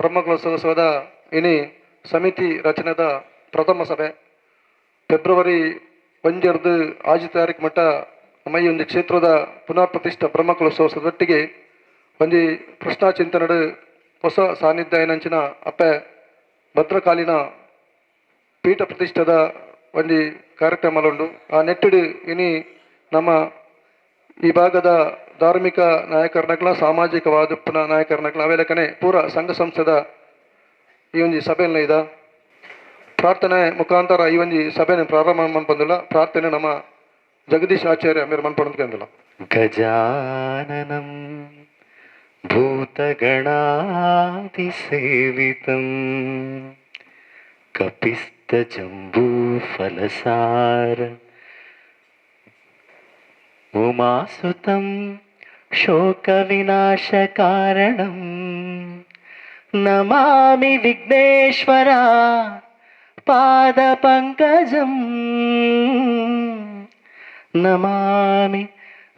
ಬ್ರಹ್ಮಕಲಶೋತ್ಸವದ ಇನಿ ಸಮಿತಿ ರಚನೆದ ಪ್ರಥಮ ಸಭೆ ಫೆಬ್ರವರಿ 1 ಆಜಿ ತಾರೀಕು ಮಟ್ಟ ಮೈ ಒಂದು ಕ್ಷೇತ್ರದ ಪುನರ್ ಪ್ರತಿಷ್ಠ ಬ್ರಹ್ಮಕಲಶೋತ್ಸವದೊಟ್ಟಿಗೆ ಒಂದು ಪ್ರಶ್ನಾ ಚಿಂತನಡು ಹೊಸ ಸಾನ್ನಿಧ್ಯ ಏನಂಚಿನ ಅಪ್ಪೆ ಭದ್ರಕಾಲಿನ ಪೀಠ ಪ್ರತಿಷ್ಠದ ಒಂದು ಕಾರ್ಯಕ್ರಮಗಳುಂಡು ಆ ನೆಟ್ಟಡು ಇನಿ ನಮ್ಮ ಈ ಭಾಗದ ಧಾರ್ಮಿಕ ನಾಯಕರನಗಳ ಸಾಮಾಜಿಕವಾದ ಪುನಃ ನಾಯಕರನಗಳ ಅವೆಲೆಕ್ಕನೆ ಪೂರ ಸಂಘ ಸಂಸ್ಥೆದ ಈ ಒಂದು ಸಭೆಯಲ್ಲಿ ಇದ ಪ್ರಾರ್ಥನೆ ಮುಖಾಂತರ ಈ ಒಂದು ಸಭೆಯನ್ನು ಪ್ರಾರಂಭ ಮಾಡ್ಬಂದಿಲ್ಲ. ಪ್ರಾರ್ಥನೆ ನಮ್ಮ ಜಗದೀಶ್ ಆಚಾರ್ಯ మీరు ಮಾಡ್ಕೊಂಡ್ಕಂದಿಲ್ಲ. ಗಜಾನನಂ ಭೂತಗಣಾಧಿಸೇವಿತಂ ಕಪಿಸ್ತ ಜಂಬೂಫಲಸಾರ ಉಮಾಸುತಂ ಶೋಕವಿನಾಶಕಾರಣಂ ನಮಾಮಿ ವಿಘ್ನೇಶ್ವರ ಪಾದಪಂಕಜಂ ನಮಾಮಿ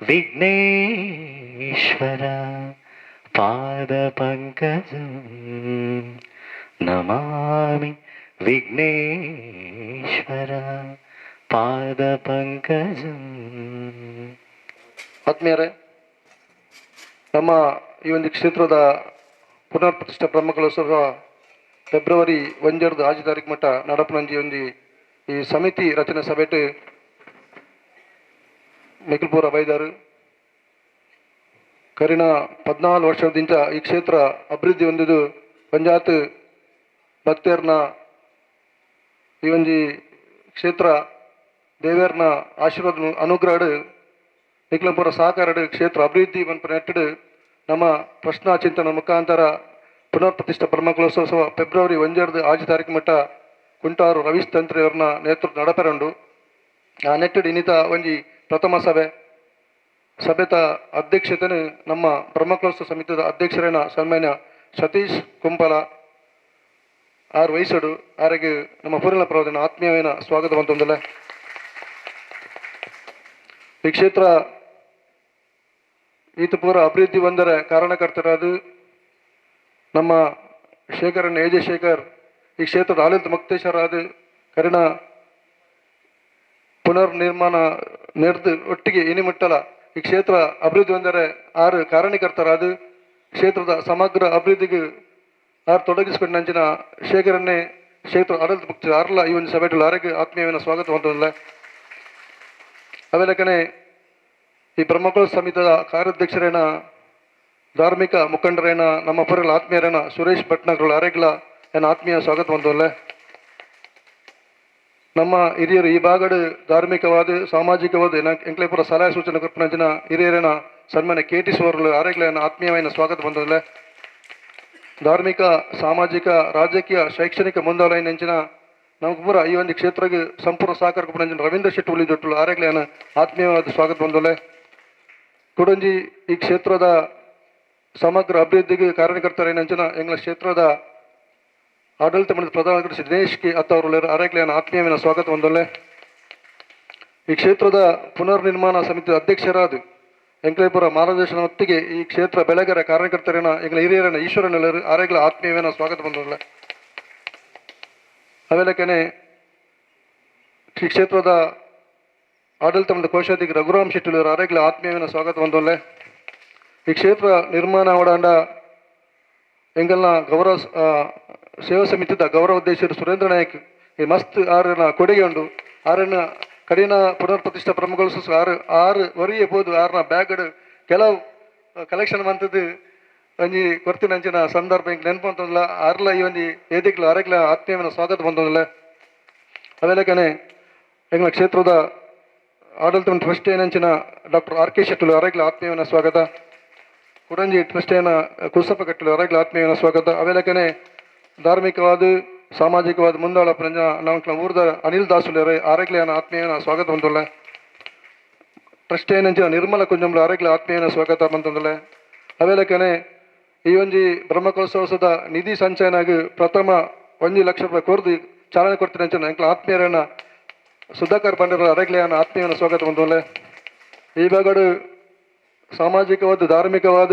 ವಿಘ್ನೇಶ್ವರ ಪಾದಪಂಕಜಂ ನಮಾಮಿ ವಿಘ್ನೇಶ್ವರ ಪಾದಪಂಕಜಂ. ಆತ್ಮೀಯರೇ, ನಮ್ಮ ಈ ಒಂದು ಕ್ಷೇತ್ರದ ಪುನರ್ ಪ್ರತಿಷ್ಠಾ ಬ್ರಹ್ಮಕಲಶೋತ್ಸವ ಫೆಬ್ರವರಿ 1 ಆಜಿ ತಾರೀಕು ಮಟ್ಟ ನಡಪನಂಜಿ ಒಂದು ಈ ಸಮಿತಿ ರಚನೆ ಸಭೆಟ್ ಮೆಕಲ್ಪುರ ಬೈದಾರು ಕರಿನ 14 ವರ್ಷದಿಂದ ಈ ಕ್ಷೇತ್ರ ಅಭಿವೃದ್ಧಿ ಹೊಂದಿದ್ದು ಪಂಚಾಯತ್ ಭಕ್ತರ್ನ ಈ ಒಂದು ಕ್ಷೇತ್ರ ದೇವರ್ನ ಆಶೀರ್ವಾದ ಅನುಗ್ರಹ ನಿಕ್ಲಂಪುರ ಸಹಕಾರ ಕ್ಷೇತ್ರ ಅಭಿವೃದ್ಧಿ ನೆಟ್ಟಡು ನಮ್ಮ ಪ್ರಶ್ನಾ ಚಿಂತನ ಮುಖಾಂತರ ಪುನರ್ ಪ್ರತಿಷ್ಠಾ ಬ್ರಹ್ಮಕಲಶೋತ್ಸವ ಫೆಬ್ರವರಿ 1 ಆಜಿ ತಾರೀಕು ಮಟ್ಟ ಕುಂಟಾರು ರವೀಶ್ ತಂತ್ರಿ ಅವ್ರನ್ನ ನೇತೃತ್ವ ನಡಪೆರಂಡು ಆ ನೆಟ್ಟಡು ಇನ್ನಿತ ಒಂಜಿ ಪ್ರಥಮ ಸಭೆತ ಅಧ್ಯಕ್ಷತೆಯನ್ನು ನಮ್ಮ ಬ್ರಹ್ಮಕಲಶೋತ್ಸವ ಸಮಿತಿಯ ಅಧ್ಯಕ್ಷರೇನ ಸನ್ಮಾನ್ಯ ಸತೀಶ್ ಕುಂಪಲ ಆರು ವಹಿಸಡು ಆರಿಗೆ ನಮ್ಮ ಪೂರ್ಣ ಪ್ರವಚನ ಆತ್ಮೀಯವೇನ ಸ್ವಾಗತವಂತಂದಲ್ಲ. ಈ ಕ್ಷೇತ್ರ ಈತ ಪೂರ ಅಭಿವೃದ್ಧಿ ಬಂದರೆ ಕಾರಣಕರ್ತರಾದ ನಮ್ಮ ಶೇಖರನ್ ಎ ಜೆ ಶೇಖರ್ ಈ ಕ್ಷೇತ್ರದ ಆಡಳಿತ ಮುಕ್ತೇಶ್ವರಾದ ಕರಿಣ ಪುನರ್ ನಿರ್ಮಾಣ ನಡೆದು ಒಟ್ಟಿಗೆ ಇನಿಮುಟ್ಟಲ ಈ ಕ್ಷೇತ್ರ ಅಭಿವೃದ್ಧಿ ಬಂದರೆ ಆರು ಕಾರಣಕರ್ತರಾದ ಕ್ಷೇತ್ರದ ಸಮಗ್ರ ಅಭಿವೃದ್ಧಿಗೆ ಆರು ತೊಡಗಿಸಿಕೊಂಡು ನಂಚಿನ ಶೇಖರನ್ನೇ ಕ್ಷೇತ್ರ ಆಡಳಿತ ಮುಕ್ತ ಆರಲ್ಲ ಈ ಒಂದು ಸಭೆಯಲ್ಲಿ ಆರೋಗ್ಯ ಆತ್ಮೀಯವಿನ ಸ್ವಾಗತ ಹೊಂದಿಲ್ಲ. ಅವೆಲ್ಲಕನೆ ಈ ಬ್ರಹ್ಮಕಲಶೋತ್ಸವ ಸಮಿತಿಯ ಕಾರ್ಯಾಧ್ಯಕ್ಷರೇನ ಧಾರ್ಮಿಕ ಮುಖಂಡರೇನ ನಮ್ಮ ಪುರಗಳ ಆತ್ಮೀಯರೇನ ಸುರೇಶ್ ಭಟ್ನಗರ ಆರೋಗ್ಯ ಏನ ಆತ್ಮೀಯ ಸ್ವಾಗತ ಹೊಂದಿಲ್ಲ. ನಮ್ಮ ಹಿರಿಯರು ಈ ಭಾಗದ ಧಾರ್ಮಿಕವಾದ ಸಾಮಾಜಿಕವಾದ ಎಂಕ್ಲೇಪುರ ಸಲಹೆ ಸೂಚನೆ ಕೊಪ್ಪನಂಚಿನ ಹಿರಿಯರೇನ ಸನ್ಮಾನ್ಯ KT ಸೋರ್ಲು ಆರೋಗ್ಯ ಆತ್ಮೀಯమైన ಸ್ವಾಗತ ಹೊಂದಿಲ್ಲ. ಧಾರ್ಮಿಕ ಸಾಮಾಜಿಕ ರಾಜಕೀಯ ಶೈಕ್ಷಣಿಕ ಮುಂದಾಲೈನಂಚಿನ ನಮ್ಗೆ ಪೂರ ಈ ಒಂದು ಕ್ಷೇತ್ರಕ್ಕೆ ಸಂಪೂರ್ಣ ಸಹಕಾರ ಕೊಪ್ಪನಂಚಿನ ರವೀಂದ್ರ ಶೆಟ್ಟಿ ಉಳಿ ಜೊಟ್ಟು ಆರೋಗ್ಯ ಆತ್ಮೀಯವಾದ ಸ್ವಾಗತ ಹೊಂದಿಲ್ಲ. ಕುಡಂಜಿ ಈ ಕ್ಷೇತ್ರದ ಸಮಗ್ರ ಅಭಿವೃದ್ಧಿಗೆ ಕಾರಣಕರ್ತರೇನಂಚಿನ ಎಂಗ್ಲ ಕ್ಷೇತ್ರದ ಆಡಳಿತ ಮಂಡಳಿ ಪ್ರಧಾನ ಕಾರ್ಯದರ್ಶಿ ದಿನೇಶ್ ಕೆ ಅತ್ತವರು ಆರೋಗ್ಯ ಆತ್ಮೀಯವಿನ ಸ್ವಾಗತ ಹೊಂದಲೆ. ಈ ಕ್ಷೇತ್ರದ ಪುನರ್ ನಿರ್ಮಾಣ ಸಮಿತಿ ಅಧ್ಯಕ್ಷರಾದ ಎಂಕ್ಲೇಪುರ ಮಾರ್ಗದರ್ಶನ ಹೊತ್ತಿಗೆ ಈ ಕ್ಷೇತ್ರ ಬೆಳೆಗರ ಕಾರ್ಯಕರ್ತರೇನ ಎಂಗ್ಲ ಹಿರಿಯರನ್ನ ಈಶ್ವರನೆಲ್ಲರು ಆರೋಗ್ಯ ಆತ್ಮೀಯವಿನ ಸ್ವಾಗತ ಹೊಂದಲೆ. ಅವೆಲ್ಲಕ್ಕನೆ ಈ ಕ್ಷೇತ್ರದ ಆಡಳಿತ ಮಂಡಳಿ ಕೋಶಾಧಿಕಾರಿ ರಘುರಾಮ್ ಶೆಟ್ಟಿ ಆರೋಗ್ಯ ಆತ್ಮೀಯವಿನ ಸ್ವಾಗತ ಹೊಂದಲೆ. ಈ ಕ್ಷೇತ್ರ ನಿರ್ಮಾಣ ಒಡಾಂಡ ಎಂಗಲ್ನ ಗೌರವ ಸೇವಾ ಸಮಿತಿದ ಗೌರವ ಅಧ್ಯಕ್ಷರು ಸುರೇಂದ್ರ ನಾಯಕ್ ಈ ಮಸ್ತ್ ಆರನ ಕೊಡುಗೆ ಉಂಡು ಆರನ ಕಡಿನ ಪುನರ್ ಪ್ರತಿಷ್ಠಾ ಬ್ರಹ್ಮಕಲಶೋತ್ಸವ ಆರು ವರಿಯೇ ಬೋದು ಆರನ ಬ್ಯಾಗ್ ಕೆಲವು ಕಲೆಕ್ಷನ್ ಮಂತದ್ದು ಒಂಜಿ ಕೊರ್ತಿನಂಚಿನ ಸಂದರ್ಭ ಹಿಂಗೆ ನೆನಪು ಅಂತಂದಿಲ್ಲ ಆರ್ಲ ಈ ಒಂದು ವೇದಿಕೆಲು ಆರೋಗ್ಯ ಆತ್ಮೀಯವಿನ ಸ್ವಾಗತ ಬಂದಿಲ್ಲ. ಅವೆಲ್ಲಕನೆ ಎಂಗ್ಲ ಕ್ಷೇತ್ರದ ಆಡಳಿತ ಟ್ರಸ್ಟ್ ಏನಂಚಿನ ಡಾಕ್ಟರ್ RK ಶೆಟ್ಟುಲು ಆರೋಗ್ಯ ಆತ್ಮೀಯವಿನ ಸ್ವಾಗತ. ಕುಡಂಜಿ ಟ್ರಸ್ಟೇನ ಕುಸಪ್ಪ ಕಟ್ಟಲು ಆರೋಗ್ಯ ಆತ್ಮೀಯವಿನ ಸ್ವಾಗತ. ಅವೆಲ್ಲಕನೆ ಧಾರ್ಮಿಕವಾದ ಸಾಮಾಜಿಕವಾದ ಮುಂದಾಳ ನಮ್ಮ ಊರದ ಅನಿಲ್ ದಾಸುಲರ ಆರೋಗ್ಯ ಆತ್ಮೀಯನ ಸ್ವಾಗತ ಬಂದಿಲ್ಲ. ಟ್ರಸ್ಟ್ ಏನಂಚಿನ ನಿರ್ಮಲ ಕುಂಜಂಬಳ ಆರೋಗ್ಯ ಆತ್ಮೀಯನ ಸ್ವಾಗತ ಬಂದಿಲ್ಲ. ಅವೆಲ್ಲಕನೆ ಈ ಒಂದು ಬ್ರಹ್ಮಕಲಶೋತ್ಸವದ ನಿಧಿ ಸಂಚಯನಾಗಿ ಪ್ರಥಮ 1 ಲಕ್ಷ ರೂಪಾಯಿ ಕೋರ್ದು ಚಾಲನೆ ಕೊಡ್ತೀನಿ ಅಂಚನ ಎಂಕ್ಲ ಆತ್ಮೀಯರನ್ನ ಸುಧಾಕರ್ ಬಂಡರ ಆರೋಗ್ಯ ಆತ್ಮೀಯನ ಸ್ವಾಗತ ಬಂದಿಲ್ಲ. ಈ ಭಾಗಡು ಸಾಮಾಜಿಕವಾದ ಧಾರ್ಮಿಕವಾದ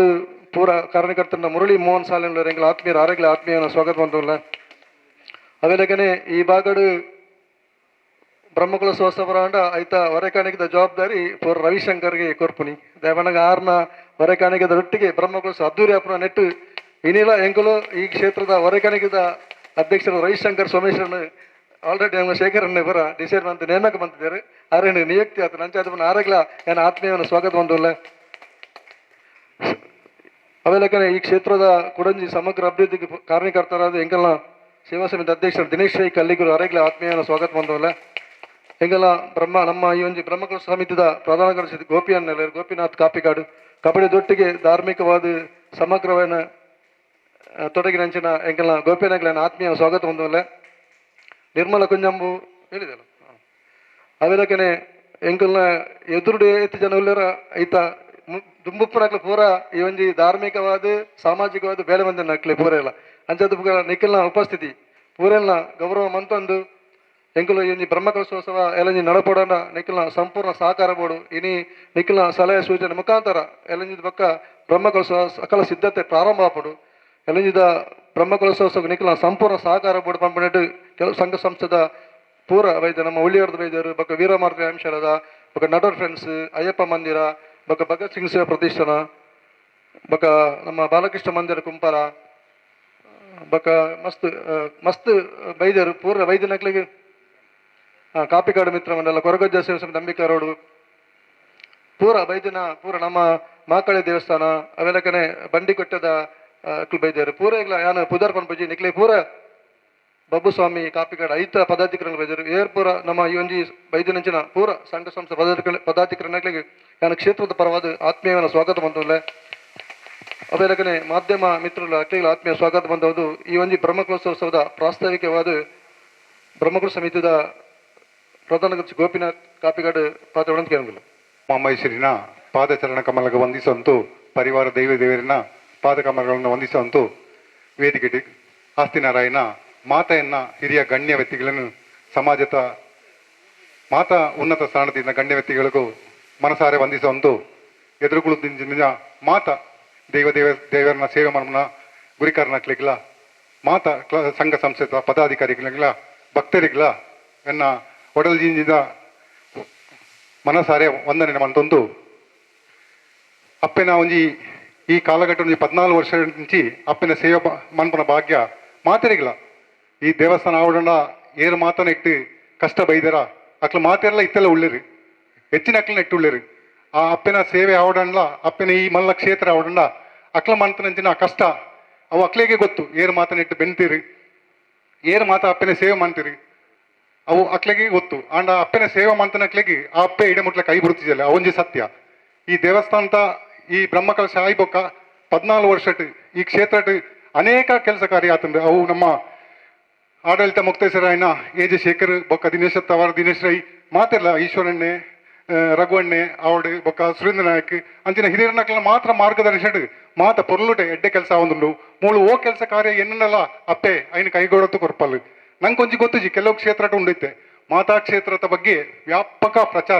ಪೂರ ಕಾರಣಕರ್ತನ ಮುರಳಿ ಮೋಹನ್ ಸಾಲೆಂಡ್ಲ ಎಂಗಳ ಆತ್ಮೀಯರ ಆರೆಗ್ಲ ಆತ್ಮೀಯನ ಸ್ವಾಗತ ಬಂತಲ್ಲ ಅವೇಲೆಗನೆ ಈ ಬಾಗಡು ಬ್ರಹ್ಮಕುಲ ಸೋಸ್ತಪರಾಂಡ ಐತ ಹೊರೆಕಾಣಿಕದ ಜವಾಬ್ದಾರಿ ಪೂರ ರವಿಶಂಕರ್ಗೆ ಕೊರ್ಪುನಿ ದೇವನಗ ಆರ್ನ ಹೊರೆಕಾಣಿಕದ ಒಟ್ಟಿಗೆ ಬ್ರಹ್ಮಕುಲ ಅದ್ದೂರಿ ಅಪುರ ನೆಟ್ಟು ಇನ್ನಿಲ್ಲ ಎಂಕುಲು ಈ ಕ್ಷೇತ್ರದ ಹೊರೆಕಾಣಿಕದ ಅಧ್ಯಕ್ಷರು ರವಿಶಂಕರ್ ಸೋಮೇಶ್ವರನ್ ಆಲ್ರೆಡಿ ನಮ್ಮ ಶೇಖರನ್ನ ಬರ ಡಿಸೈಡ್ ಬಂತು ನೇಮಕ ಬಂದಿದ್ದಾರೆ ಆರೇನು ನಿಯುಕ್ತಿ ಆಯ್ತು ನಂಚ ಅದನ್ನ ಆರೆಗ್ಲ ಏನ ಆತ್ಮೀಯನ ಸ್ವಾಗತ ಬಂದಲ್ಲ ಅವೆಲ್ಲಕನೆ ಈ ಕ್ಷೇತ್ರದ ಕುಡಂಜಿ ಸಮಗ್ರ ಅಭಿವೃದ್ಧಿಗೆ ಕಾರಣಕರ್ತರಾದ ಎಂಕಲ್ನ ಸೇವಾ ಸಮಿತಿ ಅಧ್ಯಕ್ಷರು ದಿನೇಶ್ ರೈ ಕಲ್ಲಿಗರು ಆರೆಗ್ಲ ಆತ್ಮೀಯನ ಸ್ವಾಗತ ಬಂದವಲ್ಲ ಎಂಗಲ್ಲ ನಮ್ಮ ಈ ಒಂದು ಬ್ರಹ್ಮಕುಲ ಸಮಿತಿದ ಪ್ರಧಾನ ಕಾರ್ಯದರ್ಶಿ ಗೋಪಿನಾಥ್ ಕಾಪಿಕಾಡು ಕಬಡ್ಡಿ ದೊಟ್ಟಿಗೆ ಧಾರ್ಮಿಕವಾದ ಸಮಗ್ರವಾದ ತೊಡಗಿನಂಚಿನ ಎಂಕಲ್ನ ಗೋಪಿನಾಗ್ಲನ ಆತ್ಮೀಯ ಸ್ವಾಗತ ಹೊಂದವಲ್ಲ ನಿರ್ಮಲ ಕುಂಜಂಬು ಹೇಳಿದಲ್ಲ ಅವೆಲ್ಲಕನೆ ಎಂಕಲ್ನ ಎದುರುಡೆ ಎತ್ತು ಜನ ಉಳ್ಳರ ಐತ ದುಂಬುಪ್ಪನಕ್ಲೆ ಪೂರ ಈ ಒಂಜಿ ಧಾರ್ಮಿಕವಾದ ಸಾಮಾಜಿಕವಾದ ಬೇಳೆ ಬಂದ ನಕ್ಲೆ ಪೂರ ಎಲ್ಲ ಅಂಚದ ನಿಖಿಲ್ನ ಉಪಸ್ಥಿತಿ ಪೂರೆಲ್ಲ ಗೌರವ ಮಂತಂದು ಎಂಕುಲು ಈ ಬ್ರಹ್ಮಕಲಶೋತ್ಸವ ಎಲ್ಲಂಜಿ ನಡಪೋಡಂಡ ನಿಖಿಲ್ನ ಸಂಪೂರ್ಣ ಸಹಕಾರ ಬೋಡು ಇನಿ ನಿಖಿಲ್ನ ಸಲಹೆ ಸೂಚನೆ ಮುಖಾಂತರ ಎಲ್ಲಂಜಿದ ಪಕ್ಕ ಬ್ರಹ್ಮಕಲಶೋತ್ಸವ ಸಕಲ ಸಿದ್ಧತೆ ಪ್ರಾರಂಭ ಆಪಡು ಎಲ್ಲಂಜಿದ ಬ್ರಹ್ಮಕಲಶೋತ್ಸವ ನಿಖಿಲ್ನ ಸಂಪೂರ್ಣ ಸಹಕಾರ ಬೋಡು ಪಂಪನೆಟ್ಟು ಕೆಲವು ಸಂಘ ಸಂಸ್ಥೆದ ಪೂರ ವೈದ್ಯ ನಮ್ಮ ಉಳ್ಳಿಯರ್ದ ವೈದ್ಯರು ಬಕ್ಕ ವೀರಮಾರ್ಗ ಅಂಶರದ ಬಕ್ಕ ನಟರ್ ಫ್ರೆಂಡ್ಸ್ ಅಯ್ಯಪ್ಪ ಮಂದಿರ ಬಕ್ಕ ಭಗತ್ ಸಿಂಗ್ ಸೇವಾ ಪ್ರತಿಷ್ಠಾನ ಬಕ್ಕ ನಮ್ಮ ಬಾಲಕೃಷ್ಣ ಮಂದಿರ ಕುಂಪಾರ ಬಕ್ಕ ಮಸ್ತ್ ವೈದ್ಯರು ಪೂರ ವೈದ್ಯ ನಕ್ಲಿಗೆ ಕಾಪಿಕಾಡು ಮಿತ್ರ ಮಂಡಲ ಕೊರಗಜ್ಜ ಸೇವಾ ಸಮಿತಿ ಅಂಬಿಕಾರೋಡು ಪೂರ ವೈದ್ಯನ ಪೂರ ನಮ್ಮ ಮಾಕಳೆ ದೇವಸ್ಥಾನ ಅವೆಲ್ಲಕನೆ ಬಂಡಿಕೊಟ್ಟದ ಬೈದ್ಯರು ಪೂರ ಇಲ್ಲ ಯಾನು ಪುದರ್ಪನ್ ಪೂಜಿ ನಿಕ್ಲೆ ಪೂರ ಬಬ್ಬುಸ್ವಾಮಿ ಕಾಪಿಕಾಡು ಐತ ಪದಾಧಿಕಾರಿಗಳು ಬೈದರು ಏರ್ಪುರ ನಮ್ಮ ಈ ಒಂಜಿ ವೈದ್ಯನಂಚಿನ ಪೂರ ಸಂಘ ಸಂಸ್ಥೆ ಪದಾಧಿಕಾರಿಗಳಿಗೆ ನಾನು ಕ್ಷೇತ್ರದ ಪರವಾದ ಆತ್ಮೀಯನ ಸ್ವಾಗತ ಬಂದವಲ್ಲ ಅವೆಲ್ಲಕನೆ ಮಾಧ್ಯಮ ಮಿತ್ರರ ಅಕ್ಲಿಗಳ ಆತ್ಮೀಯ ಸ್ವಾಗತ ಬಂದವುದು ಈ ಒಂಜಿ ಬ್ರಹ್ಮಕಲಶೋತ್ಸವದ ಪ್ರಾಸ್ತಾವಿಕವಾದ ಬ್ರಹ್ಮಕುಲ ಸಮಿತಿದ ಪ್ರಧಾನ ಕಾರ್ಯದರ್ಶಿ ಗೋಪಿನಾಥ್ ಕಾಪಿಕಾಡು ಪಾತ್ರಗಳನ್ನು ಕೇಳಂಗಿಲ್ಲ ಮಹೇಶ್ವರಿನ ಪಾದಚರಣ ಕಮಲಗೆ ವಂದಿಸುವಂತೂ ಪರಿವಾರ ದೇವರಿನ ಪಾದಕಮಲಗಳನ್ನು ವಂದಿಸುವಂತೂ ವೇದಿಕೆ ಆಸ್ತಿನಾರಾಯಣ ಮಾತೆಯನ್ನ ಹಿರಿಯ ಗಣ್ಯ ವ್ಯಕ್ತಿಗಳನ್ನು ಸಮಾಜದ ಮಾತಾ ಉನ್ನತ ಸ್ಥಾನದಿಂದ ಗಣ್ಯ ವ್ಯಕ್ತಿಗಳಿಗೂ ಮನಸಾರೆ ವಂದಿಸುವಂತೂ ಎದುರುಗುಳುದಿನ ಮಾತಾ ದೇವರನ್ನ ಸೇವೆ ಮಾಡೋಣ ಗುರಿಕಾರನಾಗ್ಲಿಕ್ಕಿಲ್ಲ ಮಾತಾ ಸಂಘ ಸಂಸ್ಥೆ ಪದಾಧಿಕಾರಿಗಳಿಗಿಲ್ಲ ಭಕ್ತರಿಗಿಲ್ಲ ಎನ್ನ ಒಡಲ್ಜಿಂದ ಮನಸಾರೆ ವಂದನೆ ಮಂತೊಂದು ಅಪ್ಪೆನ ಒಂಜಿ ಈ ಕಾಲಘಟ್ಟ 14 ವರ್ಷ నుంచి ಅಪ್ಪನ ಸೇವೆ ಮನ್ಪನ ಭಾಗ್ಯ ಮಾತೆರಿಗಿಲ್ಲ ಈ ದೇವಸ್ಥಾನ ಆವಡಣ ಏರು ಮಾತನ ಇಟ್ಟು ಕಷ್ಟ ಬೈದರ ಅಕ್ಲ ಮಾತೆಲ್ಲ ಇತ್ತೆಲ್ಲ ಉಳ್ಳಿರಿ ಹೆಚ್ಚಿನ ಅಕ್ಲನ ಇಟ್ಟು ಉಳ್ಳಿರಿ ಆ ಅಪ್ಪನ ಸೇವೆ ಆವಡಣ್ಣ ಅಪ್ಪನ ಈ ಮಲ್ಲ ಕ್ಷೇತ್ರ ಆವಡಣ್ಣ ಅಕ್ಲ ಮಂತನಂಚಿನ ಕಷ್ಟ ಅವು ಅಕ್ಲೆಗೆ ಗೊತ್ತು ಏರು ಮಾತನ ಇಟ್ಟು ಬೆಂತೀರಿ ಏರು ಮಾತ ಅಪ್ಪನ ಸೇವೆ ಮಾಡ್ತೀರಿ ಅವು ಅಕ್ಲೆಗೆ ಗೊತ್ತು ಆಂಡ ಅಪ್ಪನ ಸೇವೆ ಮಂತನ ಅಕ್ಲೆಗೆ ಆ ಅಪ್ಪೆ ಇಡಮುಟ್ಲ ಕೈ ಬಿಡುತ್ತಿದ್ದಲ್ಲ ಅವೊಂಜಿ ಸತ್ಯ ಈ ದೇವಸ್ಥಾನದ ಈ ಬ್ರಹ್ಮಕಲಶ ಆಯ್ಬೊಕ್ಕ 14 ವರ್ಷಟ್ ಈ ಕ್ಷೇತ್ರ ಅನೇಕ ಕೆಲಸ ಕಾರ್ಯ ಆತಂದ್ರೆ ಅವು ನಮ್ಮ ಆಡಳಿತ ಮುಕ್ತೇಶ್ವರಾಯನ ಎಜೆ ಶೇಖರ್ ಬೊಕ್ಕ ದಿನೇಶ್ ರೈ ಮಾತೆಲ್ಲ ಈಶ್ವರಣ್ಣೆ ರಘುವಣ್ಣೆ ಅವಡು ಬೊಕ್ಕ ಸುರೇಂದ್ರ ನಾಯಕ್ ಅಂಚಿನ ಹಿರಿಯರನಕ್ಲ ಮಾತ್ರ ಮಾರ್ಗದರ್ಶನ ಮಾತ ಪೊರ್ಲುಟೆ ಎಡ್ಡೆ ಕೆಲಸ ಆವೊಂದುಂಡು ಮೂಳು ಓ ಕೆಲಸ ಕಾರ್ಯ ಎನ್ನಲ್ಲ ಅಪ್ಪೆ ಐನ ಕೈಗೊಡತ್ತು ಕೊರ್ಪಲ್ ನಂಗೆ ಕೊಂಚ ಗೊತ್ತುಜಿ ಕೆಲವು ಕ್ಷೇತ್ರ ಉಂಡೈತೆ ಮಾತಾ ಕ್ಷೇತ್ರದ ಬಗ್ಗೆ ವ್ಯಾಪಕ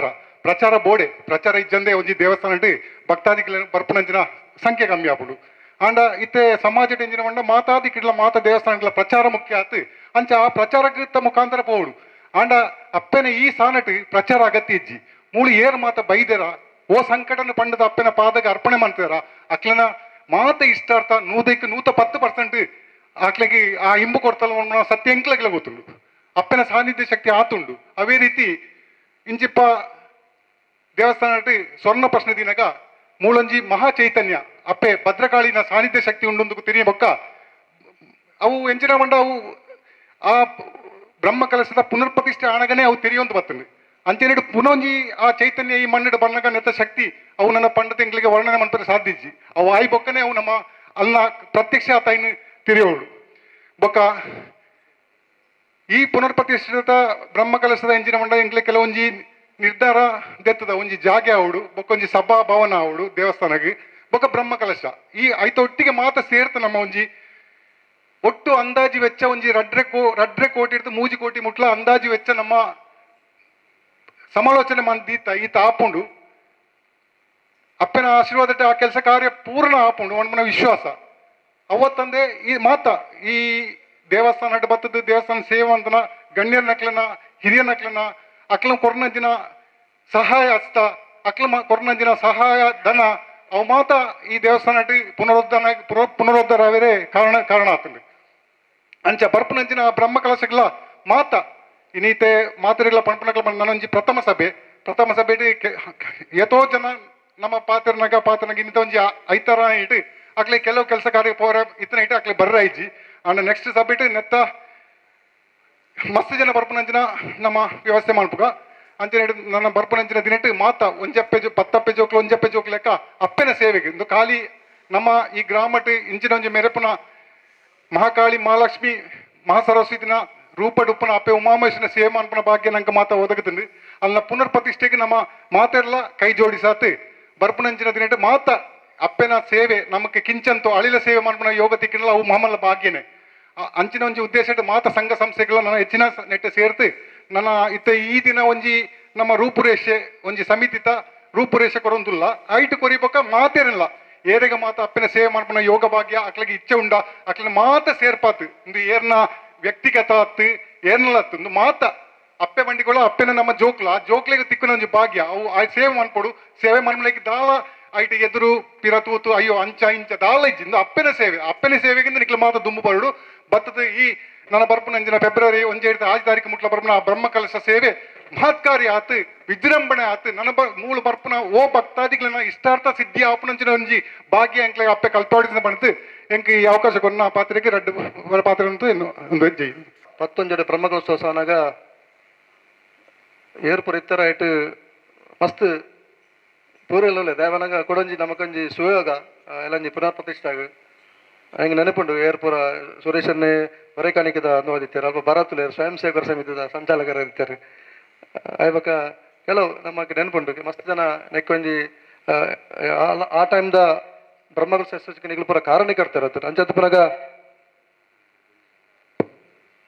ಪ್ರಚಾರ ಬೋಡೆ ಪ್ರಚಾರ ಇಜ್ಜಂದೇ ಒಂಜಿ ದೇವಸ್ಥಾನ ಭಕ್ತಾದಿಗಳ ಬರ್ಪುನಂಚಿನ ಸಂಖ್ಯೆ ಕಮ್ಮಿ ಆಪುಡು ಆಂಡ ಇತ್ತೆ ಸಮಾಜ ಎಂಜಿನ ಮಂಡ ಮಾತಾದಿಕ್ಕಿಡ್ಲ ಮಾತಾ ದೇವಸ್ಥಾನಗಳ ಪ್ರಚಾರ ಮುಖ್ಯ ಆತು ಅಂಚ ಆ ಪ್ರಚಾರಕ್ಕಿಂತ ಮುಖಾಂತರ ಪೋಡು ಆಂಡ ಅಪ್ಪನ ಈ ಸಾನಟ್ ಪ್ರಚಾರ ಅಗತ್ಯ ಇಜ್ಜಿ ಮೂಳು ಏರ್ ಮಾತ ಬೈದರ ಓ ಸಂಕಟನ ಪಂಡದ ಅಪ್ಪನ ಪಾದಗೆ ಅರ್ಪಣೆ ಮಾಡ್ತಾರ ಅಕ್ಲನ ಮಾತ ಇಷ್ಟಾರ್ಥ 110% ಆಕ್ಲೆಗೆ ಆ ಇಂಬು ಕೊಡ್ತಲ್ಲ ಸತ್ಯ ಎಂಕ್ಲಗ್ಲ ಗೊತ್ತುಂಡು ಅಪ್ಪನ ಸಾನ್ನಿಧ್ಯ ಶಕ್ತಿ ಆತುಂಡು ಅವೇ ರೀತಿ ಇಂಚಿಪ್ಪ ದೇವಸ್ಥಾನ ಸ್ವರ್ಣ ಪ್ರಶ್ನೆ ದಿನಗ ಮೂಲಂಜಿ ಮಹಾ ಚೈತನ್ಯ ಅಪ್ಪೆ ಭದ್ರಕಾಳಿನ ಸಾನ್ನಿಧ್ಯ ಶಕ್ತಿ ಉಂಡು ತಿರಿಯ ಬೊಕ್ಕ ಅವು ಎಂಚಿನ ಮಂಡ ಅವು ಆ ಬ್ರಹ್ಮಕಲಶದ ಪುನರ್ ಪ್ರತಿಷ್ಠೆ ಆಣಗನೆ ಅವು ತೆರೆಯುವಂತ ಬರ್ತದೆ ಅಂಚೆನಡು ಪುನೊಂಜಿ ಆ ಚೈತನ್ಯ ಈ ಮಣ್ಣು ಬಣ್ಣಗ ನೆತ್ತ ಶಕ್ತಿ ಅವು ನನ್ನ ಪಂಡ ತಿಂಗಳಿಗೆ ವರ್ಣನೆ ಮಾಡ್ತಾರೆ ಸಾಧ್ಯಜಿ ಅವು ಆಯ್ ಬೊಕ್ಕನೆ ಅವು ನಮ್ಮ ಅಲ್ಲ ಪ್ರತ್ಯಕ್ಷ ಆತಾಯಿನ ತಿರಿಯೋಳು ಬೊಕ್ಕ ಈ ಪುನರ್ ಪ್ರತಿಷ್ಠಿತ ಬ್ರಹ್ಮಕಲಶದ ಎಂಜಿನ ಮಂಡ ಎಂಕ್ಲೆ ಕೆಲವೊಂಜಿ ನಿರ್ಧಾರ ದೆತ್ತದ ಒಂಜಿ ಜಾಗೆ ಆವಡು ಬೊಕ್ಕೊಂಜಿ ಸಭಾ ಭವನ ಆವಡು ದೇವಸ್ಥಾನಕ್ಕೆ ಬೊಕ್ಕ ಬ್ರಹ್ಮಕಲಶ ಈ ಐತ ಒಟ್ಟಿಗೆ ಮಾತ ಸೇರ್ತ ನಮ್ಮ ಒಂಜಿ ಒಟ್ಟು ಅಂದಾಜು ವೆಚ್ಚ ಒಂಜಿ ರಡ್ರೆ ಕೋಟಿ ಇರ್ತು 3 ಕೋಟಿ ಮುಟ್ಲ ಅಂದಾಜು ವೆಚ್ಚ ನಮ್ಮ ಸಮಾಲೋಚನೆ ಮಂದೀತ ಈತ ಆಪುಂಡು ಅಪ್ಪನ ಆಶೀರ್ವಾದ ಆ ಕೆಲಸ ಕಾರ್ಯ ಪೂರ್ಣ ಆಪುಂಡು ಮನ ವಿಶ್ವಾಸ ಅವತ್ತಂದೆ ಈ ಮಾತ ಈ ದೇವಸ್ಥಾನ ಅಡ್ಡ ಬತ್ತದ ದೇವಸ್ಥಾನ ಸೇವೆ ಅಂತನ ಗಣ್ಯರ ನಕ್ಲನ ಹಿರಿಯ ನಕ್ಲನ ಅಕ್ಲ ಕೊರ್ನಂಜಿನ ಸಹಾಯ ಹಸ್ತ ಅಕ್ಲ ಕೊರ್ನಂಜಿನ ಸಹಾಯ ಧನ ಅವು ಮಾತ ಈ ದೇವಸ್ಥಾನ ಪುನರುದ್ಧಾರ ಅವರೇ ಕಾರಣ ಆಗ್ತದೆ ಅಂಚ ಬರ್ಪನಂಚಿನ ಬ್ರಹ್ಮ ಕಲಶಗಳ ಮಾತ ಇನ್ನೀತೆ ಮಾತರಿಗಳ ಪಣಪಣಗಳ ನನ್ನೊಂಜಿ ಪ್ರಥಮ ಸಭೆ ಎಷ್ಟೋ ಜನ ನಮ್ಮ ಪಾತ್ರನಾಗ ಇಂಥ ಒಂಜಿ ಐತರ ಇಟ್ಟು ಅಕ್ಲೆ ಕೆಲವು ಕೆಲಸ ಕಾರ್ಯ ಪೋರ ಇತ್ತನ ಇಟ್ಟು ಅಕ್ಲೆ ಬರ್ರ ಐಜಿ ಅಂಡ್ ನೆಕ್ಸ್ಟ್ ಸಬ್ಬಿಟ್ಟು ನೆತ್ತ ಮಸ್ತ್ ಜನ ಬರ್ಪನಂಚಿನ ನಮ್ಮ ವ್ಯವಸ್ಥೆ ಮಾಡ್ಬೇಕ ಅಂತ ಹೇಳಿ ನನ್ನ ಬರ್ಪನಂಚಿನ ದಿನಟ್ಟು ಮಾತ ಪತ್ತಪ್ಪೆ ಜೋಕ್ಲು ಒಂಜಪ್ಪೆ ಜೋಕ್ಲು ಲೆಕ್ಕ ಅಪ್ಪನ ಸೇವೆಗೆ ಇಂದು ಖಾಲಿ ನಮ್ಮ ಈ ಗ್ರಾಮಟ್ ಇಂಚಿನ ಒಂಜಿ ಮೆರಪನ ಮಹಾಕಾಳಿ ಮಹಾಲಕ್ಷ್ಮಿ ಮಹಾಸರಸ್ವತಿನ ರೂಪಡುಪ್ಪನ ಅಪ್ಪೆ ಉಮಾಮೇಶನ ಸೇವೆ ಮಾಡ್ಪನ ಭಾಗ್ಯ ನಂಗೆ ಮಾತ ಒದಗುತ್ತಂದು ಅಲ್ಲ ಪುನರ್ ಪ್ರತಿಷ್ಠೆಗೆ ನಮ್ಮ ಮಾತೆಲ್ಲ ಕೈ ಜೋಡಿಸಾತು ಬರ್ಪನಂಚಿನ ದಿನಟ್ಟು ಮಾತ ಅಪ್ಪನ ಸೇವೆ ನಮಗೆ ಕಿಂಚಂತು ಅಳಿಲ ಸೇವೆ ಮಾಡ್ಪನ ಯೋಗ ತಿಕ್ಕಿನಲ್ಲ ಅವು ಮಹಮಲ್ಲ ಭಾಗ್ಯನೇ ಅಂಚಿನ ಒಂಜಿ ಉದ್ದೇಶ ಮಾತ ಸಂಘ ಸಂಸ್ಥೆಗಳ ನನ್ನ ಹೆಚ್ಚಿನ ನೆಟ್ಟು ಸೇರ್ತು ನನ್ನ ಈ ದಿನ ಒಂಜಿ ನಮ್ಮ ರೂಪುರೇಷೆ ಒಂಜಿ ಸಮಿತಿತ ರೂಪುರೇಷೆ ಕೊರೊಂದುಲ್ಲ ಐಟು ಕೊರಿಬೇಕ ಮಾತೇರಿಲ್ಲ ಏರೆಗ ಮಾತ ಅಪ್ಪನ ಸೇವೆ ಮಾಡ್ಪನ ಯೋಗ ಭಾಗ್ಯ ಅಕ್ಲಿಗೆ ಇಚ್ಛೆ ಉಂಡ ಅಕ್ಲಿನ ಮಾತ ಸೇರ್ಪಾತು ಇಂದು ಏರ್ನ ವ್ಯಕ್ತಿಗತ ಹತ್ತು ಏರ್ನಲ್ಲ ಹತ್ತು ಇಂದು ಮಾತ ಅಪ್ಪೆ ಬಂಡಿಗಳು ಅಪ್ಪನ ನಮ್ಮ ಜೋಕ್ಲೆಗೆ ತಿಕ್ಕನ ಒಂಜಿ ಭಾಗ್ಯ ಅವು ಸೇವೆ ಮಾಡ್ಕೊಡು ಸೇವೆ ಮಾಡ್ಲಿಕ್ಕೆ ದಾಳ ಐಟಿ ಎದುರು ಪಿರತೂತು ಅಯ್ಯೋ ಅಂಚ ಇಂಚ ದಾಳ ಇಜ್ಜಿಂದು ಅಪ್ಪನ ಸೇವೆಗಿಂದ ನಿಕ್ಲ ಮಾತ ದುಂಬು ಬರಡು ಬತ್ತದ ಈ ನನ್ನ ಬರ್ಪನಂಜಿನ ಫೆಬ್ರವರಿ 1 ತಾರೀಕು ಮುಟ್ಲ ಬರ್ಪನ ಬ್ರಹ್ಮ ಕಲಶ ಸೇವೆ ಮಹತ್ಕಾರಿ ಆತು ವಿಜೃಂಭಣೆ ಆತು ನನ್ನ ಮೂಲ ಬರ್ಪನ ಓ ಭಕ್ತಾದಿಗಳನ್ನ ಇಷ್ಟಾರ್ಥ ಸಿದ್ಧಿ ಆಪನಂಚಿನ ಒಂಜಿ ಭಾಗ್ಯ ಎಂಕ್ಲೆ ಅಪ್ಪೆ ಕಲ್ತೋಡಿಸಿದ ಬಂತು ಎಂಕ್ ಈ ಅವಕಾಶ ಕೊನ್ನ ಪಾತ್ರೆಗೆ ರಡ್ಡು ಪಾತ್ರ ಅಂತೂ ಇನ್ನು ಒಂದು ಹೆಜ್ಜೆ 11 ಬ್ರಹ್ಮಕಲಶೋತ್ಸವ ಸಾನಾಗ ಏರ್ಪುರ ಇತ್ತರ ಇಟ್ಟು ಮಸ್ತ್ ಪೂರೆಲ್ಲ ದೇವನಗ ಕೊಡಂಜಿ ನಮಕೊಂಜಿ ಸುಯೋಗ ಎಲ್ಲಂಜಿ ಪುನರ್ ಪ್ರತಿಷ್ಠಾಗ ಹಂಗೆ ನೆನಪುಂಡು ಏರ್ಪುರ ಸುರೇಶನ್ನೇ ಹೊರೆಕಾಣಿಕದ ನೋದಿತ್ತಾರೆ ಅಲ್ಪ ಬರತ್ತುಲೆ ಸ್ವಯಂ ಸೇವಕರ ಸಮಿತಿದ ಸಂಚಾಲಕರು ಇರ್ತಾರೆ ಇವಾಗ ಕೆಲವು ನಮಗೆ ನೆನಪುಂಡು ಮಸ್ತ್ ಜನ ನೆಕ್ಕೊಂಜಿ ಆ ಟೈಮ್ದ ಬ್ರಹ್ಮಕಲಶ ನಿಗಳು ಪೂರ ಕಾರಣಕರ್ತಾರೆ ಅಂಚತ್ತು ಪುನಗ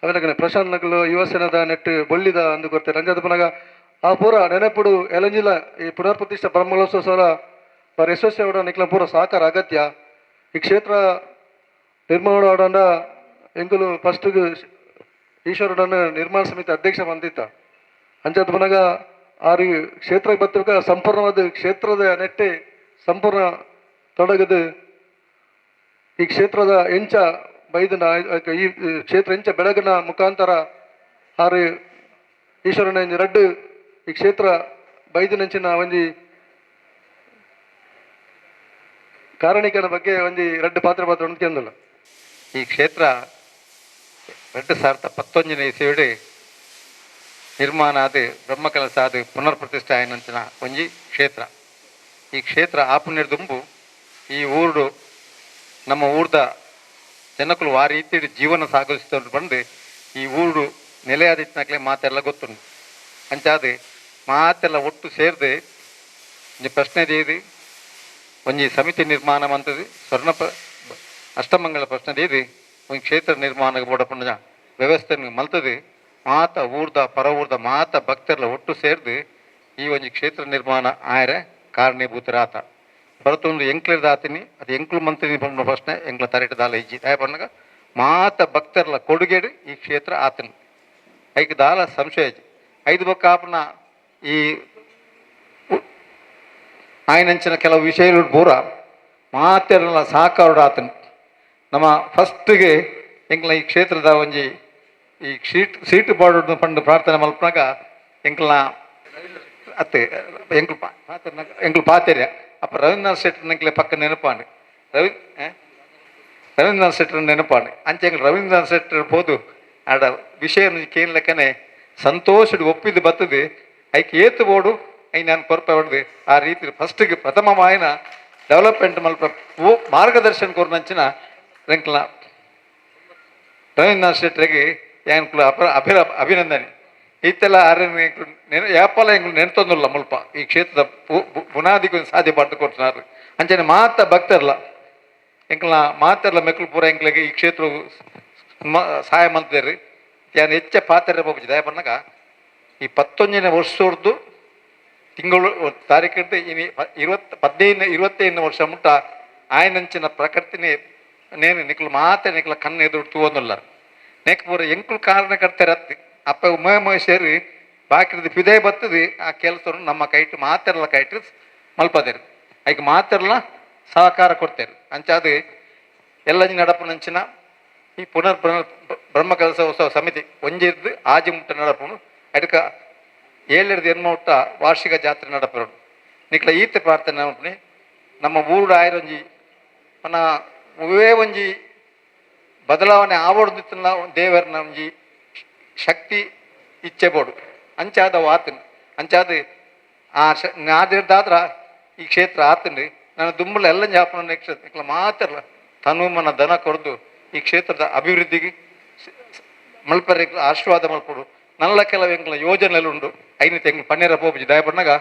ಅವೆಲ್ಲ ಪ್ರಶಾಂತ್ ನಗಲು ಯುವ ಸೇನದ ನೆಟ್ಟು ಬೊಳ್ಳಿದ ಅಂದು ಕೊಡ್ತಾರೆ ಅಂಚತ್ತು ಪುನಗ ಆ ಪೂರ ನೆನಪುಡು ಎಲಂಜಿಲ ಈ ಪುನರ್ ಪ್ರತಿಷ್ಠಾ ಬ್ರಹ್ಮಕಲಶೋತ್ಸವ ಪರ ಯಶಸ್ವಿ ನಿಕ್ಲ ಪೂರ ಸಹಕಾರ ಅಗತ್ಯ ಈ ಕ್ಷೇತ್ರ ನಿರ್ಮಾಣ ಆಡೋಣ ಎಂಕುಲು ಫಸ್ಟ್ಗೆ ಈಶ್ವರನ ನಿರ್ಮಾಣ ಸಮಿತಿ ಅಧ್ಯಕ್ಷ ಬಂದಿತ್ತ ಅಂಚದ ಮನಗ ಆರು ಕ್ಷೇತ್ರ ಬತ್ತಕ ಸಂಪೂರ್ಣವಾದ ಕ್ಷೇತ್ರದ ನೆಟ್ಟೆ ಸಂಪೂರ್ಣ ತೊಡಗದು ಈ ಕ್ಷೇತ್ರದ ಎಂಚ ಬೈದನ ಈ ಕ್ಷೇತ್ರ ಎಂಚ ಬೆಳಗಿನ ಮುಖಾಂತರ ಆರು ಈಶ್ವರನ ರಡ್ಡು ಈ ಕ್ಷೇತ್ರ ಬೈದಿನಂಚಿನ ಒಂಜಿ ಕಾರಣಿಕನ ಬಗ್ಗೆ ಒಂಜಿ ರಡ್ಡು ಪಾತ್ರ ಹೊಂದ್ಕೊಂಡಲ್ಲ ಈ ಕ್ಷೇತ್ರ 2019 ಇಸವಿಡು ನಿರ್ಮಾಣ ಆದ ಬ್ರಹ್ಮಕಲಶ ಆದ ಪುನರ್ ಪ್ರತಿಷ್ಠೆ ಆಯ್ನಂಚಿನ ಒಂಜಿ ಕ್ಷೇತ್ರ ಈ ಕ್ಷೇತ್ರ ಆಪುಣ್ಯದ ದುಂಬು ಈ ಊರು ನಮ್ಮ ಊರ್ದ ಜನಕುಲು ಆ ರೀತಿ ಜೀವನ ಸಾಗಿಸ್ಕೊಂಡು ಬಂದು ಈ ಊರು ನೆಲೆಯಾದಿತ್ನಾಗ್ಲೇ ಮಾತೆಲ್ಲ ಗೊತ್ತುಂಟು ಅಂಚಾದ ಮಾತೆಲ್ಲ ಒಟ್ಟು ಸೇರಿದೆ ಒಂಜಿ ಪ್ರಶ್ನೆ ದೇದು ಒಂಜಿ ಸಮಿತಿ ನಿರ್ಮಾಣ ಮಂತದ್ದು ಅಷ್ಟಮಂಗಲ ಪ್ರಶ್ನೆ ದೇದು ಒಂದು ಕ್ಷೇತ್ರ ನಿರ್ಮಾಣ ಬೋಡಪುಂಡ ವ್ಯವಸ್ಥೆ ಮಲ್ತದು ಮಾತ ಊರ್ದ ಪರ ಊರ್ದ ಮಾತ ಭಕ್ತರೆಲ್ಲ ಒಟ್ಟು ಸೇರಿದು ಈ ಒಂದು ಕ್ಷೇತ್ರ ನಿರ್ಮಾಣ ಆಯ್ರೆ ಕಾರಣೀಭೂತರಾತ ಬರತೊಂದು ಎಂಕ್ಲದ ಆತಿನಿ ಅದು ಎಂಕ್ಲು ಮಂತ್ರಿ ಬಂದ ಪ್ರಶ್ನೆ ಎಂಕ್ಲ ತರೆಟದಾಲ ಇಜ್ಜಿ ದಯ ಬಂದಾಗ ಮಾತ ಭಕ್ತರೆಲ್ಲ ಕೊಡುಗೆಡು ಈ ಕ್ಷೇತ್ರ ಆತನಿ ಐಕ್ ದಾಲ ಸಂಶಯ ಐದು ಬೊಕ್ಕ ಆಪನ ಈ ಆಯ್ನಂಚಿನ ಕೆಲವು ವಿಷಯಗಳು ಪೂರ ಮಾತೆಲ್ಲ ಸಹಕಾರ ಆತನಿ ನಮ್ಮ ಫಸ್ಟ್ಗೆ ಎಂಕ್ಲ ಈ ಕ್ಷೇತ್ರದ ಒಂಜಿ ಈ ಸೀಟು ಬಾಡು ಪಂಡು ಪ್ರಾರ್ಥನೆ ಮಲ್ಪನಾಗ ಎಂಕ್ಲ ಅತ್ತೆ ಎಂಕ್ಲು ಪಾತೆರ್ಯ ಅಪ್ಪ ರವೀಂದ್ರನಾಥ್ ಶೆಟ್ಟರ್ ನಂಗೆ ಪಕ್ಕ ನೆನಪಾಂಡು ರವೀಂದ್ರನಾಥ್ ಶೆಟ್ಟರ್ ನೆನಪಾಂಡು ಅಂಚೆ ಎಂಕ್ಲು ರವೀಂದ್ರನಾಥ್ ಶೆಟ್ಟರ್ ಹೋದು ಆಡ ವಿಷಯ ಕೇನ್ ಲೆಕ್ಕನೆ ಸಂತೋಷಡು ಒಪ್ಪಿದ್ದು ಬರ್ತದೆ ಐಕೆ ಏತು ಬೋಡು ಐ ನಾನು ಕೊರಪೆ ಹೊಡೆದು ಆ ರೀತಿ ಫಸ್ಟ್ಗೆ ಪ್ರಥಮ ಮಾಯನ ಡೆವಲಪ್ಮೆಂಟ್ ಮಲ್ಪ ಮಾರ್ಗದರ್ಶನ ಕೊರ್ನಂಚಿನ ಎಂಕ್ಲ ರವೀಂದ್ರನಾಥ್ ಶೆಟ್ಟರಿಗೆ ಎಂಕ್ಲು ಅಭಿನಂದನೆ ಇತ್ತೆಲ್ಲ ಯಾಪಲ್ಲ ಎಂಕ್ಲು ನೆನ್ತೊಂದಿಲ್ಲ ಮುಲ್ಪ ಈ ಕ್ಷೇತ್ರದ ಬುನಾದಿಗೂ ಸಾಧ್ಯ ಪಟ್ಟು ಕೊಡ್ತಾರೆ ಅಂಚನೆ ಮಾತ ಭಕ್ತರ್ಲ ಎಂಕ್ಲ ಮಾತೆಲ್ಲ ಮೆಕ್ಲು ಪೂರ ಎಂಕ್ಲಿಗೆ ಈ ಕ್ಷೇತ್ರ ಸಹಾಯ ಮಾಡ್ತಾರೆ ಯಾನು ಹೆಚ್ಚ ಪಾತ್ರೆ ಹೋಗ್ತಿದ್ದೆ ಬಂದಾಗ ಈ 19ನೇ ವರ್ಷದ್ದು ತಿಂಗಳು ತಾರೀಕಿಟ್ಟು ಇನಿ 15 ವರ್ಷ ಮುಟ್ಟ ಆಯ್ನಂಚಿನ ಪ್ರಕೃತಿನೇ ನೇನು ನಿಕ್ಲು ಮಾತೆ ನಿಕ್ಲ ಕಣ್ಣು ಎದುರು ತೂವೊಂದುಲ್ಲ ನೆಕ್ ಪೂರ ಎಂಕ್ಲು ಕಾರಣಕರ್ತಾರೆ ಅತ್ತಿ ಅಪ್ಪ ಉಮಯ ಸೇರಿ ಬಾಕಿರದು ಪಿದೇ ಬತ್ತದು ಆ ಕೆಲಸವನ್ನು ನಮ್ಮ ಕೈಟು ಮಾತೆರಲ್ಲ ಕೈಟು ಮಲ್ಪದೇರು ಐಕ್ ಮಾತೆರಲ್ಲ ಸಹಕಾರ ಕೊಡ್ತೇರು ಅಂಚಾದು ಎಲ್ಲ ನಡಪನಂಚಿನ ಈ ಪುನರ್ ಬ್ರಹ್ಮ ಕೆಲಸ ಉತ್ಸವ ಸಮಿತಿ ಒಂಜಿರ್ದು ಆಜಿ ಮುಟ್ಟ ನಡಪನು ಅದಕ್ಕೆ 7 ವಾರ್ಷಿಕ ಜಾತ್ರೆ ನಡಪರು ನಿಕ್ಲ ಈತ ಪ್ರಾರ್ಥನೆ ನಡಪನಿ ನಮ್ಮ ಊರು ಆಯ್ರೊಂಜಿ ಮನ ಉವೇ ಒಂಜಿ ಬದಲಾವಣೆ ಆವಡ್ದಿತ್ತಲ್ಲ ದೇವರನ ಒಂಜಿ ಶಕ್ತಿ ಇಚ್ಛೆ ಬೋಡು ಅಂಚಾದ ಆತನು ಅಂಚಾದ ಆ ನಾದಿರ್ದಾದ್ರ ಈ ಕ್ಷೇತ್ರ ಆತನು ನಾನು ದುಂಬಲ ಎಲ್ಲ ಜಾಪನ ನಿಕ್ಲ ಮಾತ್ರಲ್ಲ ತನು ಮನ ದನ ಕೊಡ್ದು ಈ ಕ್ಷೇತ್ರದ ಅಭಿವೃದ್ಧಿಗೆ ಮಲ್ಪರೆ ಆಶೀರ್ವಾದ ಮಲ್ಪಡು ನಲ್ಲ ಕೆಲವು ಎಂಕ್ಲ ಯೋಜನೆಗಳು ಉಂಟು ಐದು ತೆಂಗ್ಳು ಪನ್ನೀರ ಪೋಪುಜಿ ದಯ ಬಂದಾಗ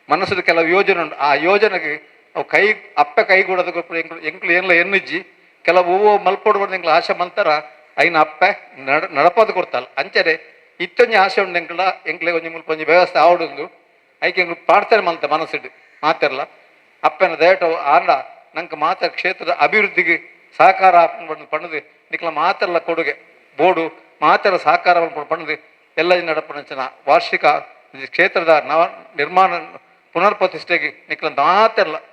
ಮನಸ್ಸದ ಕೆಲವು ಯೋಜನೆ ಉಂಟು ಆ ಯೋಜನೆಗೆ ಅವು ಅಪ್ಪೆ ಕೈಗೂಡದ ಗೊಬ್ಬರ ಎಂಕ್ಳು ಎಲ್ಲ ಎನ್ನುಜ್ಜಿ ಕೆಲವು ಹೂವು ಮಲ್ಪೊಡು ಬಂದು ಎಂಕ್ಳು ಆಶೆ ಮಲ್ತಾರ ಐನ ಅಪ್ಪೆ ನಡಪದು ಕೊಡ್ತಲ್ಲ ಅಂಚನೆ ಇತ್ತೊಂಜಿ ಆಸೆ ಉಂಡು ಎಂಕ್ಲೆ ಒಂಜಿ ಮುಲ್ಪೊಂಜಿ ವ್ಯವಸ್ಥೆ ಆವಡುಂದು ಐಕೆ ಎಂಕ್ಳು ಪಾಡ್ತಾರೆ ಮಲ್ತ ಮನಸ್ಸಿಡು ಮಾತಿರಲ್ಲ ಅಪ್ಪನ ದಯಟು ಆಂಡ ನಂಗೆ ಮಾತ ಕ್ಷೇತ್ರದ ಅಭಿವೃದ್ಧಿಗೆ ಸಹಕಾರ ಪಣ್ಣದು ನಿಕ್ಲ ಮಾತೆಲ್ಲ ಕೊಡುಗೆ ಬೋರ್ಡು ಮಾತೆಲ್ಲ ಸಹಕಾರ ಪಣ್ಣದು ಎಲ್ಲ ನಡಪನಂಚಿನ ವಾರ್ಷಿಕ ಕ್ಷೇತ್ರದ ನಿರ್ಮಾಣ ಪುನರ್ ಪ್ರತಿಷ್ಠೆಗೆ ನಿಕ್ಲ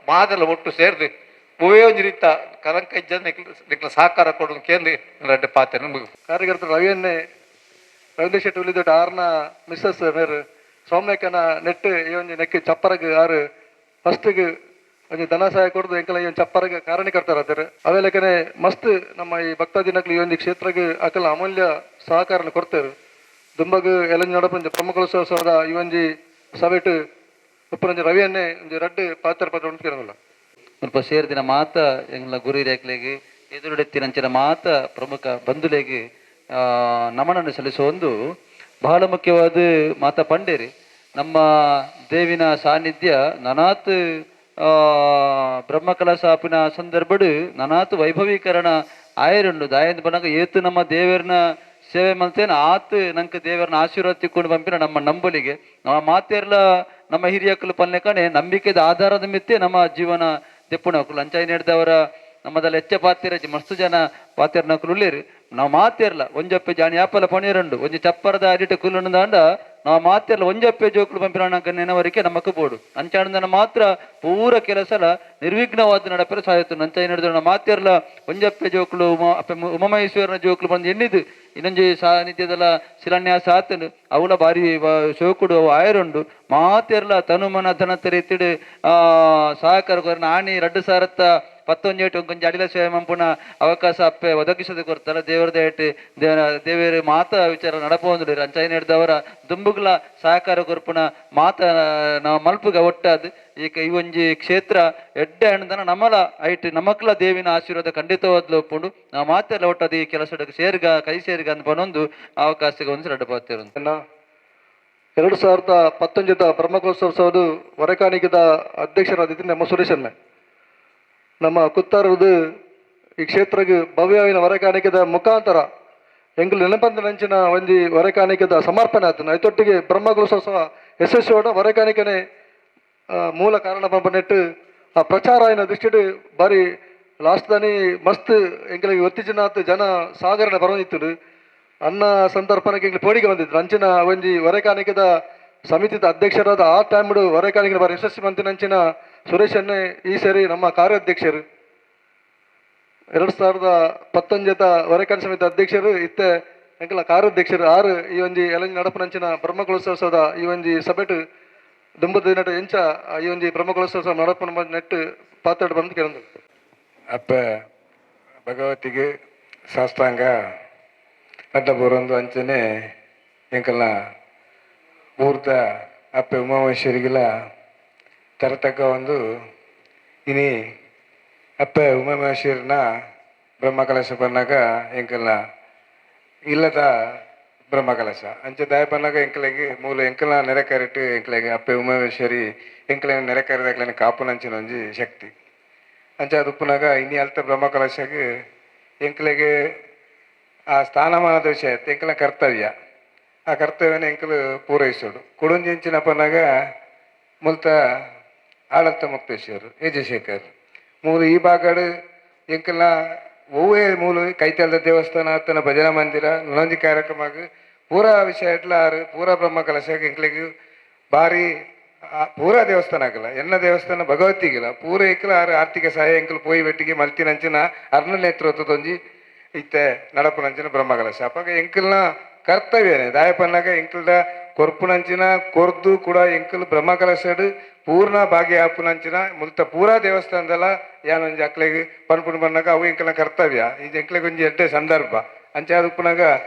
ಮಾತೆಲ್ಲ ಒಟ್ಟು ಸೇರಿದು ಉವೇ ಒಂದು ರೀತ ಕರಂಕ ಇಜ್ಜ ನಿಕ್ಲ ಸಹಕಾರ ಕೊಡೋದು ಕೇಂದ್ರ ರೆಡ್ಡೆ ಪಾತೆ ಕಾರ್ಯಕರ್ತರು ರವೀಂದ್ರ ಶೆಟ್ಟಿ ಉಳಿದೊಡ್ಡ ಆರ್ನ ಮಿಸ್ಸಸ್ ಮೇರು ಸೌಮ್ಯಕ್ಕನ ನೆಟ್ಟು ಈ ಒಂದು ನೆಕ್ಕಿ ಚಪ್ಪರಗೆ ಆರು ಫಸ್ಟಿಗೆ ಒಂದು ಧನ ಸಹಾಯ ಕೊಡೋದು ಎಂಕಲ ಈ ಒಂದು ಚಪ್ಪರಗೆ ಕಾರಣಕರ್ತಾರ ಅವೇಲೆಕ್ಕನೆ ಮಸ್ತ್ ನಮ್ಮ ಈ ಭಕ್ತಾದಿನಕ್ಲು ಈ ಒಂದು ಕ್ಷೇತ್ರಕ್ಕೆ ಅಕಲ ಅಮೂಲ್ಯ ಸಹಕಾರನ ಕೊಡ್ತಾರೆ ದುಂಬಗ್ ಎಲ್ಲ ನಡಪಂಜ ಪ್ರಮುಖೋತ್ಸವದ ಈ ಒಂಜಿ ಸವೆಟ್ ಉಪ್ಪುನಂಜಿ ರವಿಯನ್ನೇ ಒಂದು ರಡ್ಡು ಪಾತ್ರ ಉಂಟು ಸ್ವಲ್ಪ ಸೇರಿದಿನ ಮಾತ ಎಂಗ್ಲ ಗುರಿ ರೇಖಲೆಗೆ ಎದುರುಡೆತ್ತಿನಂಚಿನ ಮಾತ ಪ್ರಮುಖ ಬಂಧುಲೆಗೆ ನಮನನ್ನು ಸಲ್ಲಿಸುವ ಒಂದು ಬಹಳ ಮುಖ್ಯವಾದ ಮಾತ ಪಂಡೇರಿ ನಮ್ಮ ದೇವಿನ ಸಾನ್ನಿಧ್ಯ ನನಾತ್ ಬ್ರಹ್ಮಕಲಸಾಪಿನ ಸಂದರ್ಭಡು ನನಾತ್ ವೈಭವೀಕರಣ ಆಯರುಂಡು ದಾಯಂದು ಬನಾಗ ಏತು ನಮ್ಮ ದೇವರನ್ನ ಸೇವೆ ಮಲ್ತೇನೆ ಆತು ನಂಗೆ ದೇವರನ್ನ ಆಶೀರ್ವಾದ ತಿಕ್ಕೊಂಡು ಬಂಪಿನ ನಮ್ಮ ನಂಬಲಿಗೆ ನಮ್ಮ ಮಾತೆರ್ಲ ನಮ್ಮ ಹಿರಿಯಕ್ಕಲು ಪಲ್ಲೆಕಣೆ ನಂಬಿಕೆದ ಆಧಾರದ ಮಿತ್ತೆ ನಮ್ಮ ಜೀವನ ತೆಪ್ಪುಣಕ್ಕಲು ಅಂಚಾಯಿ ನೀಡಿದವರ ನಮ್ಮದಲ್ಲಿ ಹೆಚ್ಚ ಪಾತಿರ ಮಸ್ತು ಜನ ಪಾತಿರ ನಕಲು ಉಳ್ಳೇರಿ ನಾವು ಮಾತಿರ್ಲ ಒಂಜಪ್ಪೆ ಜಾಣಿ ಆಪಲ ಪಣಿರಂಡು ಒಂಜಿ ಚಪ್ಪರದ ಅಡಿಟ ಕುಲ್ಲುಂದಾಂಡ ನಾವು ಮಾತಿರ್ಲ ಒಂಜಪ್ಪೆ ಜೋಕುಲು ಪಂಪಿನ ನೆನವರಿಕೆ ನಮಕ್ ಬೋಡು ಅಂಚಾಣದನ ಮಾತ್ರ ಪೂರ ಕೆಲಸಲ ನಿರ್ವಿಘ್ನವಾದ ನಡಪೆರ ಸಾಯಿತು ಅಂಚಾಯಿ ನಡೆದ ಮಾತಿರ್ಲ ಒಂಜಪ್ಪೆ ಜೋಕುಲು ಉಮಮಹೇಶ್ವರನ ಜೋಕುಲು ಬಂದು ಎನ್ನಿದು ಇನ್ನೊಂಜಿ ಸಾನ್ನಿಧ್ಯದಲ್ಲ ಶಿಲಾನ್ಯಾಸ ಆತನು ಅವಳ ಬಾರಿ ಶೋಕುಡು ಅವು ಆಯರುಂಡು ಮಾತೆರ್ಲ ತನುಮನ ಧನ ತೆರೆತಿಡು ಸಹಕಾರ ಕೊರ ಆಣಿ 2017 ಕೊಂಚ ಅಡಿಲ ಸೇವೆ ಮಂಪುನ ಅವಕಾಶ ಅಪ್ಪೆ ಒದಗಿಸದೆ ಕೊಡ್ತಾರ ದೇವರ ದಯಟು ದೇವರ ಮಾತ ವಿಚಾರ ನಡಪೊಂದು ಅಂಚಾಯಿ ನಡೆದವರ ದುಂಬುಗಳ ಸಹಕಾರ ಕೊರ್ಪುನ ಮಾತ ನಾವು ಮಲ್ಪುಗ ಒಟ್ಟಾದ ಈಗ ಈ ಒಂಜಿ ಕ್ಷೇತ್ರ ಎಡ್ಡೆ ಹಣ್ಣದನ ನಮ್ಮಲ ಐಟ್ ನಮಕ್ಲ ದೇವಿನ ಆಶೀರ್ವಾದ ಖಂಡಿತವಾದ್ಲು ಒಪ್ಪುಂಡು ನಾವು ಮಾತೆಲ್ಲ ಒಟ್ಟದ ಈ ಕೆಲಸ ಕೈ ಸೇರಿಗ ಅಂತ ಬನ್ನೊಂದು ಅವಕಾಶಕ್ಕೆ ಒಂದು ರಡ್ಡಪಾತಿರು 2019 ಬ್ರಹ್ಮಕಲಸೋತ್ಸವದ ಹೊರಕಾಣಿಕೆದ ಅಧ್ಯಕ್ಷರಾದಿದ್ದು ನಮ್ಮ ಸುರೇಶನ್ನ ನಮ್ಮ ಕುತ್ತಾರದು ಈ ಕ್ಷೇತ್ರಕ್ಕೆ ಭವ್ಯವಿನ ಹೊರಕಾಣಿಕೆದ ಮುಖಾಂತರ ಎಂಗ್ಲು ನೆನಪಂದಿನಂಚಿನ ಒಂಜಿ ಹೊರಕಾಣಿಕೆದ ಸಮರ್ಪಣೆ ಆತನ ಐತೊಟ್ಟಿಗೆ ಬ್ರಹ್ಮಕಲಸೋತ್ಸವ ಯಶಸ್ವಿಯೋಡ ಹೊರಕಾಣಿಕೆನೆ ಮೂಲ ಕಾರಣ ಪಂಪನೆಟ್ಟು ಆ ಪ್ರಚಾರ ಆಯ್ನ ದೃಷ್ಟಿಡು ಬಾರಿ ಲಾಸ್ಟ್ದಾನಿ ಮಸ್ತ್ ಎಂಗಳಿಗೆ ಒತ್ತಿಜಿನಾತ್ ಜನ ಸಾಗರಣ ಬರೋದಿತ್ತು ಅನ್ನ ಸಂದರ್ಪಣಕ್ಕೆ ಎಂಗ್ಲು ಪೋಡಿಗೆ ಬಂದಿದ್ರು ಅಂಚಿನ ಒಂಜಿ ಹೊರಕಾಣಿಕೆದ ಸಮಿತಿದ ಅಧ್ಯಕ್ಷರಾದ ಆ ಟೈಮ್ಡು ಹೊರಕಾಣಿಕೆ ಬಾರಿ ಯಶಸ್ವಿ ಮಂತಿನಂಚಿನ ಸುರೇಶನ್ನೇ ಈ ಸರಿ ನಮ್ಮ ಕಾರ್ಯಾಧ್ಯಕ್ಷರು 2019 ಹೊರಕಾಣಿ ಸಮಿತಿ ಅಧ್ಯಕ್ಷರು ಇತ್ತೆ ಎಂಕಲ ಕಾರ್ಯಾಧ್ಯಕ್ಷರು ಆರು ಈ ಒಂಜಿ ಎಲಂಜಿ ನಡಪನಂಚಿನ ಬ್ರಹ್ಮಕಲಸೋತ್ಸವದ ಈ ಒಂಜಿ ಸಭೆಟ್ ದುಂಬದ ನಟ ಎಂಚ ಈ ಒಂಜಿ ಬ್ರಹ್ಮಕಲಸೋತ್ಸವ ನಡಪನ ನೆಟ್ಟು ಪಾತಾಡು ಬಂದು ಕೇಳಿದ್ರು ಅಪ್ಪ ಭಗವತಿಗೆ ಶಾಸ್ತ್ರಾಂಗ ಅಡ್ಡ ಬರೋದು ಅಂಚನೆ ಎಂಕಲ್ನ ಊರ್ದ ಅಪ್ಪ ಉಮಾಮೇಶ್ವರಿಗೆಲ್ಲ ತರತಕ್ಕ ಒಂದು ಇನಿ ಅಪ್ಪ ಉಮಾಮೇಶ್ವರನ ಬ್ರಹ್ಮಕಲಶ ಬಂದಾಗ ಎಂಕಲ್ನ ಇಲ್ಲದ ಬ್ರಹ್ಮಕಲಶ ಅಂಚೆ ದಾಯ ಬಂದಾಗ ಎಂಕಲಿಗೆ ಮೂಲ ಎಂಕಲ್ನ ನೆರೆಕರಿಟ್ಟು ಎಂಕಲಿಗೆ ಅಪ್ಪ ಉಮಾಮೇಶ್ವರಿ ಎಂಕಲ ನೆರೆಕರಿದಾಗ್ಲೇ ಕಾಪುನಂಚಿನ ಒಂಜಿ ಶಕ್ತಿ ಅಂಚೆ ಅದು ಉಪ್ಪುನಾಗ ಇನಿ ಅಲ್ತ ಬ್ರಹ್ಮಕಲಶಕ್ಕೆ ಎಂಕಲಿಗೆ ಆ ಸ್ಥಾನಮಾನದ ವಿಷಯ ಎಂಕಲ ಕರ್ತವ್ಯ ಆ ಕರ್ತವ್ಯನ ಎಂಕಲು ಪೂರೈಸೋಡು ಕೊಡುಂಜಿಂಚಿನ ಪನ್ನಾಗ ಮುಲ್ತ ಆಡಳಿತ ಮುಕ್ತೇಶ್ವರ್ ಯಜಶೇಖರ್ ಮೂಲು ಈ ಬಾಗಡು ಎಂಕಲ್ನ ಓವೇ ಮೂಲು ಕೈತಲ್ದ ದೇವಸ್ಥಾನ ಅತ್ತನ ಭಜನಾ ಮಂದಿರ ನೊಂದಿ ಕಾರ್ಯಕ್ರಮಗ್ ಪೂರಾ ವಿಷಯ ಇಟ್ಲ ಆರು ಪೂರಾ ಬ್ರಹ್ಮ ಕಲಶಕ್ಕೆ ಎಂಕ್ಲೆಗ್ ಭಾರಿ ಪೂರಾ ದೇವಸ್ಥಾನ ಆಗಲ್ಲ ಎನ್ನ ದೇವಸ್ಥಾನ ಭಗವತಿಗಿಲ್ಲ ಪೂರ ಇಕ್ಕಲ ಆರು ಆರ್ಥಿಕ ಸಹಾಯ ಎಂಕಲ್ ಪೋಯಿ ಬೆಟ್ಟಿಗೆ ಮಲ್ತಿನಂಚಿನ ಅರ್ನ ನೇತೃತ್ವದೊಂಜಿ ಇತ್ತೆ ನಡಪುನಂಚಿನ ಬ್ರಹ್ಮಕಲಶ ಅಪ್ಪಾಗ ಎಂಕಲ್ನ ಕರ್ತವ್ಯನೇ ದಾಯಪನ್ನಾಗ ಎಂಕಲ್ದ ಕೊರ್ಪುನಂಚಿನ ಕೊರ್ದು ಕೂಡ ಎಂಕಲ್ ಬ್ರಹ್ಮಕಲಶಡ್ ಪೂರ್ಣ ಭಾಗ್ಯ ಆಪುನಂಚಿನ ಮುಲ್ತ ಪೂರಾ ದೇವಸ್ಥಾನದಲ್ಲ ಯಾನೊಂಜಿ ಅಕ್ಲೆಗ್ ಪನ್ಪುಣ ಬನ್ನಾಗ ಅವು ಎಂಕಲ್ನ ಕರ್ತವ್ಯ ಇದು ಎಂಕ್ಲೆಗ್ ಒಂಜಿ ಎಡ್ಡೆ ಸಂದರ್ಭ ಅಂಚೆ ಅದಪ್ಪನಾಗ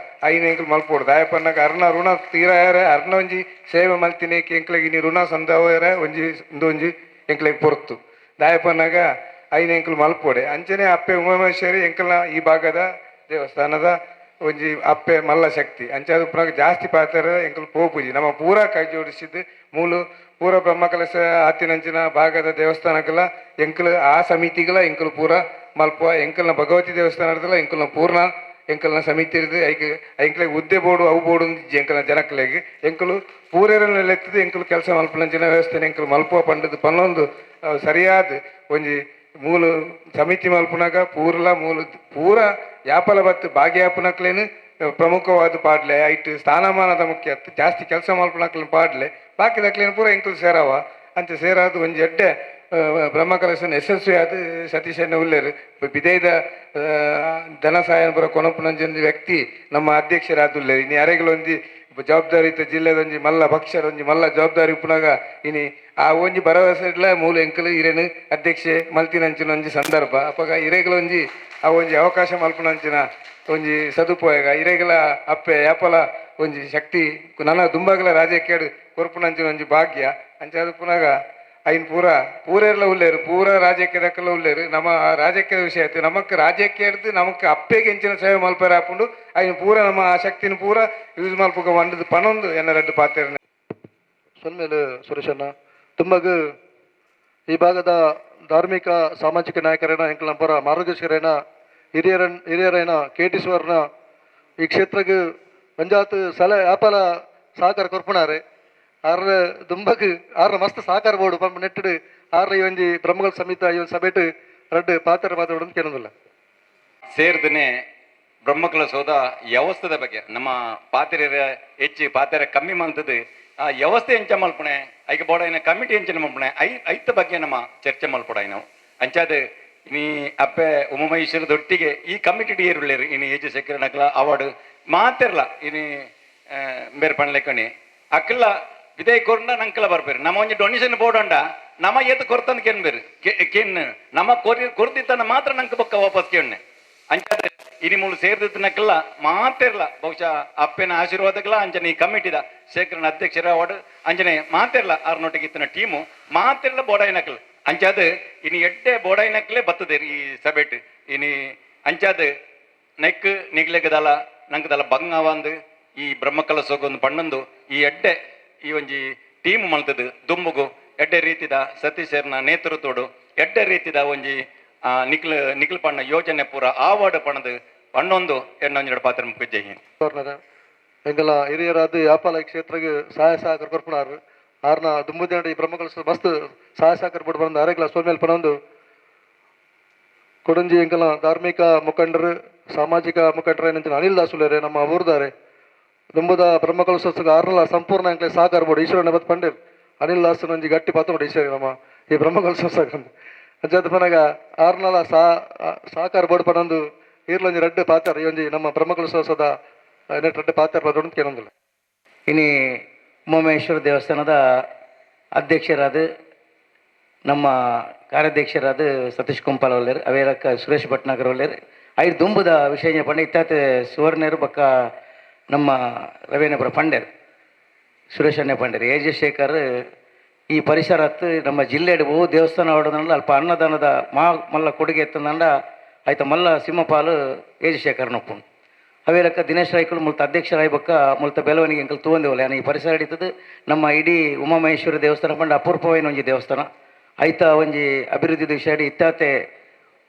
ಐನ ಎಂಕಲ್ ಮಲ್ಪೋಡು ದಾಯಪನ್ನಾಗ ಅರ್ನ ಋಣ ತೀರಾಯರೆ ಅರ್ನ ಒಂಜಿ ಸೇವೆ ಮಲ್ತಿನಿ ಎಂಕ್ಲೆಗ್ ಇನಿ ಋಣ ಸಂದವರೆ ಒಂಜಿ ಒಂದೊಂಜಿ ಎಂಕ್ಲೆಗ್ ಪೊರ್ತು ದಾಯಪನ್ನಾಗ ಐನ ಎಂಕಲ್ ಮಲ್ಪೋಡೆ ಅಂಚನೆ ಅಪ್ಪೆ ಉಮಾಮೇಶ್ವರಿ ಎಂಕಲ್ನ ಈ ಭಾಗದ ದೇವಸ್ಥಾನದ ಒಂಜಿ ಅಪ್ಪೆ ಮಲ್ಲ ಶಕ್ತಿ ಅಂಚೆ ಅದಪ್ಪನಾಗ ಜಾಸ್ತಿ ಪಾತ್ರ ಎಂಕಲ್ ಪೋಪುಜಿ ನಮ್ಮ ಪೂರಾ ಕೈ ಜೋಡಿಸಿದ್ದು ಮೂಲು ಪೂರ ಬ್ರಹ್ಮಕಲಶ ಆತಿನಂಚಿನ ಭಾಗದ ದೇವಸ್ಥಾನಕ್ಕೆಲ್ಲ ಎಂಕಲ್ ಆ ಸಮಿತಿಗಳ ಎಂಕಲ್ ಪೂರ ಮಲ್ಪುವ ಎಂಕಲ್ನ ಭಗವತಿ ದೇವಸ್ಥಾನದಲ್ಲ ಎಂಕಲ್ನ ಪೂರ್ಣ ಎಂಕಲ್ನ ಸಮಿತಿ ಇರ್ತದೆ ಎಂಕಲಿಗೆ ಹುದ್ದೆ ಬೋರ್ಡು ಅವು ಬೋರ್ಡು ಎಂಕಲ್ನ ಜನಕ್ಕಲಿಗೆ ಎಂಕಲು ಪೂರೇರಲ್ಲೆತ್ತದೆ ಎಂಕಲು ಕೆಲಸ ಮಲ್ಪನಂಚಿನ ವ್ಯವಸ್ಥೆ ಎಂಕಲು ಮಲ್ಪುವ ಪಂಡದು ಪನ್ನೊಂದು ಸರಿಯಾದ ಒಂಜಿ ಮೂಲು ಸಮಿತಿ ಮಲ್ಪುನಾಗ ಪೂರ ಯಾಪಲ ಬತ್ತು ಭಾಗ್ಯಾಪನಕ್ಲೇನು ಪ್ರಮುಖವಾದ ಪಾಡ್ಲೆ ಐಟ್ ಸ್ಥಾನಮಾನದ ಮುಖ್ಯ ಜಾಸ್ತಿ ಕೆಲಸ ಮಲ್ಪನಕ್ಲೇನು ಪಾಡ್ಲೆ ಬಾಕಿದಕ್ಲೇನು ಪೂರ ಎಂಕಲು ಸೇರವ ಅಂತ ಸೇರಾದ ಒಂಜಿ ಎಡ್ಡೆ ಬ್ರಹ್ಮಕಲಶನ ಯಶಸ್ವಿ ಆದ ಸತೀಶಣ್ಣ ಉಲ್ಲೇರು ಬಿದೈದ ಧನ ಸಹಾಯ ಪೂರ ಕೊನಪುನಂಜೊಂದು ವ್ಯಕ್ತಿ ನಮ್ಮ ಅಧ್ಯಕ್ಷರಾದ ಉಲ್ಲೇರು ಇನ್ನು ಯಾರಿಗಳೊಂದು ಜವಾಬ್ದಾರಿತ ಜಿಲ್ಲೆದೊಂಜಿ ಮಲ್ಲ ಪಕ್ಷದ ಒಂಜಿ ಮಲ್ಲ ಜವಾಬ್ದಾರಿ ಉಪ್ಪುನಾಗ ಇನಿ ಆ ಒಂಜಿ ಭರವಸೆ ಇಡ್ಲ ಮೂಲ ಎಂಕಲು ಇರೇನು ಅಧ್ಯಕ್ಷೆ ಮಲ್ತಿನಂಚಿನ ಒಂಜಿ ಸಂದರ್ಭ ಅಪ್ಪಗ ಇರೆಗಳೊಂಜಿ ಆ ಒಂಜಿ ಅವಕಾಶ ಮಲ್ಪನಂಚಿನ ಒಂಜಿ ಸದುಪಯೋಗ ಇರೆಗಳ ಅಪ್ಪೆ ಯಾಪಲ ಒಂಜಿ ಶಕ್ತಿ ನನ್ನ ದುಂಬಗಲ ರಾಜಕೀಯ ಕೊರ್ಪುನಂಚಿನ ಒಂಜಿ ಭಾಗ್ಯ ಅಂಚೆ ಅದು ಪುನಗ ಐನ್ ಪೂರೆಲ್ಲ ಉಳ್ಳೇರು ಪೂರ ರಾಜಕೀಯದಕ್ಕೆಲ್ಲ ಉಳ್ಳೇರು ನಮ್ಮ ರಾಜಕೀಯದ ವಿಷಯ ಆಯ್ತು ನಮಕ್ ರಾಜಕೀಯ ಹಿಡ್ದು ನಮಕ್ ಅಪ್ಪೆಗೆ ಹೆಂಚಿನ ಸೇವೆ ಮಲ್ಪರ ಹಾಕೊಂಡು ಐನ್ ಪೂರ ನಮ್ಮ ಆ ಶಕ್ತಿನ ಪೂರ ಯೂಸ್ ಮಲ್ಪಗ ಒಂಡದು ಪನೊಂದು ಎನ್ನ ರೆಡ್ಡು ಪಾತ್ರ ಸೊನ್ಮೇಲೆ ಸುರೇಶಣ್ಣ ತುಂಬಗ ಈ ಭಾಗದ ಧಾರ್ಮಿಕ ಸಾಮಾಜಿಕ ನಾಯಕರೈನ ಎಂಕಲ್ ನಂಬರ ಮಾರ್ಗದರ್ಶಕರೈನ ಹಿರಿಯರೈನ ಕೇಟೀಶ್ವರನ ಈ ಕ್ಷೇತ್ರಕ್ಕೆ ಪಂಚಾಯತ್ ಸಲ ಆಪಲ ಸಹಕಾರ ಕೊರ್ಪಣಾರೆ ಆರ್ರ ದುಂಬಗ್ ಆರ್ರ ಮಸ್ತ್ ಸಹಕಾರ ಬೋರ್ಡು ಪಂಪ್ ನೆಟ್ಟಡು ಆರ್ರ ಈ ಒಂಜಿ ಬ್ರಹ್ಮಗಳ ಸಮಿತ ಈ ಒಂದು ಸಭೆಟ್ ರಡ್ಡು ಪಾತ್ರ ಮಾತಾಡೋದು ಕೇಳೋದಿಲ್ಲ ಸೇರ್ದನೆ ಬ್ರಹ್ಮಕಲಶೋದ ವ್ಯವಸ್ಥೆದ ಬಗ್ಗೆ ನಮ್ಮ ಪಾತ್ರೆರ ಹೆಚ್ಚು ಪಾತ್ರೆ ಕಮ್ಮಿ ಮಾಡ್ತದೆ ಆ ವ್ಯವಸ್ಥೆ ಎಂಚ ಮಲ್ಪಣೆ ಐಕ ಬೋಡೈನ ಕಮಿಟಿ ಎಂಚಿನ ಮಲ್ಪಣೆ ಐತ ಬಗ್ಗೆ ನಮ್ಮ ಚರ್ಚೆ ಮಲ್ಪಡಾಯಿ ನಾವು ಅಂಚಾದ ನೀ ಅಪ್ಪೆ ಉಮಮಹೇಶ್ವರದೊಟ್ಟಿಗೆ ಈ ಕಮಿಟಿ ಏರುಳ್ಳೇರು ಇನ್ನು ಏಜ್ ಸೆಕ್ಯೂರ್ ನಕಲ ಅವಾರ್ಡ್ ಮಾತಿರ್ಲ ಇನ್ನು ಬೇರೆ ಪಣ್ಲೆಕ್ಕಣಿ ಅಕ್ಕಲ್ಲ ವಿದಯ ಕೊರ್ಡ ನಂಕಲ ಬರ್ಬೇರು ನಮ್ಮ ಒಂಜಿ ಡೊನೇಷನ್ ಬೋರ್ಡ್ ಅಂಡ ನಮ್ಮ ಏತ್ ಕೊರ್ತಂದ್ ಕೇನ್ಬೇರು ಕೇನ್ ನಮ್ಮ ಕೊರ್ದಿತ್ತನ್ನ ಮಾತ್ರ ನಂಗೆ ಬೊಕ್ಕ ವಾಪಸ್ ಕೇಣ್ಣೆ ಅಂಚಾದ ಇನಿ ಮೂಲು ಸೇರ್ದಿತ್ತನಕ್ಕೆಲ್ಲ ಮಾತಿರ್ಲ ಬಹುಶಃ ಅಪ್ಪನ ಆಶೀರ್ವಾದಕ್ಕೆಲ್ಲ ಅಂಜನೆ ಈ ಕಮಿಟಿದ ಶೇಖರನ ಅಧ್ಯಕ್ಷರ ಅವಾರ್ಡ್ ಅಂಜನೆ ಮಾತಿರ್ಲ ಆರ್ನೊಟ್ಟಿಗೆ ಇತ್ತಿನ ಟೀಮು ಮಾತಿರ್ಲ ಬೋಡಾಯಿನಕಲ್ ಅಂಚಾದ ಇನಿ ಎಡ್ಡೆ ಬೋಡಾಯಿನಕ್ಲೆ ಬರ್ತದೆ ಈ ಸಭೆಟ್ ಇನಿ ಅಂಚಾದ ನೆಕ್ ನಿಗ್ಲೆಗದಲ್ಲ ನಂಗದಲ್ಲ ಬಂಗವಂದು ಈ ಬ್ರಹ್ಮಕಲಶೋಗೊಂದು ಪಣ್ಣೊಂದು ಈ ಎಡ್ಡೆ ಈ ಒಂಜಿ ಟೀಮ್ ಮಲ್ತದು ದುಂಬುಗು ಎಡ್ಡೆ ರೀತಿದ ಸತೀಶರ್ನ ನೇತೃತ್ವಡು ಎಡ್ಡೆ ರೀತಿದ ಒಂಜಿ ನಿಖಿಲ್ ಪಣ್ಣ ಯೋಜನೆ ಪೂರ ಆವಾರ್ಡ್ ಪಣದು ಪಣ್ಣೊಂದು ಎನ್ನೊಂಜೆರಡು ಪಾತ್ರ ಮುಖ್ಯ ಜೈ ಹಿಂದ್ ಎಂಗಲ ಹಿರಿಯರಾದ ಯಾಪಾಲ ಈ ಕ್ಷೇತ್ರಕ್ಕೆ ಸಹಾಯ ಸಹಕಾರ ಕೊರ್ಪಣಾರು ಆರ್ನ ದುಂಬುದಿನ ಈ ಬ್ರಹ್ಮಕಲಶ ಮಸ್ತ್ ಸಹಾಯ ಸಹಕಾರ ಬೋರ್ಡ್ ಬಂದು ಅರೆಗ್ಲ ಸೋಲ್ಮೇಲೆ ಪಣೊಂದು ಕೊಡಂಜಿ ಎಂಕಲ ಧಾರ್ಮಿಕ ಮುಖಂಡರು ಸಾಮಾಜಿಕ ಮುಖಂಡರು ಏನಂತ ಅನಿಲ್ ದಾಸುಲೇರೆ ನಮ್ಮ ಊರ್ದಾರೆ ದುಂಬುದ ಬ್ರಹ್ಮಕಲಶೋತ್ಸವ ಆರ್ನಲ ಸಂಪೂರ್ಣ ಎಂಕ್ಲೆ ಸಹಕಾರ ಬೋರ್ಡ್ ಈಶ್ವರನ ಬತ್ ಪಂಡಿರ್ ಅನಿಲ್ ದಾಸನ ಒಂಜಿ ಗಟ್ಟಿ ಪಾತ್ರ ನೋಡಿ ಈಶ್ವರಿ ನಮ್ಮ ಈ ಬ್ರಹ್ಮಕಲಶೋತ್ಸವ ಅಂಚಾದ ಪನಗ ಆರ್ನಲ ಸಹಕಾರ ಬೋರ್ಡ್ ಪನೊಂದು ಈರ್ಲೊಂಜಿ ರೆಡ್ಡು ಪಾತ್ರ ಈ ಒಂಜಿ ನಮ್ಮ ಬ್ರಹ್ಮಕಲಶೋತ್ಸವದ ನೆಟ್ ರೆಡ್ಡು ಪಾತ್ರ ಬರೋದು ಕೇಳೋದಿಲ್ಲ ಇನಿ ಉಮಾಮೇಶ್ವರ ದೇವಸ್ಥಾನದ ಅಧ್ಯಕ್ಷರಾದ ನಮ್ಮ ಕಾರ್ಯಾಧ್ಯಕ್ಷರಾದ ಸತೀಶ್ ಕುಂಪಾಲ್ ಒಳ್ಳೆರು ಅವೇರಕ್ಕ ಸುರೇಶ್ ಭಟ್ನಾಗರ್ ಒಳ್ಳೆರು ಐದು ದುಂಬುದ ವಿಷಯ ಪಂಡ ಇತ್ತಾತ ಸುವರ್ಣರು ಬಕ್ಕ ನಮ್ಮ ರವೀನಪುರ ಪಂಡೇರು ಸುರೇಶಣ್ಣ ಪಂಡೇರು ಎ ಜೆ ಶೇಖರ್ ಈ ಪರಿಸರತ್ತು ನಮ್ಮ ಜಿಲ್ಲೆಡ್ ದೇವಸ್ಥಾನ ಹೊಡೆದಂಡ ಅಲ್ಪ ಅನ್ನದಾನದ ಮಲ್ಲ ಕೊಡುಗೆ ಎತ್ತಂದಂಡ ಆಯ್ತ ಮಲ್ಲ ಸಿಂಹಪಾಲು ಎ ಜೆ ಶೇಖರ್ ನೊಪ್ಪು ಅವೇಲಕ್ಕ ದಿನೇಶ್ ರಾಯ್ಕಲ್ ಮುಲ್ತ ಅಧ್ಯಕ್ಷರಾಯ್ಬಕ್ಕ ಮುಲ್ತ ಬೆಳವಣಿಗೆ ಅಂಕಲ್ ತೂವಂದೇವಲ್ಲ ಈ ಪರಿಸರ ಹಿಡಿತದ್ದು ನಮ್ಮ ಇಡೀ ಉಮಾಮಹೇಶ್ವರ ದೇವಸ್ಥಾನ ಪಂಡ ಅಪೂರ್ವమైన ಒಂಜಿ ದೇವಸ್ಥಾನ ಐತ ಒಂಜಿ ಅಭಿವೃದ್ಧಿ ವಿಷಯ ಇತ್ತಾತೆ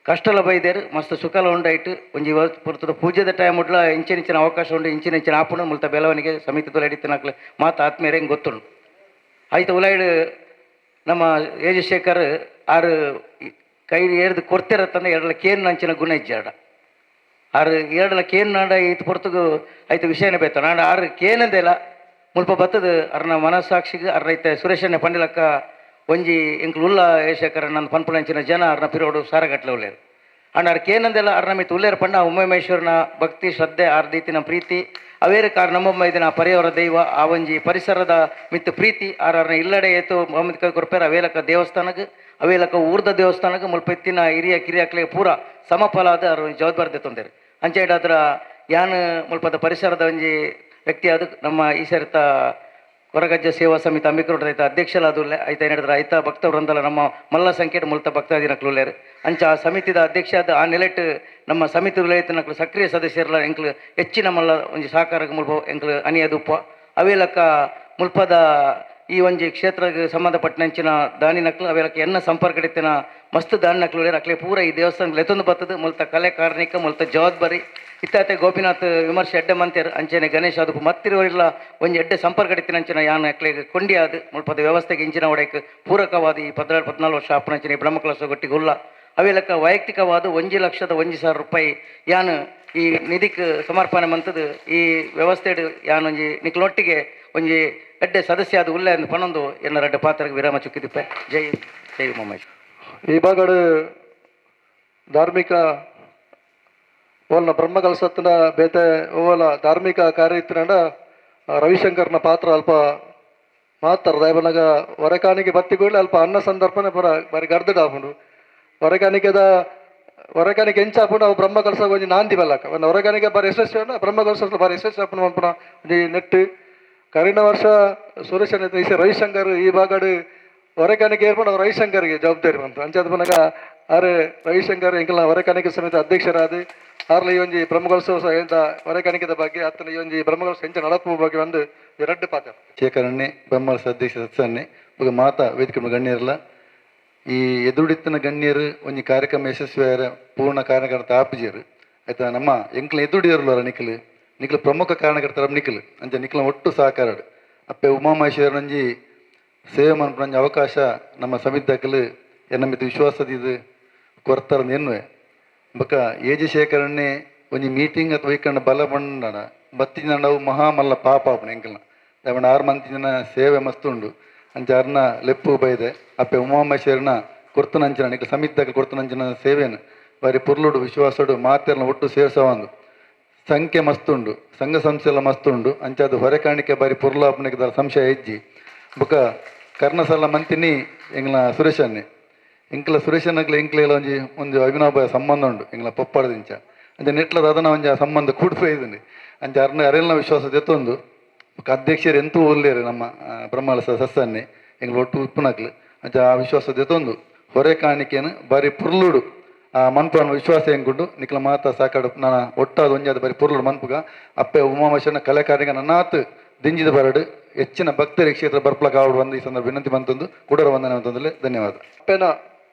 ಕಷ್ಟಲ ಬೈದೇರು ಮಸ್ತ್ ಸುಖಲ ಉಂಡಾಯ್ತು ಒಂಜಿ ಪುರ್ತದ ಪೂಜೆದ ಟೈಮ್ ಉಡ್ಲ ಇಂಚಿನ ಅವಕಾಶ ಉಂಡು ಇಂಚಿನ ಆಪುಂಡು ಮುಲ್ತ ಬೆಳವಣಿಗೆ ಸಮಿತಿ ತೊಲೆ ಹಿಡಿತಿನಕ್ಲೆ ಮಾತು ಆತ್ಮೀಯರೇ ಗೊತ್ತುಂಡು ಆಯ್ತು ಉಲಾಯ್ಡು ನಮ್ಮ ಯಜಶೇಖರ್ ಆರು ಕೈ ಏರ್ದು ಕೊಡ್ತಿರತ್ತಂದ್ರೆ ಎರಡಲ ಕೇನ್ ನಂಚಿನ ಗುಣ ಇಜ್ಜಾಡ ಆರು ಎರಡಲ ಕೇನ್ ನಾಡ ಈತ ಪೊರ್ತುಗು ಆಯ್ತು ವಿಷಯನೇ ಬೇತ ನಾಡ ಆರು ಕೇನಂದೆಲ್ಲ ಮುಲ್ಪ ಬತ್ತದ ಅರ್ನ ಮನಸ್ಸಾಕ್ಷಿಗೆ ಅರ್ನ ಐತೆ ಸುರೇಶನ್ನೇ ಪಂಡಿಲಕ್ಕ ಒಂಜಿ ಎಂಕ್ಲು ಉಲ್ಲ ಯಶೇಖರ ನನ್ನ ಪನ್ಪುಳಂಚಿನ ಜನ ಅರ್ನ ಪಿರೋಡು ಸಾರಗಟ್ಲೆ ಉಳ್ಳೇರು ಅಂಡ್ ಆರ್ ಕೇನಂದೆಲ್ಲ ಅರ್ನ ಮಿತ್ ಉಳ್ಳೇರು ಪಂಡ ಉಮಾಮೇಶ್ವರನ ಭಕ್ತಿ ಶ್ರದ್ಧೆ ಆರ್ ದೀತಿನ ಪ್ರೀತಿ ಅವೇರೆ ಕಾರ್ ನಮ್ಮೊಮ್ಮ ಇದನ್ನ ಪರಿಯವರ ದೈವ ಆ ಒಂಜಿ ಪರಿಸರದ ಮಿತ್ ಪ್ರೀತಿ ಆರ್ನ ಇಲ್ಲಡೆ ಏತು ಮೊಹಮ್ಮದ್ ಕೈ ಕೊರ್ಪೇರ ಅವೇಲಕ ದೇವಸ್ಥಾನಕ್ಕೆ ಅವೇಲಕ ಊರ್ದ ದೇವಸ್ಥಾನಕ್ಕೆ ಮುಲ್ಪ ಎತ್ತಿನ ಹಿರಿಯ ಕಿರಿಯಕ್ಲೆ ಪೂರ ಸಮಫಲಾದ ಅವ್ರ ಜವಾಬ್ದಾರಿ ತೊಂದರೆ ಅಂಚೆ ಅದ್ರ ಯಾನ್ ಮುಲ್ಪದ ಪರಿಸರದ ಒಂಜಿ ವ್ಯಕ್ತಿ ಅದು ನಮ್ಮ ಈ ಸರಿತ ಕೊರಗಜ್ಜ ಸೇವಾ ಸಮಿತಿ ಅಂಬಿಕರೋಡ್ ಆಯ್ತ ಅಧ್ಯಕ್ಷಲಾದುಲ್ಲೆ ಆಯ್ತ ಏನಿಡಿದ್ರೆ ಆಯ್ತ ಭಕ್ತ ವೃಂದಲ ನಮ್ಮ ಮಲ್ಲ ಸಂಖ್ಯೆಡ್ ಮುಲ್ತ ಭಕ್ತಾದಿನಕ್ಲುಲ್ಲೇರು ಅಂಚ ಆ ಸಮಿತಿದ ಅಧ್ಯಕ್ಷ ಆದ ಆ ನೆಲೆಟ್ ನಮ್ಮ ಸಮಿತಿ ಉಲಯತನಕ್ಲು ಸಕ್ರಿಯ ಸದಸ್ಯರಲ್ಲ ಎಂಕ್ಲು ಹೆಚ್ಚಿನ ಮಲ್ಲ ಒಂಜಿ ಸಹಕಾರ ಮುಲ್ಪ ಎಂಕ್ಲು ಅನಿಯದುಪ್ಪ ಅವೇಲಕ ಮುಲ್ಪದ ಈ ಒಂಜಿ ಕ್ಷೇತ್ರಕ್ಕೆ ಸಂಬಂಧಪಟ್ಟಂಚಿನ ದಾನಿನಕ್ಲು ಅವೇಲಕ ಎನ್ನ ಸಂಪರ್ಕಡಿತ್ತಿನ ಮಸ್ತ್ ದಾನಿನಕ್ಲು ಅಕ್ಲೆ ಪೂರ ಈ ದೇವಸ್ಥಾನ ಎತ್ತೊಂದು ಬರ್ತದೆ ಮುಲ್ತ ಕಲೆ ಕಾರ್ಣಿಕ ಮುಲ್ತ ಜವಾಬ್ದಾರಿ ಇತ್ತಾತೆ ಗೋಪಿನಾಥ್ ವಿಮರ್ಶೆ ಎಡ್ಡೆ ಮಂತೇರು ಅಂಚೆನೆ ಗಣೇಶ್ ಅದಕ್ಕೂ ಮತ್ತಿರುವರಿಲ್ಲ ಒಂಜಿ ಎಡ್ಡೆ ಸಂಪರ್ಕಡಿತ್ತಿನ ಅಂಚಿನ ಯಾನ್ ಅಕ್ಲೆಗೆ ಕೊಂಡಿ ಆದು ಮುಲ್ಪದ ವ್ಯವಸ್ಥೆಗೆ ಇಂಚಿನ ಒಡೆಕ್ ಪೂರಕವಾದ ಈ 14 ವರ್ಷ ಆಪಣಂಚಿನ ಈ ಬ್ರಹ್ಮಕಲಶ ಗೊಟ್ಟಿಗೆ ಉಲ್ಲ ಅವೇಲಕ ವೈಯಕ್ತಿಕವಾದ 1,01,00,000 ರೂಪಾಯಿ ಯಾನ್ ಈ ನಿಧಿಕ್ ಸಮರ್ಪಣೆ ಮಂತದ್ದು ಈ ವ್ಯವಸ್ಥೆ ಯಾನ್ ಒಂಜಿ ನಿಕ್ಲೊಟ್ಟಿಗೆ ಒಂಜಿ ಎಡ್ಡೆ ಸದಸ್ಯ ಅದು ಉಲ್ಲೆ ಅಂದು ಪಣೊಂದು ಎನ್ನ ರೆಡ್ಡೆ ಪಾತ್ರಕ್ಕೆ ವಿರಾಮ ಚುಕ್ಕಿದಿಪ್ಪೆ ಜೈ ಜೈ ಉಮಾಮೇಶ್ ಈ ಬಾಗಡು ಧಾರ್ಮಿಕ ಓಲ್ನ ಬ್ರಹ್ಮಕಲಸತ್ತಿನ ಬೇತೆ ಓಲ ಧಾರ್ಮಿಕ ಕಾರ್ಯ ಇತ್ತಿನಂಡ ರವಿಶಂಕರ್ನ ಪಾತ್ರ ಅಲ್ಪ ಮಾತಾರ ದಯಬನಗ ಹೊರಕಾಣಿಗೆ ಬತ್ತಿಗಳು ಅಲ್ಪ ಅನ್ನ ಸಂದರ್ಭನೆ ಬರ ಬಾರಿ ಗರ್ದಡ ಆಪುಂಡು ಹೊರಕಾಣಿಗೆ ಎಂಚ ಆಪುಂಡು ಅವು ಬ್ರಹ್ಮಕಲಸ ಒಂಜಿ ನಾಂದಿ ಬಲ್ಲಕ ಒಂದು ಹೊರಕಾಣಿಗೆ ಬಾರಿ ಯಶಸ್ವಿ ಬ್ರಹ್ಮಕಲಸ ಬಾರಿ ಯಶಸ್ವಿ ಆಪುಂಡು ಮನ್ಪುನ ಒಂಜಿ ನೆಟ್ಟು ಕರಿನ ವರ್ಷ ಸುರೇಶನ್ ಈಸ ರವಿಶಂಕರ್ ಈ ಬಾಗಡು ಹೊರಕಾಣಿಗೆ ಏರ್ಪಡು ರವಿಶಂಕರ್ಗೆ ಜವಾಬ್ದಾರಿ ಬಂತು ಅಂಚದ ಬನಗ ಆರೆ ರವಿಶಂಕರ್ ಎಂಕಲ್ನ ಹೊರಕಾಣಿಕೆ ಸಮಿತಿ ಅಧ್ಯಕ್ಷರಾದ ಆರ್ಲ ಈ ಒಂಜಿ ಬ್ರಹ್ಮಕಲಸೋತ್ಸವ ಎಂತ ಹೊರಕಾಣಿಕೆದ ಬಗ್ಗೆ ಅತ್ತನ ಈ ಒಂಜಿ ಬ್ರಹ್ಮಕಲಸ ಎಂಚ ನಡಪುವ ಬಗ್ಗೆ ಒಂದು ಎರಡು ಪಾತ್ರ ಶೇಖರಣ್ಣೆ ಬ್ರಹ್ಮಕಲಸ ಅಧ್ಯಕ್ಷ ಸತ್ಸನ್ನೆ ಈಗ ಮಾತಾ ವೇದಿಕೆ ಗಣ್ಯರಲ್ಲ ಈ ಎದುಡಿತ್ತಿನ ಗಣ್ಯರು ಒಂಜಿ ಕಾರ್ಯಕ್ರಮ ಯಶಸ್ವಿಯಾರ ಪೂರ್ಣ ಕಾರಣಕರ್ತ ಆಪಿಜರು ಆಯ್ತಾ ನಮ್ಮ ಎಂಕ್ಲ ಎದುಡಿಯರ್ಲ ನಿಖಲ್ ಪ್ರಮುಖ ಕಾರಣಕರ್ತರ ನಿಖಲ್ ಅಂಚ ನಿಖಲ ಒಟ್ಟು ಸಹಕಾರಡು ಅಪ್ಪೆ ಉಮಾಮಹೇಶ್ವರನಂಜಿ ಸೇವೆ ಮನ್ಪುನಂಜಿ ಅವಕಾಶ ನಮ್ಮ ಸಮಿತಿಕಲು ಎನ್ನಮಿತ ವಿಶ್ವಾಸದಿದು ಕೊರ್ತಾರ ಎನ್ನುವೆ ಬೊಕ್ಕ ಏಜಶೇಖರಣ್ಣೆ ಒಂಜಿ ಮೀಟಿಂಗ್ ಅಥವಾ ವೈಕಂಡ ಬಲ ಬಂಡ ಬತ್ತಿನ ನಾವು ಮಹಾಮಲ್ಲ ಪಾಪ ಆಪಣ ಎಂಕಲ್ನ ಅವನ 6 ಮಂದಿ ಜನ ಸೇವೆ ಮಸ್ತುಂಡು ಅಂಚ ಅರ್ನ ಲೆಪ್ಪು ಬೈದೆ ಅಪ್ಪೆ ಉಮಾಮಹೇಶ್ವರನ ಕೊರ್ತನಂಚಿನ ನಿಖಲ್ ಸಮಿತಿದಾಗ ಕೊರ್ತನಂಚಿನ ಸೇವೆನು ಬಾರಿ ಪುರ್ಲುಡು ವಿಶ್ವಾಸಡು ಮಾತೆರ್ನ ಒಟ್ಟು ಸೇರ್ಸವಂದು ಸಂಖ್ಯೆ ಮಸ್ತುಂಡು ಸಂಘ ಸಂಸ್ಥೆ ಎಲ್ಲ ಮಸ್ತುಂಡು ಅಂಚ ಅದು ಹೊರಕಾಣಿಕೆ ಬಾರಿ ಪುರ್ಲಾಪನೆಗೆ ಸಂಶಯ ಹೆಜ್ಜಿ ಬೊಕ ಕರ್ಣಸಲ ಮಂತಿನಿ ಎಂಗ್ಲ ಸುರೇಶನ್ನೆ ಎಂಕ್ಲ ಸುರೇಶನಗ್ಲ ಎಂಕ್ಲೆಲ್ಲ ಒಂದು ಅವಿನಾಭಾವ ಸಂಬಂಧ ಉಂಡು ಎಂಗ್ಲ ಪೊಪ್ಪಾಡದಿಂಚ ಅಂಚ ನೆಟ್ಲದ ಅದನ್ನ ಒಂಜ ಸಂಬಂಧ ಕೂಡ್ಪೋಯ್ದುಂಡು ಅಂಚ ಅರ್ನ ಅರೆಲ್ನ ವಿಶ್ವಾಸ ತೆತ್ತೊಂದು ಬೊಕ ಅಧ್ಯಕ್ಷರು ಎಂತೂ ಒಲ್ಲೇರು ನಮ್ಮ ಬ್ರಹ್ಮಕಲಸ ಸಸ್ಸನ್ನೆ ಎಂಗ್ಲ ಒಟ್ಟು ಉಪ್ಪುನಕ್ಲು ಅಂಚ ಆ ವಿಶ್ವಾಸ ತೆತ್ತೊಂದು ಹೊರೆ ಕಾಣಿಕೆನು ಬಾರಿ ಪುರ್ಲುಡು ಆ ಮನ್ಪುನ ವಿಶ್ವಾಸ ಹೆಂಗುಂಡು ನಿಕ್ಲ ಮಾತ ಸಾಕಾಡು ನಾನು ಒಟ್ಟಾದ ಒಂಜಾದ ಬಾರಿ ಪುರ್ಲುಡು ಮನ್ಪುಗ ಅಪ್ಪೆ ಉಮಾಮಹೇಶ್ವರನ ಕಲೆಕಾರಿಗೆ ನನ್ನಾತ್ ದಿಂಜಿದ ಬರಡು ಹೆಚ್ಚಿನ ಭಕ್ತರಿ ಕ್ಷೇತ್ರ ಬರ್ಪಲಕ ಆವಡು ಬಂದು ಈ ಸಂದರ್ಭ ವಿನಂತಿ ಬಂತಂದು ಕೂಡರ ವಂದನೆ ಅಂತಂದ್ರೆ ಧನ್ಯವಾದ ಅಪ್ಪೆನ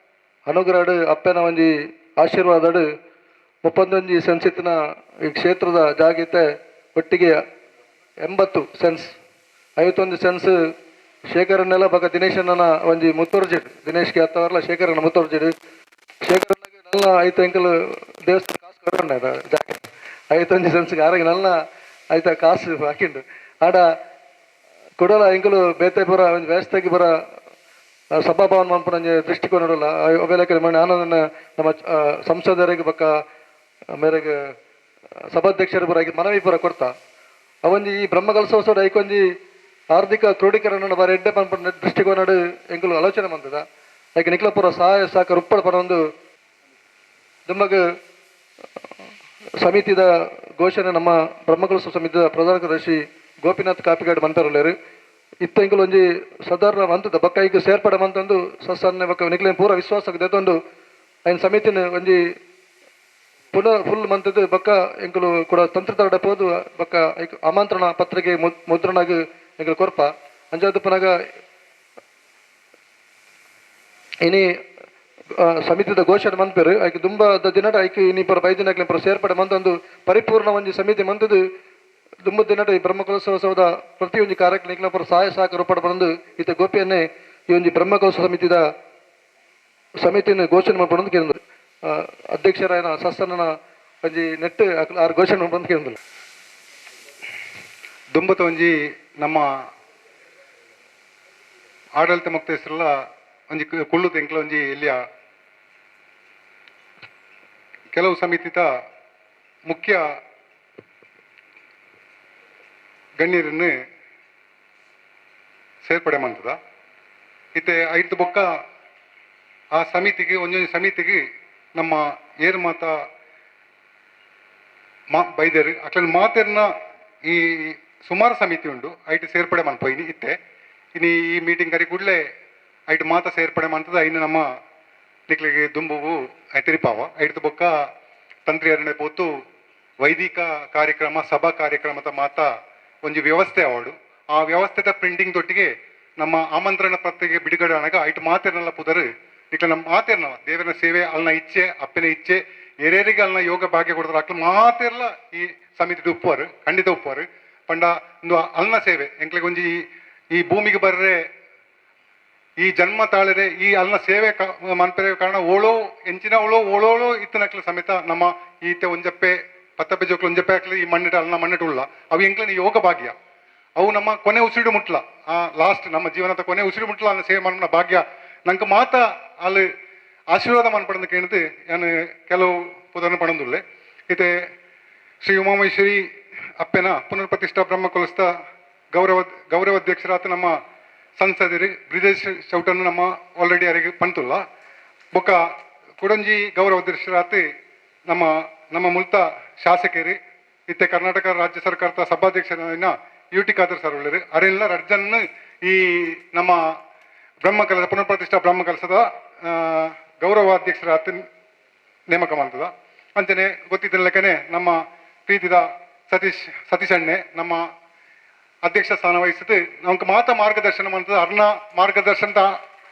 ಅನುಗ್ರಹಡು ಅಪ್ಪೆನ ಒಂಜಿ ಆಶೀರ್ವಾದಡು 31 ಸೆನ್ಸಿತ್ತಿನ ಈ ಕ್ಷೇತ್ರದ ಜಾಗೀತೆ ಒಟ್ಟಿಗೆ 80 ಸೆನ್ಸ್ 51 ಸೆನ್ಸ್ ಶೇಖರನ್ನೆಲ್ಲ ಬಗ ದಿನೇಶನ ಒಂಜಿ ಮುತ್ತುರ್ಜಿಡು ದಿನೇಶ್ಗೆ ಹತ್ತವರ್ಲ ಶೇಖರನ ಮುತ್ತುರ್ಜಿಡು ಶೇಖರನಿಗೆ ನಲ್ಲ 5 ಅಂಕಲ್ ದೇವಸ್ಥಾನ ಕಾಸು ಕಟ್ಕೊಂಡ ಜಾಗ 51 ಸೆನ್ಸ್ಗೆ ಆರೋಗ್ಯ ನಲ್ಲ ಆಯ್ತಾ ಕಾಸು ಹಾಕಿಂಡು ಆಡ ಕೊಡಲ ಎಂಕಲು ಬೇತೆ ಪುರ ಒಂದು ವ್ಯವಸ್ಥೆಗೆ ಬರ ಸಭಾಭವನ ಮನ್ಪುನ ದೃಷ್ಟಿಕೋನಲ್ಲ ಅವೆಲ್ಲ ಮನೆ ಆನಂದನ ನಮ್ಮ ಸಂಸದರಿಗೆ ಬಕ್ಕ ಮೇರೆಗೆ ಸಭಾಧ್ಯಕ್ಷರ ಪುರ ಮನವಿ ಪುರ ಕೊಡ್ತಾ ಅವೊಂಜಿ ಈ ಬ್ರಹ್ಮಕಲಸೋತ್ಸವ ಐಕೊಂಜಿ ಆರ್ಥಿಕ ಕ್ರೋಢೀಕರಣ ಬಾರಿ ಎಡ್ಡೆ ಪನ್ಪುನ ದೃಷ್ಟಿಕೋನಡು ಎಂಕಲು ಆಲೋಚನೆ ಬಂದದ ಯಾಕೆ ನಿಕ್ಲ ಪುರ ಸಹಾಯ ಸಾಕ ಉಪ್ಪಳ ಪರ ಒಂದು ನಮಗೆ ಸಮಿತಿದ ಘೋಷಣೆ ನಮ್ಮ ಬ್ರಹ್ಮಕಲಸೋತ್ಸವ ಸಮಿತಿಯ ಪ್ರಧಾನ ಕಾರ್ಯದರ್ಶಿ ಗೋಪಿನಾಥ್ ಕಾಪಿಗಾಡ್ ಮಂತರಲ್ಲೇರು ಇತ್ತ ಇಂಕಲ್ ಒಂಜಿ ಸಾಧಾರಣ ಮಂತದ ಬಕ್ಕ ಈಗ ಸೇರ್ಪಡೆ ಮಂತಂದು ಸಸ್ಸನ್ನೆ ಬಕ್ಕ ನಿಕ್ಲೇನ್ ಪೂರ ವಿಶ್ವಾಸಕ್ಕೆ ದೆತೊಂದು ಐನ್ ಸಮಿತಿನ ಒಂಜಿ ಪುನಃ ಫುಲ್ ಮಂತದ್ದು ಬಕ್ಕ ಎಂಕಲು ಕೂಡ ತಂತ್ರತರಡೆ ಪೋದು ಬಕ್ಕ ಆಮಂತ್ರಣ ಪತ್ರಿಕೆ ಮುದ್ರಣಾಗಿ ಎಂಕಲು ಕೊರ್ಪ ಅಂಜಾದ ಪುನಗ ಇನಿ ಸಮಿತಿದ ಘೋಷಣೆ ಮಂತ್ಪೇರು ಐಕೆ ದುಂಬದ ದಿನಟ ಐಕೆ ಇನಿ ಪರ 5 ದಿನಕ್ಕೆ ಪರ ಸೇರ್ಪಡೆ ಮಂತಂದು ಪರಿಪೂರ್ಣ ಒಂಜಿ ಸಮಿತಿ ಮಂತದ್ದು ದುಂಬದ ದಿನಟ ಈ ಬ್ರಹ್ಮಕಲಸೋತ್ಸವದ ಪ್ರತಿಯೊಂದು ಕಾರ್ಯಕ್ರಮ ಪರ ಸಹಾಯ ಸಹಕಾರ ರೂಪಡ ಬಂದು ಈತ ಗೋಪಿಯನ್ನೇ ಈ ಒಂದು ಬ್ರಹ್ಮಕಲಶ ಸಮಿತಿಯನ್ನು ಘೋಷಣೆ ಮಾಡ್ಕೊಂಡು ಕೇಳಿದ್ರು ಅಧ್ಯಕ್ಷರಾಯನ ಸಸ್ತನ ಒಂಜಿ ನೆಟ್ ಆರು ಘೋಷಣೆ ಮಾಡ್ಕೊಂಡು ಕೇಳಿದ್ರು ದುಂಬತ ಒಂಜಿ ನಮ್ಮ ಆಡಳಿತ ಮುಕ್ತೇಶ್ವರಲ್ಲ ಒಂಜಿ ಕುಳ್ಳು ತೆಂಕ್ಲ ಒಂಜಿ ಇಲ್ಲಿಯ ಕೆಲವು ಸಮಿತಿತ ಮುಖ್ಯ ಗಣ್ಯರನ್ನು ಸೇರ್ಪಡೆ ಮಾಡ್ತದ ಇತ್ತೆ ಐದು ಬೊಕ್ಕ ಆ ಸಮಿತಿಗೆ ಒಂದೊಂದು ಸಮಿತಿಗೆ ನಮ್ಮ ಏರು ಮಾತ ಬೈದರು ಅಕ್ಲ ಮಾತೇರ್ನ ಈ ಸುಮಾರು ಸಮಿತಿ ಉಂಡು ಐಟು ಸೇರ್ಪಡೆ ಮಾಡ್ಪೋಯಿನಿ ಇತ್ತೆ ಇನ್ನು ಈ ಮೀಟಿಂಗ್ ಕರಿ ಕೂಡಲೇ ಐಟು ಮಾತ ಸೇರ್ಪಡೆ ಮಾಡ್ತದ ಇನ್ನು ನಮ್ಮ ನಿಕ್ಲಿಗೆ ದುಂಬುವು ತಿರುಪಾವ ಐದು ಬೊಕ್ಕ ತಂತ್ರಿ ಅರಣ್ಯ ಪೋತು ವೈದಿಕ ಕಾರ್ಯಕ್ರಮ ಸಭಾ ಕಾರ್ಯಕ್ರಮದ ಮಾತ ಒಂದು ವ್ಯವಸ್ಥೆ ಅವಡು ಆ ವ್ಯವಸ್ಥೆದ ಪ್ರಿಂಟಿಂಗ್ ತೊಟ್ಟಿಗೆ ನಮ್ಮ ಆಮಂತ್ರಣ ಪತ್ರಿಕೆ ಬಿಡುಗಡೆ ಆನಾಗ ಐಟು ಮಾತೇರ್ನೆಲ್ಲ ಪುದರು ಇಟ್ಲ ನಮ್ಮ ಮಾತೇರ್ನ ದೇವರ ಸೇವೆ ಅಲ್ನ ಇಚ್ಛೆ ಅಪ್ಪನ ಇಚ್ಛೆ ಎರೇರಿಗೆ ಅಲ್ನ ಯೋಗ ಭಾಗ್ಯ ಕೊಡ್ತಾರೆ ಅಕ್ಲ ಮಾತೇರ್ಲ ಈ ಸಮಿತಿ ಉಪ್ಪುವರು ಖಂಡಿತ ಉಪ್ಪುವರು ಪಂಡ ಒಂದು ಅಲ್ನ ಸೇವೆ ಎಂಕ್ಲಿಗೆ ಒಂಜಿ ಈ ಭೂಮಿಗೆ ಬರ್ರೆ ಈ ಜನ್ಮ ತಾಳರೆ ಈ ಅಲ್ನ ಸೇವೆ ಮನ್ಪರೆ ಕಾರಣ ಓಳೋ ಎಂಚಿನ ಓಳೋಳೋ ಇತ್ತನಕ್ಲ ಸಮೇತ ನಮ್ಮ ಈತೆ ಒಂಜಪ್ಪೆ ಪತ್ತಪ್ಪೆ ಜೋಕ್ಲು ಒಂಜಪ್ಪೆ ಹಾಕ್ಲಿ ಈ ಮಣ್ಣಿಟ ಅಲ್ನ ಮಣ್ಣಿಟ್ಟು ಉಳ್ಳ ಅವು ಎಂಕ್ಲಿನ ಯೋಗ ಭಾಗ್ಯ ಅವು ನಮ್ಮ ಕೊನೆ ಉಸಿರು ಮುಟ್ಲ ಆ ಲಾಸ್ಟ್ ನಮ್ಮ ಜೀವನದ ಕೊನೆ ಉಸಿರು ಮುಟ್ಲ ಅನ್ನ ಸೇವೆ ಮಣ್ಣ ಭಾಗ್ಯ ನಂಗೆ ಮಾತ ಅಲ್ಲಿ ಆಶೀರ್ವಾದ ಮನ್ಪಡಂದು ಕೇಳಿದು ನಾನು ಕೆಲವು ಪುದರ್ನ ಪಡಂದುಳ್ಳೆ ಇತೆ ಶ್ರೀ ಉಮಾಮಹೇಶ್ವರಿ ಅಪ್ಪೆನ ಪುನರ್ ಪ್ರತಿಷ್ಠಾ ಬ್ರಹ್ಮಕಲಶದ ಗೌರವಾಧ್ಯಕ್ಷರಾತ ನಮ್ಮ ಸಂಸದರು ಬ್ರಿಜೇಶ್ ಚೌಟನ್ನು ನಮ್ಮ ಆಲ್ರೆಡಿ ಅವರಿಗೆ ಪಂತುಲ್ಲ ಬೊಕ್ಕ ಕುಡಂಜಿ ಗೌರವಾಧ್ಯಕ್ಷರಾತ ನಮ್ಮ ಮುಲ್ತ ಶಾಸಕರು ಇತ್ತೆ ಕರ್ನಾಟಕ ರಾಜ್ಯ ಸರ್ಕಾರದ ಸಭಾಧ್ಯಕ್ಷರ ಯುಟಿ ಖಾದರ್ ಸರ್ ಉಳ್ಳರು ಅವರೆಲ್ಲ ರಡ್ಜನ್ನು ಈ ನಮ್ಮ ಬ್ರಹ್ಮಕಲಶ ಪುನರ್ ಪ್ರತಿಷ್ಠಾ ಬ್ರಹ್ಮಕಲಶದ ಗೌರವಾಧ್ಯಕ್ಷರಾತ ನೇಮಕ ಮಾಡ್ತದ ಅಂಚನೆ ಗೊತ್ತಿದ್ದ ಲೆಕ್ಕನೆ ನಮ್ಮ ಪ್ರೀತಿದ ಸತೀಶ್ ಅಣ್ಣೆ ನಮ್ಮ ಅಧ್ಯಕ್ಷ ಸ್ಥಾನ ವಹಿಸಿದ್ದು ನಮ್ಗೆ ಮಾತ ಮಾರ್ಗದರ್ಶನ ಮಾಡ್ತದೆ ಅರ್ನ ಮಾರ್ಗದರ್ಶನದ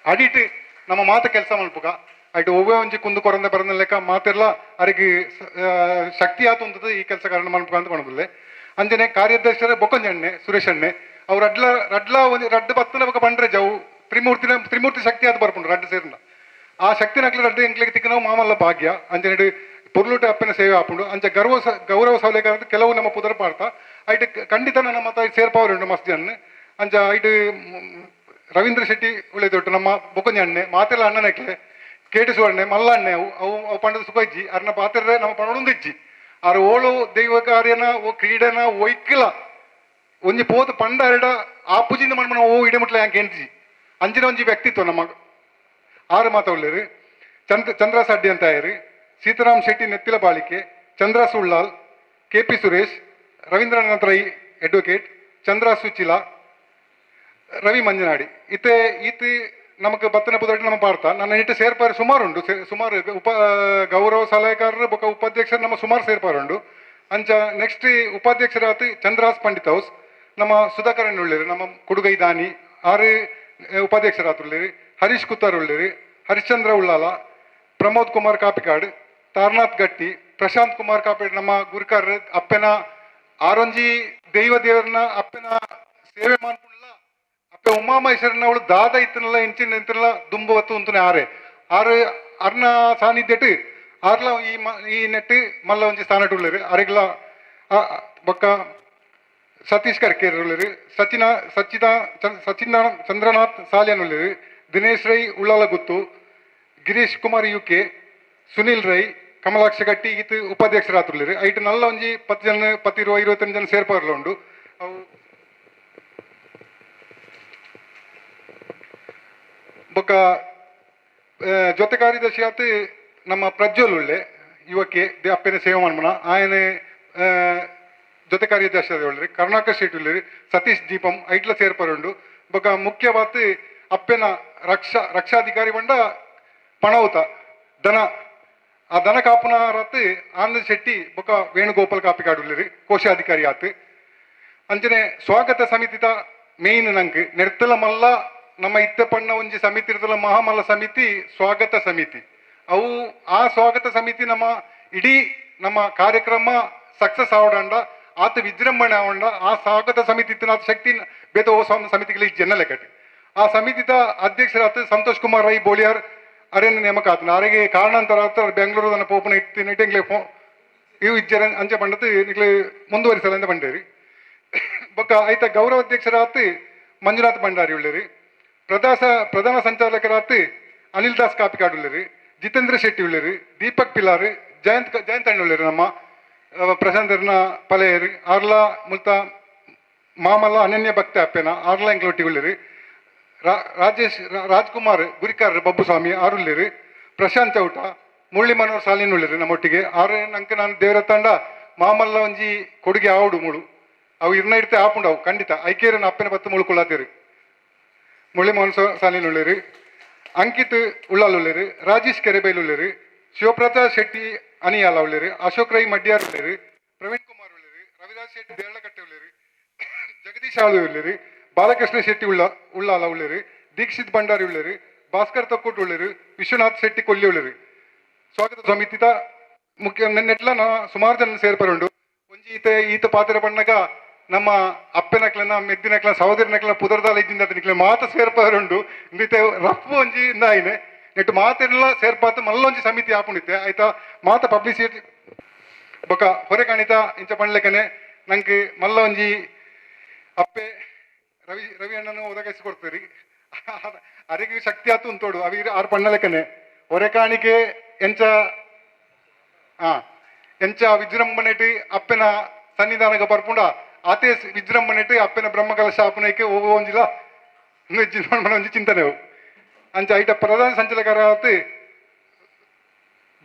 ಅಡಿಟ್ ನಮ್ಮ ಮಾತ ಕೆಲಸ ಮಾಡ್ಬೇಕ ಐಟು ಒವ್ವೇ ಒಂಜಿ ಕುಂದು ಕೊರಂದ ಬರಂದ ಲೆಕ್ಕ ಮಾತೆಲ್ಲ ಅವರಿಗೆ ಶಕ್ತಿ ಆತುಂತದ ಈ ಕೆಲಸ ಕಾರಣ ಮಾಡ್ಬೇಕ ಅಂತ ಕೊಡೋದಿಲ್ಲ ಅಂಜನೆ ಕಾರ್ಯಾಧ್ಯಕ್ಷರೇ ಬೊಕೊಂಜ ಅಣ್ಣೆ ಸುರೇಶ್ ಅಣ್ಣೆ ಅವ್ರು ರಡ್ಲ ಒಂದು ರಡ್ಡು ಬತ್ತನ ಬೊಕ್ಕ ಬಂಡ್ರೆ ಜವು ತ್ರಿಮೂರ್ತಿ ಶಕ್ತಿ ಆದ ಬರ್ಪುಂಡು ರಡ್ಡು ಸೇರಿನ ಆ ಶಕ್ತಿ ನಕ್ಲಿ ರಡ್ಡು ಎಂಕ್ಲಿಗೆ ತಿಕ್ಕ ನಾವು ಮಾಮಲ್ಲ ಭಾಗ್ಯ ಅಂಜನೆ ಪೊರ್ಲುಟ ಅಪ್ಪನ ಸೇವೆ ಆಪುಂಡು ಅಂಚ ಗೌರವ ಸೌಲಭ್ಯ ಕೆಲವು ನಮ್ಮ ಪುದರ್ ಪಾಡ್ತಾ ಐಟ್ ಖಂಡಿತ ನನ್ನ ಮತ ಸೇರ್ಪವರುಂಡು ಮಸ್ತ್ ಜನ ಅಂಚ ಐಟ್ ರವೀಂದ್ರ ಶೆಟ್ಟಿ ಉಳಿದೊಟ್ಟು ನಮ್ಮ ಬೊಕೊಂಜ ಅಣ್ಣೆ ಮಾತೆಲ್ಲ ಅಣ್ಣನಕ್ಕೆ ಕೇಟಿಸುವ ಅಣ್ಣೆ ಮಲ್ಲ ಅಣ್ಣೆ ಅವು ಪಂಡದ ಸುಖಜ್ಜಿ ಅರ್ನ ಪಾತ್ರೆ ನಮ್ಮ ಪಣೊಂದಿಜ್ಜಿ ಆರು ಓಳು ದೈವ ಕಾರ್ಯನ ಓ ಕ್ರೀಡೆನ ಒಯ್ಕಿಲ್ಲ ಒಂಜಿ ಪೋತು ಪಂಡ ಎರಡ ಆಪುಜಿಂದ ಮಣ್ಮಣ ಓ ಇಡಮುಟ್ಲ ಯಾಂಕೆ ಎಂಟಿಜಿ ಅಂಚಿನ ಒಂಜಿ ವ್ಯಕ್ತಿತ್ವ ನಮ್ಮ ಆರು ಮಾತ ಒಳ್ಳೆರು ಚಂದ್ರಾಸ್ ಅಡ್ಡಿ ಅಂತ ಆಯ್ರಿ ಸೀತಾರಾಮ್ ಶೆಟ್ಟಿ ನೆತ್ತಿಲ ಬಾಳಿಕೆ ಚಂದ್ರಾಸ್ ಉಳ್ಳಾಲ್ ಕೆಪಿ ಸುರೇಶ್ ರವೀಂದ್ರನಾಥ್ ರೈ ಅಡ್ವೊಕೇಟ್ ಚಂದ್ರ ಸುಚಿಲ ರವಿ ಮಂಜನಾಡಿ ಈತ ನಮಗೆ ಬತ್ತನ ಪುದೊಟ್ಟು ನಮ್ಮ ಪಾರ್ಥ ನನ್ನ ಇಟ್ಟು ಸೇರ್ಪಾರು ಸುಮಾರು ಉಂಡು ಸುಮಾರು ಗೌರವ ಸಲಹೆಗಾರರು ಬೊಕ್ಕ ಉಪಾಧ್ಯಕ್ಷರು ನಮ್ಮ ಸುಮಾರು ಸೇರ್ಪಾರುಂಡು ಅಂಚ ನೆಕ್ಸ್ಟ್ ಉಪಾಧ್ಯಕ್ಷರಾತು ಚಂದ್ರಾಸ್ ಪಂಡಿತ್ ಹೌಸ್ ನಮ್ಮ ಸುಧಾಕರನ್ ಉಳ್ಳೇರು ನಮ್ಮ ಕುಡುಗೈ ದಾನಿ ಆರು ಉಪಾಧ್ಯಕ್ಷರಾತುಳ್ಳೇರು ಹರೀಶ್ ಕುತ್ತಾರ್ ಉಳ್ಳೇರು ಹರಿಶ್ಚಂದ್ರ ಉಳ್ಳಾಲ ಪ್ರಮೋದ್ ಕುಮಾರ್ ಕಾಪಿಕಾಡ್ ತಾರನಾಥ್ ಗಟ್ಟಿ ಪ್ರಶಾಂತ್ ಕುಮಾರ್ ಕಾಪಿಕಾಡ್ ನಮ್ಮ ಗುರುಕಾರ್ ಅಪ್ಪನ ಆರೊಂಜಿ ದೇವರನ್ನ ಅಪ್ಪನ ಸೇವೆ ಮಾಡ್ಕೊಂಡ್ಲ ಅಪ್ಪ ಉಮಾಮಹೇಶ್ವರನ ಅವಳು ದಾದ ಇತ್ತನಲ್ಲ ಇಂಚಿನ ಇಂತನಲ್ಲ ದುಂಬವತ್ತು ಅಂತನೇ ಆರು ಅರ್ನ ಸಾನ್ನಿಧ್ಯಟ್ ಆರ್ಲ ಈ ನೆಟ್ಟು ಮಲ್ಲ ಒಂಜಿ ಸ್ಥಾನಟ್ ಉಳ್ಳರು ಅರೆಗ್ಲ ಬೊಕ್ಕ ಸತೀಶ್ ಕರ್ಕೇರ್ ಉಳ್ಳರು ಸಚಿನ್ ಚಂದ್ರನಾಥ್ ಸಾಲಿಯನ್ ಉಳ್ಳರು ದಿನೇಶ್ ರೈ ಉಳ್ಳಾಲ ಗುತ್ತು ಗಿರೀಶ್ ಕುಮಾರ್ UK ಸುನಿಲ್ ರೈ ಕಮಲಾಕ್ಷ ಗಟ್ಟಿ ಈತ ಉಪಾಧ್ಯಕ್ಷರಾತುಳ್ಳರು ಐಟ್ ನಲ್ಲ ಒಂಜಿ 10 ಜನ 25 ಜನ ಸೇರ್ಪಾರ್ಲ ಉಂಡು ಅವು ಬೊಕ್ಕ ಜೊತೆ ಕಾರ್ಯದರ್ಶಿ ಆತು ನಮ್ಮ ಪ್ರಜ್ವಲ್ ಉಳ್ಳೆ ಯುವಕ್ಕೆ ಅಪ್ಪನ ಸೇವೆ ಮಾಡ್ಮನ ಆಯನ ಜೊತೆ ಕಾರ್ಯದರ್ಶಿ ಒಳ್ಳೆ ಕರುಣಾಕರ್ ಶೆಟ್ಟಿ ಉಳ್ಳರು ಸತೀಶ್ ದೀಪಂ ಐಟ್ಲ ಸೇರ್ಪಾರುಂಡು ಬೊಕ್ಕ ಮುಖ್ಯವಾತು ಅಪ್ಪನ ರಕ್ಷಾಧಿಕಾರಿ ಬಂಡ ಪಣೌತ ದನ ಆ ದನ ಕಾಪುನಾರತ್ ಆನಂದ್ ಶೆಟ್ಟಿ ಬೊಕ್ಕ ವೇಣುಗೋಪಾಲ್ ಕಾಪಿಕಾಡುಳ್ಳರು ಕೋಶಾಧಿಕಾರಿ ಆತು ಅಂಚನೆ ಸ್ವಾಗತ ಸಮಿತಿದ ಮೇಯ್ನ್ ನಂಗೆ ನೆರ್ತಲ ಮಲ್ಲ ನಮ್ಮ ಇತ್ತ ಪಣ್ಣ ಒಂಜಿ ಸಮಿತಿ ಇರ್ತಲ್ಲ ಮಹಾಮಲ್ಲ ಸಮಿತಿ ಸ್ವಾಗತ ಸಮಿತಿ ಅವು ಆ ಸ್ವಾಗತ ಸಮಿತಿ ನಮ್ಮ ಇಡೀ ನಮ್ಮ ಕಾರ್ಯಕ್ರಮ ಸಕ್ಸಸ್ ಆವಡಂಡ ಆತ ವಿಜೃಂಭಣೆ ಆವಡ ಆ ಸ್ವಾಗತ ಸಮಿತಿ ಇತ್ತಿನ ಶಕ್ತಿ ಬೇತ ಓ ಸಮಿತಿಗಳಿಗೆ ಜನ ಲೆಕ್ಕಟ್ಟು ಆ ಸಮಿತಿದ ಅಧ್ಯಕ್ಷರಾದ ಸಂತೋಷ್ ಕುಮಾರ್ ರೈ ಬೋಳಿಯಾರ್ ಅರೇನು ನೇಮಕ ಆತನ ಅವರಿಗೆ ಕಾರಣಾಂತರ ಬೆಂಗಳೂರು ನನ್ನ ಪೋಪನ ಇಟ್ಟಿಂಗ್ಲೆ ಇವು ಇಜ್ಜರ ಅಂಚೆ ಪಂಡತ್ ನಿಕ್ಲೆ ಮುಂದುವರಿಸಲ ಅಂತ ಬಂಡೇರಿ ಬೊಕ್ಕ ಐತ ಗೌರವ ಅಧ್ಯಕ್ಷರಾತ್ ಮಂಜುನಾಥ್ ಭಂಡಾರಿ ಉಳ್ಳೇರಿ ಪ್ರಧಾನ ಸಂಚಾಲಕರಾತ್ ಅನಿಲ್ ದಾಸ್ ಕಾಪಿಕಾಡ್ ಉಳ್ಳೇರಿ ಜಿತೇಂದ್ರ ಶೆಟ್ಟಿ ಉಳ್ಳೇರಿ ದೀಪಕ್ ಪಿಲಾರ್ ಜಯಂತ್ ಅಣ್ಣ ಉಳ್ಳೇರಿ ನಮ್ಮ ಪ್ರಶಾಂತರ್ನ ಪಲೆಯರಿ ಆರ್ಲ ಮುಲ್ತ ಮಾಮಲ್ಲ ಅನನ್ಯ ಭಕ್ತಿ ಅಪ್ಪೆನ ಆರ್ಲ ಎಂಕ್ಲೊಟ್ಟಿ ಉಳ್ಳೇರಿ ರಾಜ್ಕುಮಾರ್ ಗುರಿಕಾರ್ ಬಬ್ಬುಸ್ವಾಮಿ ಆರುಳ್ಳೇರಿ ಪ್ರಶಾಂತ್ ಚೌಟ ಮುರಳಿ ಮನೋಹರ್ ಸಾಲಿನ ಉಳ್ಳೇರಿ ನಮ್ಮೊಟ್ಟಿಗೆ ಆರು ನಂಗೆ ನಾನು ದೇವರ ತಂಡ ಮಾಮಲ್ಲ ಒಂಜಿ ಕೊಡುಗೆ ಆವಡು ಮುಳು ಅವು ಇರ್ನ ಇಡ್ತೆ ಆಪುಂಡು ಅವು ಖಂಡಿತ ಐಕೇರನ ಅಪ್ಪನ ಬತ್ತು ಮುಳುಕೊಳ್ಳಾತೀರಿ ಮುರಳಿ ಮೋಹನ್ ಸಾಲಿನ ಉಳ್ಳೇರಿ ಅಂಕಿತ್ ಉಳ್ಳಾಲ್ ಉಳ್ಳೇರಿ ರಾಜೇಶ್ ಕೆರೆಬೈಲ್ ಉಳ್ಳೇರಿ ಶಿವಪ್ರಸಾದ್ ಶೆಟ್ಟಿ ಅನಿಯಾಲ ಉಳ್ಳೇರಿ ಅಶೋಕ್ ರೈ ಮಡ್ಯಾರ್ ಉಳ್ಳೇರಿ ಪ್ರವೀಣ್ ಕುಮಾರ್ ಉಳ್ಳೇರಿ ರವಿದಾಸ್ ಶೆಟ್ಟಿ ದೇರಳಕಟ್ಟೆ ಉಳ್ಳೇರಿ ಜಗದೀಶ್ ಆಳು ಉಳ್ಳೇರಿ ಬಾಲಕೃಷ್ಣ ಶೆಟ್ಟಿ ಉಳ್ಳಾಲ ಉಳ್ಳೇರಿ ದೀಕ್ಷಿತ್ ಭಂಡಾರಿ ಉಳ್ಳೇರಿ ಭಾಸ್ಕರ್ ತೊಕ್ಕೂಟ್ ಉಳ್ಳೇರಿ ವಿಶ್ವನಾಥ್ ಶೆಟ್ಟಿ ಕೊಲ್ಲಿ ಉಳ್ಳೇರಿ ಸ್ವಾಗತ ಸಮಿತಿದ ಮುಖ್ಯ ನೆನ್ನೆಟ್ಲ ನಾ ಸುಮಾರು ಜನ ಸೇರ್ಪರುಂಡು ಒಂಜಿ ಈತ ಪಾತ್ರ ಬಣ್ಣಗ ನಮ್ಮ ಅಪ್ಪೆನಕ್ಲನ ಮೆದ್ದಿನಕ್ಲ ಸಹೋದರಿನಕ್ಲ ಪುದರ್ದಾಲ ಇದ್ದಿಂದ ನಿಕ್ಲೆ ಮಾತ ಸೇರ್ಪರುಂಡು ಇಂದಿತ್ತೆ ರಫ್ ಒಂಜಿ ಇಂದಾಯಿನೆ ನೆಟ್ಟು ಮಾತೆಲ್ಲ ಸೇರ್ಪಾತು ಮಲ್ಲೊಂಜಿ ಸಮಿತಿ ಆಪುಂಡಿತ್ತೆ ಆಯ್ತಾ ಮಾತ ಪಬ್ಲಿಸಿಟಿ ಬೊಕ ಹೊರೆ ಕಾಣಿತ ಇಂಚ ಪಣ್ಲೆಕನೆ ನಂಗೆ ಮಲ್ಲ ಒಂಜಿ ಅಪ್ಪೆ ರವಿ ಅಣ್ಣನು ಒದಗಿಸಿ ಕೊಡ್ತೀರಿ ಅರಿಗೆ ಶಕ್ತಿ ಆತು ಉಂಟೋಡು ಅವಿ ಆರು ಪಣ್ಣಲೆಕ್ಕನೆ ಹೊರೆ ಕಾಣಿಕೆ ಎಂಚ ವಿಜೃಂಭಣೆಟ್ ಅಪ್ಪನ ಸನ್ನಿಧಾನಗ ಬರ್ಪುಂಡ ಆತೆ ವಿಜೃಂಭಣೆಟ್ ಅಪ್ಪನ ಬ್ರಹ್ಮಕಲಶ ಅಪ್ಪನಕ್ಕೆ ಹೋಗುವ ಒಂಜಿಲ್ಲ ಒಂಜಿ ಚಿಂತನೆ ಅಂಚ ಐಟ ಪ್ರಧಾನ ಸಂಚಾಲಕರಾತ್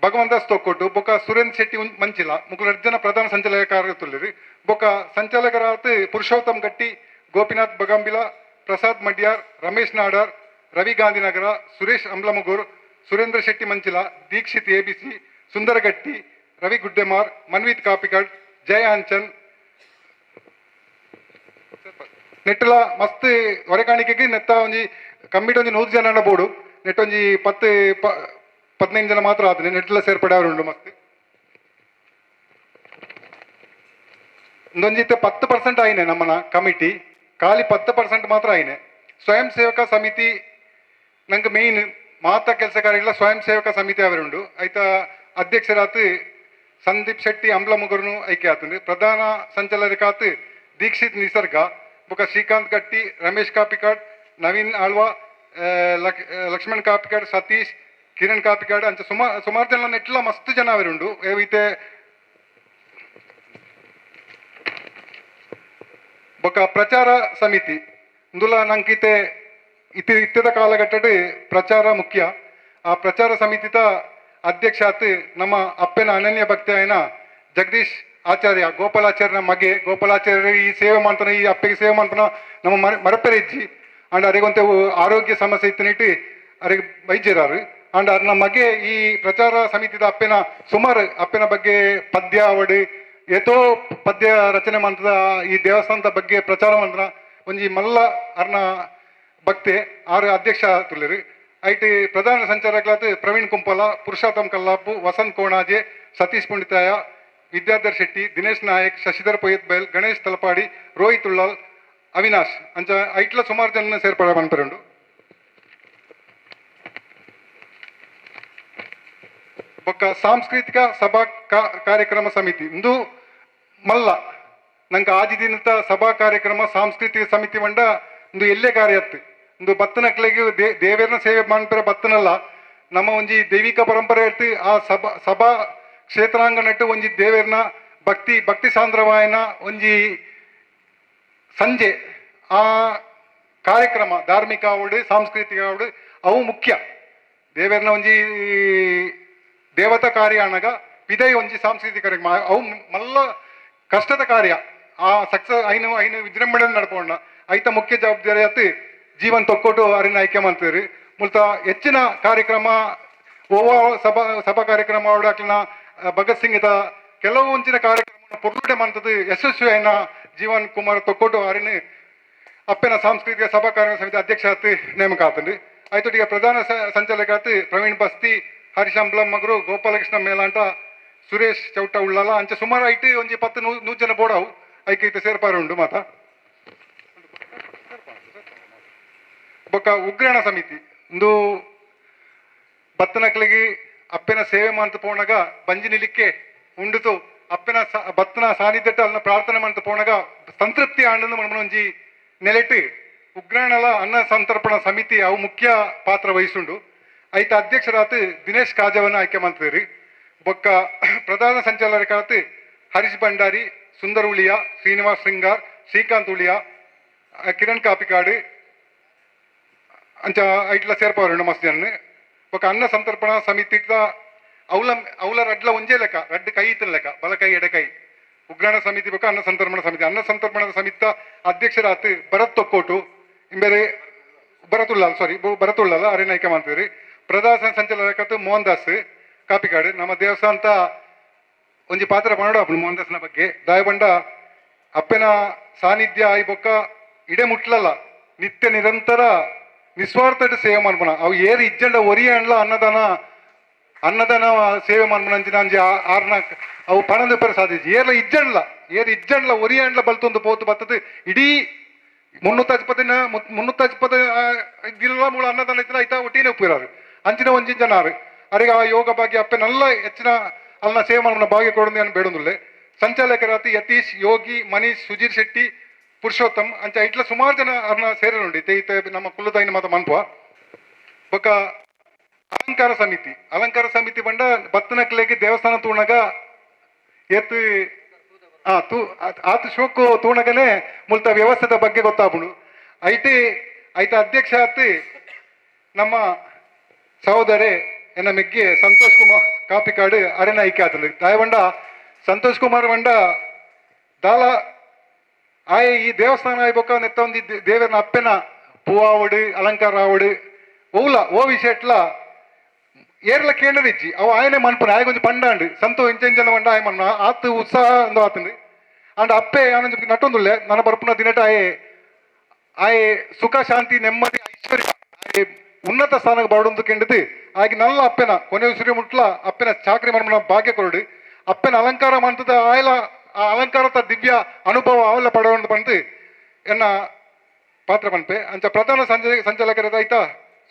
ಭಗವಂತ ಸ್ತೊಕ್ಕೊಟ್ಟು ಬೊಕ್ಕ ಸುರೇಂದ್ರ ಶೆಟ್ಟಿ ಮಂಚಿಲ ಮುಕ್ಕಳು 2 ಜನ ಪ್ರಧಾನ ಸಂಚಾಲಕರ ತುಳ್ಳಿರಿ ಬೊಕ್ಕ ಸಂಚಾಲಕರಾತ್ ಪುರುಷೋತ್ತಮ್ ಗಟ್ಟಿ ಗೋಪಿನಾಥ್ ಬಗಂಬಿಲ ಪ್ರಸಾದ್ ಮಡ್ಯಾರ್ ರಮೇಶ್ ನಾಡಾರ್ ರವಿ ಗಾಂಧಿನಗರ ಸುರೇಶ್ ಅಂಬ್ಲಮಗೂರ್ ಸುರೇಂದ್ರ ಶೆಟ್ಟಿ ಮಂಚಿಲ ದೀಕ್ಷಿತ್ ಎಬಿಸಿ ಸುಂದರಗಟ್ಟಿ ರವಿ ಗುಡ್ಡೆಮಾರ್ ಮನ್ವಿತ್ ಕಾಪಿಕಾಡ್ ಜಯ ಅಂಚನ್ ನೆಟ್ಟಲ ಮಸ್ತ್ ಹೊರೆಕಾಣಿಕೆಗೆ ನೆತ್ತ ಒಂಜಿ ಕಮ್ಮಿಟ್ ಒಂಜಿ 100 ಜನ ಬೋಡು ನೆಟ್ ಒಂಜಿ 15 ಜನ ಮಾತ್ರ ಆದ್ರೆ ನೆಟ್ಲ ಸೇರ್ಪಡೆ ಅವರುಂಡು ಮಸ್ತ್ ಒಂದೊಂಜಿತ್ತೆ 10% ಆಯ್ನೆ ನಮ್ಮನ ಕಮಿಟಿ ಖಾಲಿ 10% ಮಾತ್ರ ಆಯ್ನೆ ಸ್ವಯಂ ಸೇವಕ ಸಮಿತಿ ನಂಗೆ ಮೇಯ್ನ್ ಮಾತ ಕೆಲಸ ಕಾರ್ಯಗಳ ಸ್ವಯಂ ಸೇವಕ ಸಮಿತಿ ಅವರುಂಡು ಆಯ್ತಾ ಅಧ್ಯಕ್ಷರಾತ್ ಸಂದೀಪ್ ಶೆಟ್ಟಿ ಅಂಬ್ಲಮುಗರ್ನು ಆಯ್ಕೆ ಆತಂದ್ರೆ ಪ್ರಧಾನ ಸಂಚಾಲಕರಾತ್ ದೀಕ್ಷಿತ್ ನಿಸರ್ಗ ಬೊಕ ಶ್ರೀಕಾಂತ್ ಗಟ್ಟಿ ರಮೇಶ್ ಕಾಪಿಕಾಡ್ ನವೀನ್ ಆಳ್ವಾ ಲಕ್ಷ್ಮಣ್ ಕಾಪಿಕಾಡ್ ಸತೀಶ್ ಕಿರಣ್ ಕಾಪಿಕಾಡ್ ಅಂಚ ಸುಮಾರು ಜನ ನೆಟ್ಲ ಮಸ್ತ್ ಜನ ಅವರುಂಡು ಏವೈತೆ ಬೊಕ ಪ್ರಚಾರ ಸಮಿತಿ ಇಂದುಲ ನಂಕಿತೆ ಇತ್ಯದ ಕಾಲಘಟ್ಟಡ್ ಪ್ರಚಾರ ಮುಖ್ಯ ಆ ಪ್ರಚಾರ ಸಮಿತಿದ ಅಧ್ಯಕ್ಷಾತ್ ನಮ್ಮ ಅಪ್ಪನ ಅನನ್ಯ ಭಕ್ತಿ ಆಯ್ನ ಜಗದೀಶ್ ಆಚಾರ್ಯ ಗೋಪಾಲಾಚಾರ್ಯನ ಮಗೆ ಗೋಪಾಲಾಚಾರ್ಯ ಈ ಸೇವೆ ಮಾಡ್ತಾನೆ ಈ ಅಪ್ಪಗೆ ಸೇವೆ ಮಾಡ್ತಾನ ನಮ್ಮ ಮರಪೆರೆ ಇಜ್ಜಿ ಅಂಡ್ ಅರಿಗೊಂತೆ ಆರೋಗ್ಯ ಸಮಸ್ಯೆ ಇತ್ತನಿಟ್ಟು ಅರಿಗೆ ವೈದ್ಯರಾರು ಅಂಡ್ ಅರ್ನ ಮಗೆ ಈ ಪ್ರಚಾರ ಸಮಿತಿದ ಅಪ್ಪನ ಸುಮಾರು ಅಪ್ಪನ ಬಗ್ಗೆ ಪದ್ಯ ಅವಡು ಏತೋ ಪದ್ಯ ರಚನೆ ಮಾಡ್ತದ ಈ ದೇವಸ್ಥಾನದ ಬಗ್ಗೆ ಪ್ರಚಾರ ಮಾಡ್ತಾನ ಒಂಜಿ ಮಲ್ಲ ಅರ್ನ ಭಕ್ತಿ ಆರು ಅಧ್ಯಕ್ಷ ತುಳ್ಳರು ಐಟಿ ಪ್ರಧಾನ ಸಂಚಾಲಕರಾದ ಪ್ರವೀಣ್ ಕುಂಪಲ ಪುರುಷೋತ್ತಮ್ ಕಲ್ಲಾಪು ವಸಂತ್ ಕೋಣಾಜೆ ಸತೀಶ್ ಪುಂಡಿತಾಯ ವಿದ್ಯಾಧರ್ ಶೆಟ್ಟಿ ದಿನೇಶ್ ನಾಯಕ್ ಶಶಿಧರ್ ಪೊಯ್ಯತ್ ಬೈಲ್ ಗಣೇಶ್ ತಲಪಾಡಿ ರೋಹಿತ್ ಉಳ್ಳಾಲ್ ಅವಿನಾಶ್ ಅಂಚ ಐಟ್ಲ ಸುಮಾರು ಜನ ಸೇರ್ಪಡೆ ಮಾಡ್ತಾರುಂಡು ಬೊಕ್ಕ ಸಾಂಸ್ಕೃತಿಕ ಸಭಾ ಕಾರ್ಯಕ್ರಮ ಸಮಿತಿ ಇಂದು ಮಲ್ಲ ನಂಗೆ ಆದಿ ದಿನದ ಸಭಾ ಕಾರ್ಯಕ್ರಮ ಸಾಂಸ್ಕೃತಿಕ ಸಮಿತಿ ಮಂಡ ಇಂದು ಎಲ್ಲೇ ಕಾರ್ಯತ್ತು ಇಂದು ಬತ್ತನಕ್ಲೆಗೆ ದೇವೇರನ ಸೇವೆ ಮಾಡ್ತಾರೆ ಬತ್ತನಲ್ಲ ನಮ್ಮ ಒಂಜಿ ದೈವಿಕ ಪರಂಪರೆ ಇರ್ತಿ ಆ ಸಭಾ ಕ್ಷೇತ್ರಾಂಗಣಟ್ಟು ಒಂಜಿ ದೇವೇರನ ಭಕ್ತಿ ಸಾಂದ್ರವಾಯನ ಒಂಜಿ ಸಂಜೆ ಆ ಕಾರ್ಯಕ್ರಮ ಧಾರ್ಮಿಕ ಅವಡು ಸಾಂಸ್ಕೃತಿಕ ಅವಡು ಅವು ಮುಖ್ಯ ದೇವೇರನ ಒಂಜಿ ದೇವತಾ ಕಾರ್ಯ ಅನ್ನಗ ವಿದಯ ಒಂಜಿ ಸಾಂಸ್ಕೃತಿಕ ಕಾರ್ಯಕ್ರಮ ಅವು ಮಲ್ಲ ಕಷ್ಟದ ಕಾರ್ಯ ಆ ಸಕ್ಸಸ್ ಐನು ವಿಜೃಂಭಣೆ ನಡ್ಕೊಂಡ ಐತ ಮುಖ್ಯ ಜವಾಬ್ದಾರಿ ಆತು ಜೀವನ್ ತೊಕ್ಕೊಟ್ಟು ಅರಿನ ಆಯ್ಕೆ ಮಾಡ್ತೀರಿ ಮೂಲತ ಹೆಚ್ಚಿನ ಕಾರ್ಯಕ್ರಮ ಸಭಾ ಕಾರ್ಯಕ್ರಮ ಅವಡಾಕ್ಲಿನ ಭಗತ್ ಸಿಂಗ್ ಇದ ಕೆಲವು ಒಂಚಿನ ಕಾರ್ಯಕ್ರಮ ಪೊರ್ಲುಡೆ ಮಾಡ್ತದೆ ಯಶಸ್ವಿ ಆಯ್ನ ಜೀವನ್ ಕುಮಾರ್ ತೊಕ್ಕೊಟ್ಟು ಅರಿನ ಅಪ್ಪನ ಸಾಂಸ್ಕೃತಿಕ ಸಭಾ ಕಾರ್ಯಕ್ರಮ ಸಮಿತಿ ಅಧ್ಯಕ್ಷ ಆತು ನೇಮಕ ಆತಂಡಿ ಆಯ್ತು ಈಗ ಪ್ರಧಾನ ಸಂಚಾಲಕ ಆತು ಪ್ರವೀಣ್ ಬಸ್ತಿ ಹರೀಶ್ ಅಂಬ್ಲಂ ಮಗರು ಗೋಪಾಲಕೃಷ್ಣ ಮೇಲಾಂಟ ಸುರೇಶ್ ಚೌಟ ಉಳ್ಳಾಲ ಅಂಚೆ ಸುಮಾರು ಐಟಿ ಒಂಜಿ 10-100 ಜನ ಬೋಡವು ಐಕೆ ಸೇರ್ಪಾರುಂಡು ಮಾತ ಬೊಕ್ಕ ಉಗ್ರಾಣ ಸಮಿತಿ ಒಂದು ಬತ್ತನಕ್ಲಿಗೆ ಅಪ್ಪನ ಸೇವೆ ಮಾಡ್ತಾ ಪೋಣಾಗ ಬಂಜಿ ನಿಲಿಕ್ಕೆ ಉಂಡುತು ಅಪ್ಪನ ಬತ್ತನ ಸಾನ್ನಿಧ್ಯಟ ಅನ್ನ ಪ್ರಾರ್ಥನೆ ಮಾಡ್ತಾ ಪೋಣಾಗ ಸಂತೃಪ್ತಿ ಆಂಡನ್ನು ಮನ ಒಂಜಿ ನೆಲೆಟ್ಟು ಉಗ್ರಾಣಲ ಅನ್ನ ಸಂತರ್ಪಣ ಸಮಿತಿ ಅವು ಮುಖ್ಯ ಪಾತ್ರ ವಹಿಸುಂಡು ಐತ ಅಧ್ಯಕ್ಷರಾತು ದಿನೇಶ್ ಕಾಜವನ್ನ ಆಯ್ಕೆ ಮಾಡ್ತಿದ್ರಿ ಬೊಕ್ಕ ಪ್ರಧಾನ ಸಂಚಾಲಕರಾತು ಹರೀಶ್ ಭಂಡಾರಿ ಸುಂದರ್ ಉಳಿಯ ಶ್ರೀನಿವಾಸ್ ಸಿಂಗಾರ್ ಶ್ರೀಕಾಂತ್ ಉಳಿಯ ಕಿರಣ್ ಕಾಪಿಕಾಡು ಅಂಚ ಐಟ್ಲ ಸೇರ್ಪವರು ಮಸ್ತ್ ಜನ ఒక అన్న సంతర్పణ సమితి అవుల రడ్ల ఉంజే లెక్క రెడ్ కై ఇతన లెక్క బలకై ఎడకై ఉగ్రాణ సమితి ఒక అన్న సంతర్పణ సమిತಿ ಅಧ್ಯಕ್ಷರಾತು ಭರತ್ ತೊಕ್ಕೋಟು ಇಂಬೇರೆ ಭರತುಳ್ಳಾಲ ಅರೆ ನಾಯ್ಕೆ ಮಾಡ್ತಿದ್ರಿ ಪ್ರಧಾನ ಸಂಚಾಲಕತ್ತು ಮೋಹನ್ ದಾಸ್ ಕಾಪಿಕಾಡು ನಮ್ಮ ದೇವಸ್ಥಾನ ಒಂಜಿ ಪಾತ್ರ ಮಾಡೋಡು ಅಪ್ಪಳು ಮೋಹನ್ ದಾಸ್ನ ಬಗ್ಗೆ ದಾಯಬಂಡ ಅಪ್ಪನ ಸಾನ್ನಿಧ್ಯ ಆಯ್ ಬೊಕ್ಕ ಇಡೆ ಮುಟ್ಲಲ್ಲ ನಿತ್ಯ ನಿರಂತರ ನಿಸ್ವಾರ್ಥ ಸೇವೆ ಮಾಡ್ಬೋಣ ಅವು ಏರು ಇಜ್ಜಂಡ ಒರಿಯ ಅಂಡ್ಲ ಅನ್ನದಾನ ಸೇವೆ ಮಾಡ್ಬೋಣ ಅಂಚಿನ ಅಂಜಿ ಆರ್ನ ಅವು ಪಣದ ಪರ ಸಾಧಿಸಿ ಏರ್ಲ ಇಜ್ಜಂಡ್ಲ ಒರಿಯ ಅಂಡ್ಲ ಬಲ್ತೊಂದು ಪೋತು ಬರ್ತದೆ ಇಡೀ 350 ಗಿಲ್ಲ ಮೂಲ ಅನ್ನದಾನ ಇತ್ತಿನ ಐತ ಒಟ್ಟಿನೇ ಉಪ್ಪಿರಾರು ಅಂಚಿನ ಒಂಜಿ ಜನಾರು ಅರಿಗೆ ಆ ಯೋಗ ಭಾಗ್ಯ ಅಪ್ಪೆನೆಲ್ಲ ಹೆಚ್ಚಿನ ಅಲ್ಲ ಸೇವೆ ಮಾಡ್ಬೋಣ ಭಾಗ್ಯ ಕೊಡೋದು ಏನು ಬೇಡೊಂದುಲ್ಲೆ ಸಂಚಾಲಕರಾತಿ ಯತೀಶ್ ಯೋಗಿ ಮನೀಶ್ ಸುಧೀರ್ ಶೆಟ್ಟಿ ಪುರುಷೋತ್ತಮ್ ಅಂಚ ಇಟ್ಲ ಸುಮಾರು ಜನ ಅವ್ರನ್ನ ಸೇರಿರುಂಡಿ ಇತ್ತೆ ನಮ್ಮ ಕುಲದಾಯಿನ ಮಾತ ಮನ್ಪುವ ಬೊಕ್ಕ ಅಲಂಕಾರ ಸಮಿತಿ ಬಂಡ ಬತ್ತನಕ್ಲೆಗೆ ದೇವಸ್ಥಾನ ತೂಣಗ ಎತ್ತು ಆತು ಶೋಕು ತೂಣಗನೆ ಮುಲ್ತ ವ್ಯವಸ್ಥೆದ ಬಗ್ಗೆ ಗೊತ್ತಾಗ್ಬಿಡು ಐತ ಅಧ್ಯಕ್ಷ ಆತು ನಮ್ಮ ಸಹೋದರಿ ಎನ್ನ ಮೆಗ್ಗೆ ಸಂತೋಷ್ ಕುಮಾರ್ ಕಾಪಿಕಾಡು ಅರೆನ ಐಕ್ಯ ಆತಂದು ದಾಯಬಂಡ ಸಂತೋಷ್ ಕುಮಾರ್ ಬಂಡ ದಾಲ ಆಯ್ ಈ ದೇವಸ್ಥಾನ ಆಯ್ಬೇಕ ನೆತ್ತ ಒಂದು ದೇವರನ ಅಪ್ಪೆನ ಪೂವಾವಡು ಅಲಂಕಾರ ಆವಡು ಓ ವಿಷಯಟ್ಲ ಏರ್ಲ ಕೇಂದ್ರಿಜ್ಜಿ ಅವು ಆಯನೆ ಮನ್ಪುನ ಆಯ್ ಕೊಂಚ ಪಂಡಾಂಡು ಸಂತೋ ಇಂಚೆಂಚನ ಬಂಡ ಆಯ್ ಮನ್ನ ಆತು ಉತ್ಸಾಹ ಒಂದು ಆತಂಡು ಅಂಡ್ ಅಪ್ಪೆ ಆನೊಂದು ನಟ್ಟೊಂದುಲ್ಲೆ ನನ್ನ ಬರ್ಪುನ ದಿನಟ ಆಯ್ ಸುಖ ಶಾಂತಿ ನೆಮ್ಮದಿ ಐಶ್ವರ್ಯ ಆಯ್ ಉನ್ನತ ಸ್ಥಾನಕ್ಕೆ ಬಾಡೊಂದು ಕೆಂಡದು ಆಗಿ ನಲ್ಲ ಅಪ್ಪೆನ ಕೊನೆ ಉಸಿರಿ ಮುಟ್ಲ ಅಪ್ಪೆನ ಚಾಕ್ರಿ ಮನ್ಮನ ಭಾಗ್ಯ ಕೊರಡು ಅಪ್ಪೆನ ಅಲಂಕಾರ ಮಾಡ್ತದ ಆಯ್ಲ ಆ ಅಲಂಕಾರದ ದಿವ್ಯ ಅನುಭವ ಅವೆಲ್ಲ ಪಡೆದು ಬಂದು ಎನ್ನ ಪಾತ್ರ ಪನ್ಪೆ ಅಂಚ ಪ್ರಧಾನ ಸಂಚಾಲಕರದ ಐತ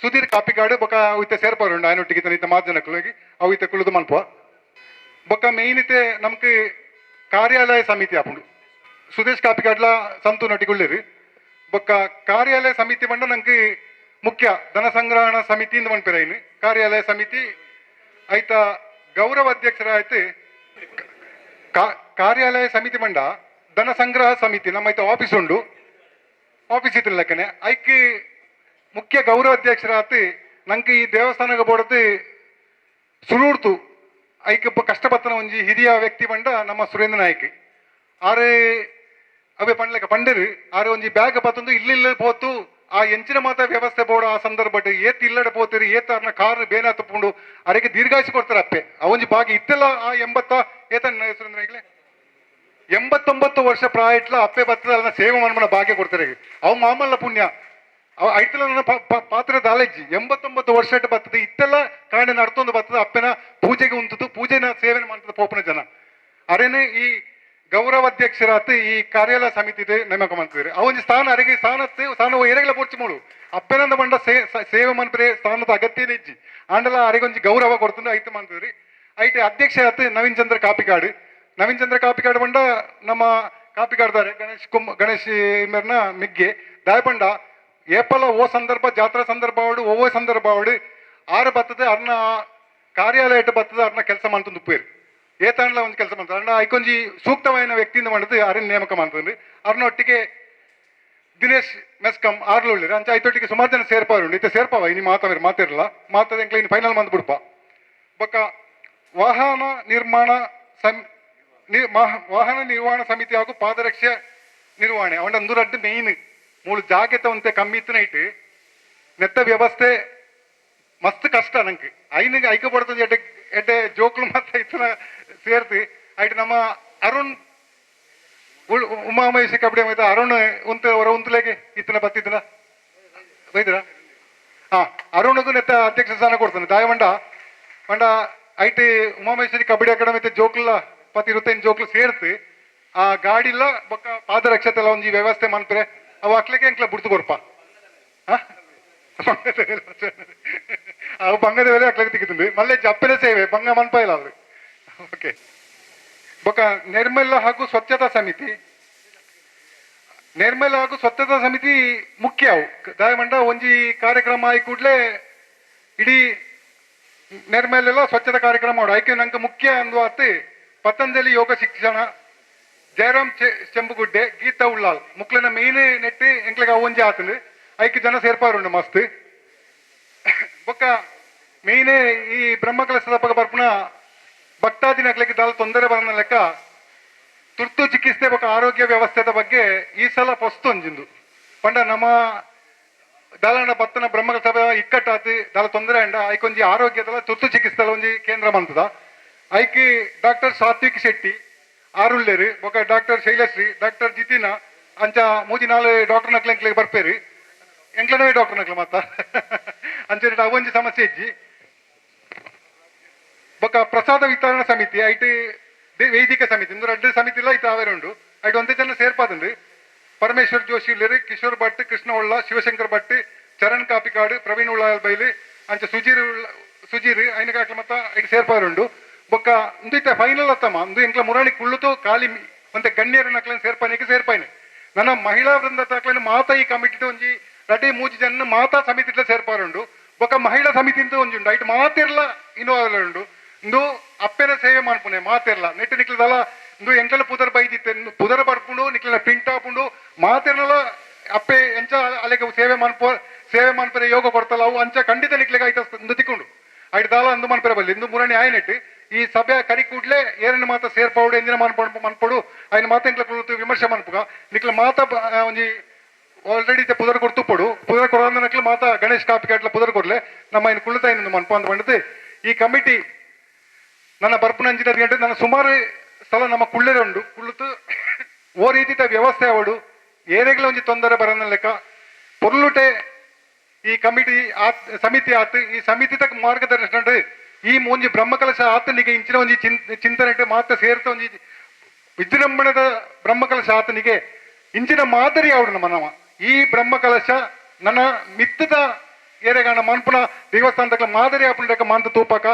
ಸುಧೀರ್ ಕಾಪಿಕಾಡು ಬೊಕ್ಕ ಅವಿತ ಸೇರ್ಪಾರುಂಡು ಆಯ್ನೊಟ್ಟಿಗೆ ಈತ ಮಾತು ಜನಕ್ಕಳಾಗಿ ಅವಿತ ಕುಳಿದು ಮನ್ಪುವ ಬೊಕ್ಕ ಮೇಯ್ನ್ ಇತ್ತೆ ನಮ್ಗೆ ಕಾರ್ಯಾಲಯ ಸಮಿತಿ ಆಪುಂಡು ಸುದೇಶ್ ಕಾಪಿಕಾಡ್ಲ ಸಂತೂನೊಟ್ಟಿಗುಳ್ಳಿರಿ ಬೊಕ್ಕ ಕಾರ್ಯಾಲಯ ಸಮಿತಿ ಬಂಡ ನಂಗೆ ಮುಖ್ಯ ಧನ ಸಂಗ್ರಹಣ ಸಮಿತಿಯಿಂದ ಮನ್ಪೆರ ಇನ್ನು ಕಾರ್ಯಾಲಯ ಸಮಿತಿ ಐತ ಗೌರವ ಅಧ್ಯಕ್ಷರ ಆಯ್ತು ಕಾರ್ಯಾಲಯ ಸಮಿತಿ ಮಂಡ ಧನ ಸಂಗ್ರಹ ಸಮಿತಿ ನಮ್ಮ ಐತ ಆಫೀಸ್ ಉಂಡು ಆಫೀಸ್ ಇತ್ತು ಲೆಕ್ಕನೆ ಐಕ್ ಮುಖ್ಯ ಗೌರವ ಅಧ್ಯಕ್ಷರಾತು ನಂಗೆ ಈ ದೇವಸ್ಥಾನಕ್ಕೆ ಬೋಡದು ಸುರುಡ್ತು ಐಕ್ ಕಷ್ಟಪತ್ತನ ಒಂಜಿ ಹಿರಿಯ ವ್ಯಕ್ತಿ ಬಂಡ ನಮ್ಮ ಸುರೇಂದ್ರ ನಾಯ್ಕ್ ಆರು ಅವೇ ಪಂಡ್ಲೆಕ್ಕ ಪಂಡರು ಆರು ಒಂಜಿ ಬ್ಯಾಗ್ ಪತ್ತೊಂದು ಇಲ್ಲ ಪೋತು ಆ ಎಂಚಿನ ಮಾತ ವ್ಯವಸ್ಥೆ ಬೋಡ ಆ ಸಂದರ್ಭ ಏತ್ ಇಲ್ಲಡೆ ಪೋತಿರಿ ಏತಾರ್ನ ಕಾರ್ ಬೇನ ತಪ್ಪುಂಡು ಅರೆಗೆ ದೀರ್ಘಾಯಿಸಿ ಕೊಡ್ತಾರೆ ಅಪ್ಪೆ ಅವೊಂಜಿ ಭಾಗಿ ಇತ್ತೆಲ್ಲ ಆ 80 ಏತನ್ನ ಸುರೇಂದ್ರ ನಾಯ್ಕ್ಲೆ 89 ವರ್ಷ ಪ್ರಾಯ ಇಟ್ಲ ಅಪ್ಪೆ ಬತ್ತದ ಅದನ್ನ ಸೇವೆ ಮಾಡ್ಮನ ಭಾಗ್ಯ ಕೊಡ್ತಾರೆ ಅವು ಮಾಮಲ್ಲ ಪುಣ್ಯ ಅವ ಐತಲ್ಲ ನನ್ನ ಪಾತ್ರ ದಾಲೆಜ್ಜಿ 89 ವರ್ಷ ಇಟ್ಟು ಬರ್ತದೆ ಇತ್ತೆಲ್ಲ ಕಾರಣ ನಡ್ತೊಂದು ಬರ್ತದೆ ಅಪ್ಪನ ಪೂಜೆಗೆ ಉಂಟು ಪೂಜೆನ ಸೇವೆನ ಮಾಡ್ತದೆ ಪೋಪನ ಜನ ಅರೇನೆ ಈ ಗೌರವ ಅಧ್ಯಕ್ಷರಾತು ಈ ಕಾರ್ಯಾಲಯ ಸಮಿತಿ ನೇಮಕ ಮಾಡ್ತಿದ್ದಾರೆ ಅವೊಂದು ಸ್ಥಾನ ಅರೆಗೆ ಸ್ಥಾನ ಎರೆಗಳ ಪೋರ್ಚಿ ಮೂಡು ಅಪ್ಪೆನಂದ ಬಂಡ ಸೇವೆ ಮನ್ಪರೆ ಸ್ಥಾನದ ಅಗತ್ಯನೇ ಇಜ್ಜಿ ಆಂಡಲ ಅರೆಗೊಂಜಿ ಗೌರವ ಕೊಡ್ತಂದು ಐತೆ ಮಾಡ್ತಿದ್ರಿ ಐತೆ ಅಧ್ಯಕ್ಷ ಆತು ನವೀನ್ ಚಂದ್ರ ಕಾಪಿಕಾಡು ಬಂಡ ನಮ್ಮ ಕಾಪಿಕಾಡ್ದಾರೆ ಗಣೇಶ್ ಮೇರ್ನ ಮಿಗ್ಗೆ ದಾಯಪಂಡ ಏಪಲ ಓ ಸಂದರ್ಭ ಜಾತ್ರಾ ಸಂದರ್ಭ ಅವಡು ಓವೋ ಸಂದರ್ಭ ಅವಡು ಆರು ಬರ್ತದೆ ಅರ್ನ ಕಾರ್ಯಾಲಯ ಇಟ್ಟು ಬರ್ತದೆ ಅರ್ನ ಕೆಲಸ ಮಾಡ್ತಂದು ಉಪ್ಪೇರು ಏತಾಂಡ್ಲ ಒಂದು ಕೆಲಸ ಮಾಡ್ತಾರೆ ಅರ್ನ ಐಕೊಂಜಿ ಸೂಕ್ತವಾದ ವ್ಯಕ್ತಿಯಿಂದ ಮಾಡಿದ್ರೆ ಅರಣ್ಯ ನೇಮಕ ಮಾಡ್ತಾರೆ ಅರ್ನೊಟ್ಟಿಗೆ ದಿನೇಶ್ ಮೆಸ್ಕಂ ಆರ್ಲೊಳ್ಳಿರಿ ಅಂಚ ಐತೊಟ್ಟಿಗೆ ಸುಮಾರು ಜನ ಸೇರ್ಪಾರುಂಡು ಇತ್ತೆ ಸೇರ್ಪಾವ ಇನ್ನು ಮಾತಿರಲ್ಲ ಮಾತದ ಎಂಕ್ಲ ಇನ್ನು ಫೈನಲ್ ಮಂದ್ ಬಿಡ್ಪ ಬೊಕ್ಕ ವಾಹನ ನಿರ್ವಹಣಾ ಸಮಿತಿ ಹಾಗೂ ಪಾದರಕ್ಷೆ ನಿರ್ವಹಣೆ ಅವನ ಅಂದೂರಡ್ಡು ಮೇಯ್ನ್ ಮೂಳು ಜಾಗ್ಯತೆ ಕಮ್ಮಿ ಇತ್ತನ ಇಟ್ಟು ನೆತ್ತ ವ್ಯವಸ್ಥೆ ಮಸ್ತ್ ಕಷ್ಟ ನಂಗೆ ಐನಿಗೆ ಐಕ ಪಡ್ತದೆ ಎಡ್ಡೆ ಜೋಕ್ಲು ಮತ್ತೆ ಇತ್ತನ ಸೇರ್ತಿ ಐಟ್ ನಮ್ಮ ಅರುಣ್ ಉಮಾಮಹೇಶ್ ಕಬಡ್ಡಿ ಆಯ್ತು ಅರುಣ್ ಹೊರ ಉಂತಲೆಗೆ ಇತ್ತನ ಬತ್ತಿದ್ದನ ಬೈದ್ರ ಅರುಣಗೂ ನೆತ್ತ ಅಧ್ಯಕ್ಷ ಸ್ಥಾನ ಕೊಡ್ತಾನೆ ದಾಯವಂಡ ಐಟ್ ಉಮಾಮಹೇಶ್ವರಿ ಕಬಡ್ಡಿ ಅಕಾಡೆಮಿ ಜೋಕ್ಲ ಪತಿ ಇರುತ್ತೆ ಜೋಕ್ಲು ಸೇರ್ತಿ ಆ ಗಾಡಿಲ್ಲ ಬೊಕ್ಕ ಪಾದರಕ್ಷತೆ ಎಲ್ಲ ಒಂಜಿ ವ್ಯವಸ್ಥೆ ಮಾಡ್ತಾರೆ ಅವು ಅಕ್ಲೆಗೆ ಎಂಕ್ಲ ಬುಡ್ತು ಕೊಡ್ಪ ಅವು ಬಂಗದ ವೇಳೆ ಅಕ್ಲಾಗ ತಿಕ್ಕಿతుంది ಮళ్ళీ ಅಪ್ಪನ ಸೇವೆ ಬಂಗ ಮನ್ಪಾಯಿಲ್ಲ ಅವರು. ಓಕೆ ಬೊಕ ನಿರ್ಮಲ ಹಾಗೂ ಸ್ವಚ್ಛತಾ ಸಮಿತಿ ನಿರ್ಮಲ ಹಾಗೂ ಸ್ವಚ್ಛತಾ ಸಮಿತಿ ಮುಖ್ಯ ಅವು ದಯಮಂಡ ಒಂಜಿ ಕಾರ್ಯಕ್ರಮ ಆಯ್ ಕೂಡಲೇ ಇಡೀ ನಿರ್ಮಲೆಲ್ಲ ಸ್ವಚ್ಛತಾ ಕಾರ್ಯಕ್ರಮ ಮಾಡು ಐಕೆ ನಂಗೆ ಮುಖ್ಯ ಅಂದು ಆತು ಪತಂಜಲಿ ಯೋಗ ಶಿಕ್ಷಣ ಜಯರಾಮ್ ಚೆಂಬುಗುಡ್ಡೆ ಗೀತಾ ಉಳ್ಳಾಲ್ ಮುಕ್ಲನ ಮೇನ್ ನೆಟ್ಟು ಎಂಕ್ಲೆಗೆ ಒಂಜಿ ಆತಂದು ಐಕೆ ಜನ ಸೇರ್ಪಾರುಂಡು ಮಸ್ತ್ ಬೊಕ್ಕ ಮೇಯ್ನೇ ಈ ಬ್ರಹ್ಮಕಲಶದ ಪಕ್ಕ ಬರ್ಪುನ ಭಕ್ತಾದಿನ ಲೆಕ್ಕ ದಾಲ್ ತೊಂದರೆ ಬರೋಣ ಲೆಕ್ಕ ತುರ್ತು ಚಿಕಿತ್ಸೆ ಬೊಕ್ಕ ಆರೋಗ್ಯ ವ್ಯವಸ್ಥೆದ ಬಗ್ಗೆ ಈ ಸಲ ಪೊಸ್ತು ಒಂಜಿಂದು ಪಂಡ ನಮ್ಮ ದಾಲನ ಬತ್ತನ ಬ್ರಹ್ಮಕಲ ಸಭೆ ಇಕ್ಕಟ್ಟಾತು ದಾಲ ತೊಂದರೆ ಅಂಡ ಐಕೊಂಜಿ ಆರೋಗ್ಯದಲ್ಲ ತುರ್ತು ಚಿಕಿತ್ಸೆದ ಒಂಜಿ ಕೇಂದ್ರ ಮಂತದ ಐಕಿ ಡಾಕ್ಟರ್ ಸಾತ್ವಿಕ್ ಶೆಟ್ಟಿ ಆರುಳ್ಳೇರು ಬೊಕ್ಕ ಡಾಕ್ಟರ್ ಶೈಲಶ್ರೀ ಡಾಕ್ಟರ್ ಜಿತಿನ ಅಂಚ ಮೂಜಿ ನಾಲ್ ಡಾಕ್ಟರ್ ನಕ್ಲೆಂಕ್ಲೆಗೆ ಬರ್ಪೇರಿ ಎಂಕ್ಲನವೇ ಡಾಕ್ಟರ್ ನಕ್ಲೆ ಮತ್ತ ಅಂಚೆ ಅವೊಂಜಿ ಸಮಸ್ಯೆ ಇಜ್ಜಿ ಬೊಕ್ಕ ಪ್ರಸಾದ ವಿತರಣಾ ಸಮಿತಿ ಐಟ್ ವೈದಿಕ ಸಮಿತಿ ಇಂದು 2 ಸಮಿತಿ ಇಲ್ಲ ಐತೆ ಅವೇ ಉಂಡು ಐಟ್ ಒಂದೇ ಜನ ಸೇರ್ಪಾದಂಡು ಪರಮೇಶ್ವರ್ ಜೋಶಿ ಉಳ್ಳೇರು ಕಿಶೋರ್ ಭಟ್ ಕೃಷ್ಣ ಉಳ್ಳ ಶಿವಶಂಕರ್ ಭಟ್ ಚರಣ್ ಕಾಪಿಕಾಡು ಪ್ರವೀಣ್ ಉಳ್ಳಾಲ್ ಬೈಲಿ ಅಂಚ ಸುಜೀರ್ ಐನಗಾಕ್ಲ ಮತ್ತ ಐಟ್ ಸೇರ್ಪಾರುಂಡು ಬೊಕ್ಕ ಇಂದು ಇತ್ತ ಫೈನಲ್ ಅತ್ತಮ್ಮ ಇಂದು ಎಂಕ್ಲ ಮುರಾಣಿ ಕುಳ್ಳುತು ಖಾಲಿ ಒಂತೆ ಗಣ್ಯರ ನಕ್ಲನ್ ಸೇರ್ಪಾನೆ ನನ್ನ ಮಹಿಳಾ ವೃಂದ ತಕ್ಲನ ಮಾತಾ ಈ ಕಮಿಟಿ ಒಂಜಿ 2-3 ಜನ ಮಾತಾ ಸಮಿತಿ ಸೇರ್ಪಾರುಂಡು ಬೊಕ್ಕ ಮಹಿಳಾ ಸಮಿತಿ ಅಂತ ಒಂಜುಂಡು ಐಟ್ ಮಾತಿರ್ಲ ಇನ್ವಾಲ್ವ್ ಉಂಡು ಇಂದು ಅಪ್ಪೆನ ಸೇವೆ ಮಾಡ್ಪುನೆ ಮಾತಿರ್ಲ ನೆಟ್ಟು ನಿಕ್ಲದಲ್ಲ ಇಂದು ಎಂಕಲ ಪುದರ್ ಬೈದಿತ್ತೆ ಪುದರ ಬರ್ಪುಂಡು ನಿಕ್ಲನ ಪ್ರಿಂಟ್ ಹಾಪುಂಡು ಮಾತಿರ್ನಲ್ಲ ಅಪ್ಪೆ ಎಂಚ ಅಲೆಗೆ ಸೇವೆ ಮನ್ಪರೆ ಯೋಗ ಕೊಡ್ತಲ್ಲ ಅವು ಅಂಚ ಖಂಡಿತ ನಿಕ್ಲೆಗೆ ಆಯ್ತ ಇಂದು ತಿಕ್ಕೊಂಡು ಐಟ್ ದಾಲ ಅಂದು ಮನ್ಪರೆ ಬಲ್ಲಿ ಇಂದು ಮುರಣಿ ಆಯ್ನೆಟ್ಟು ಈ ಸಭೆ ಕರಿ ಕೂಡ್ಲೆ ಏರನ್ನ ಮಾತ ಸೇರ್ಪಾಡು ಎಂದಿನ ಮನ್ಪಡು ఆయన ಮಾತ ಎಂಕ್ಲ ಕುಳಿತು ವಿಮರ್ಶೆ ಮನ್ಪುಗ ನಿಕ್ಲ ಮಾತ ಒಂಜಿ ಆಲ್ರೆಡಿ ಪುದರ್ ಕೊಡ್ತು ಪುದರ್ ಕೊಡೋದ ನಕ್ಲ ಮಾತ ಗಣೇಶ್ ಕಾಪಿಕಾಟ್ಲ ಪುದರ್ ಕೊಡ್ಲೆ ನಮ್ಮ ఆయన ಕುಳಿತ ಇನ್ನೊಂದು ಮನ್ಪ ಅಂತ ಬಂದಿದ್ದು ಈ ಕಮಿಟಿ ನನ್ನ ಬರ್ಪುನ ಅಂಜಿನದ ಗಂಟೆ ನನ್ನ ಸುಮಾರು ಸ್ಥಳ ನಮ್ಮ ಕುಳ್ಳೆರೆ ಉಂಡು ಕುಳ್ಳುತ್ತು ಓ ರೀತಿ ವ್ಯವಸ್ಥೆ ಅವಡು ಏನೆಗಳ ಒಂಜಿ ತೊಂದರೆ ಬರೋನ ಲೆಕ್ಕ ಪೊರ್ಲುಟೆ ಈ ಕಮಿಟಿ ಸಮಿತಿ ಆತು ಈ ಸಮಿತಿ ತಕ್ಕ ಮಾರ್ಗದರ್ಶನ ಈ ಒಂಜಿ ಬ್ರಹ್ಮಕಲಶ ಆತನಿಗೆ ಇಂಚಿನ ಒಂಜಿ ಚಿಂತನೆ ಮಾತ ಸೇರ್ತ ಒಂಜಿ ವಿಜೃಂಭಣದ ಬ್ರಹ್ಮಕಲಶ ಆತನಿಗೆ ಇಂಚಿನ ಮಾದರಿ ಅವಡು ನಮ್ಮ ಈ ಬ್ರಹ್ಮಕಲಶ ನನ್ನ ಮಿತ್ತದ ಏರೆಗಾನ ಮನ್ಪುನ ದೇವಸ್ಥಾನದ ಮಾದರಿ ಆಪುಂಡಕ ಮಾಂತ ತೂಪಕ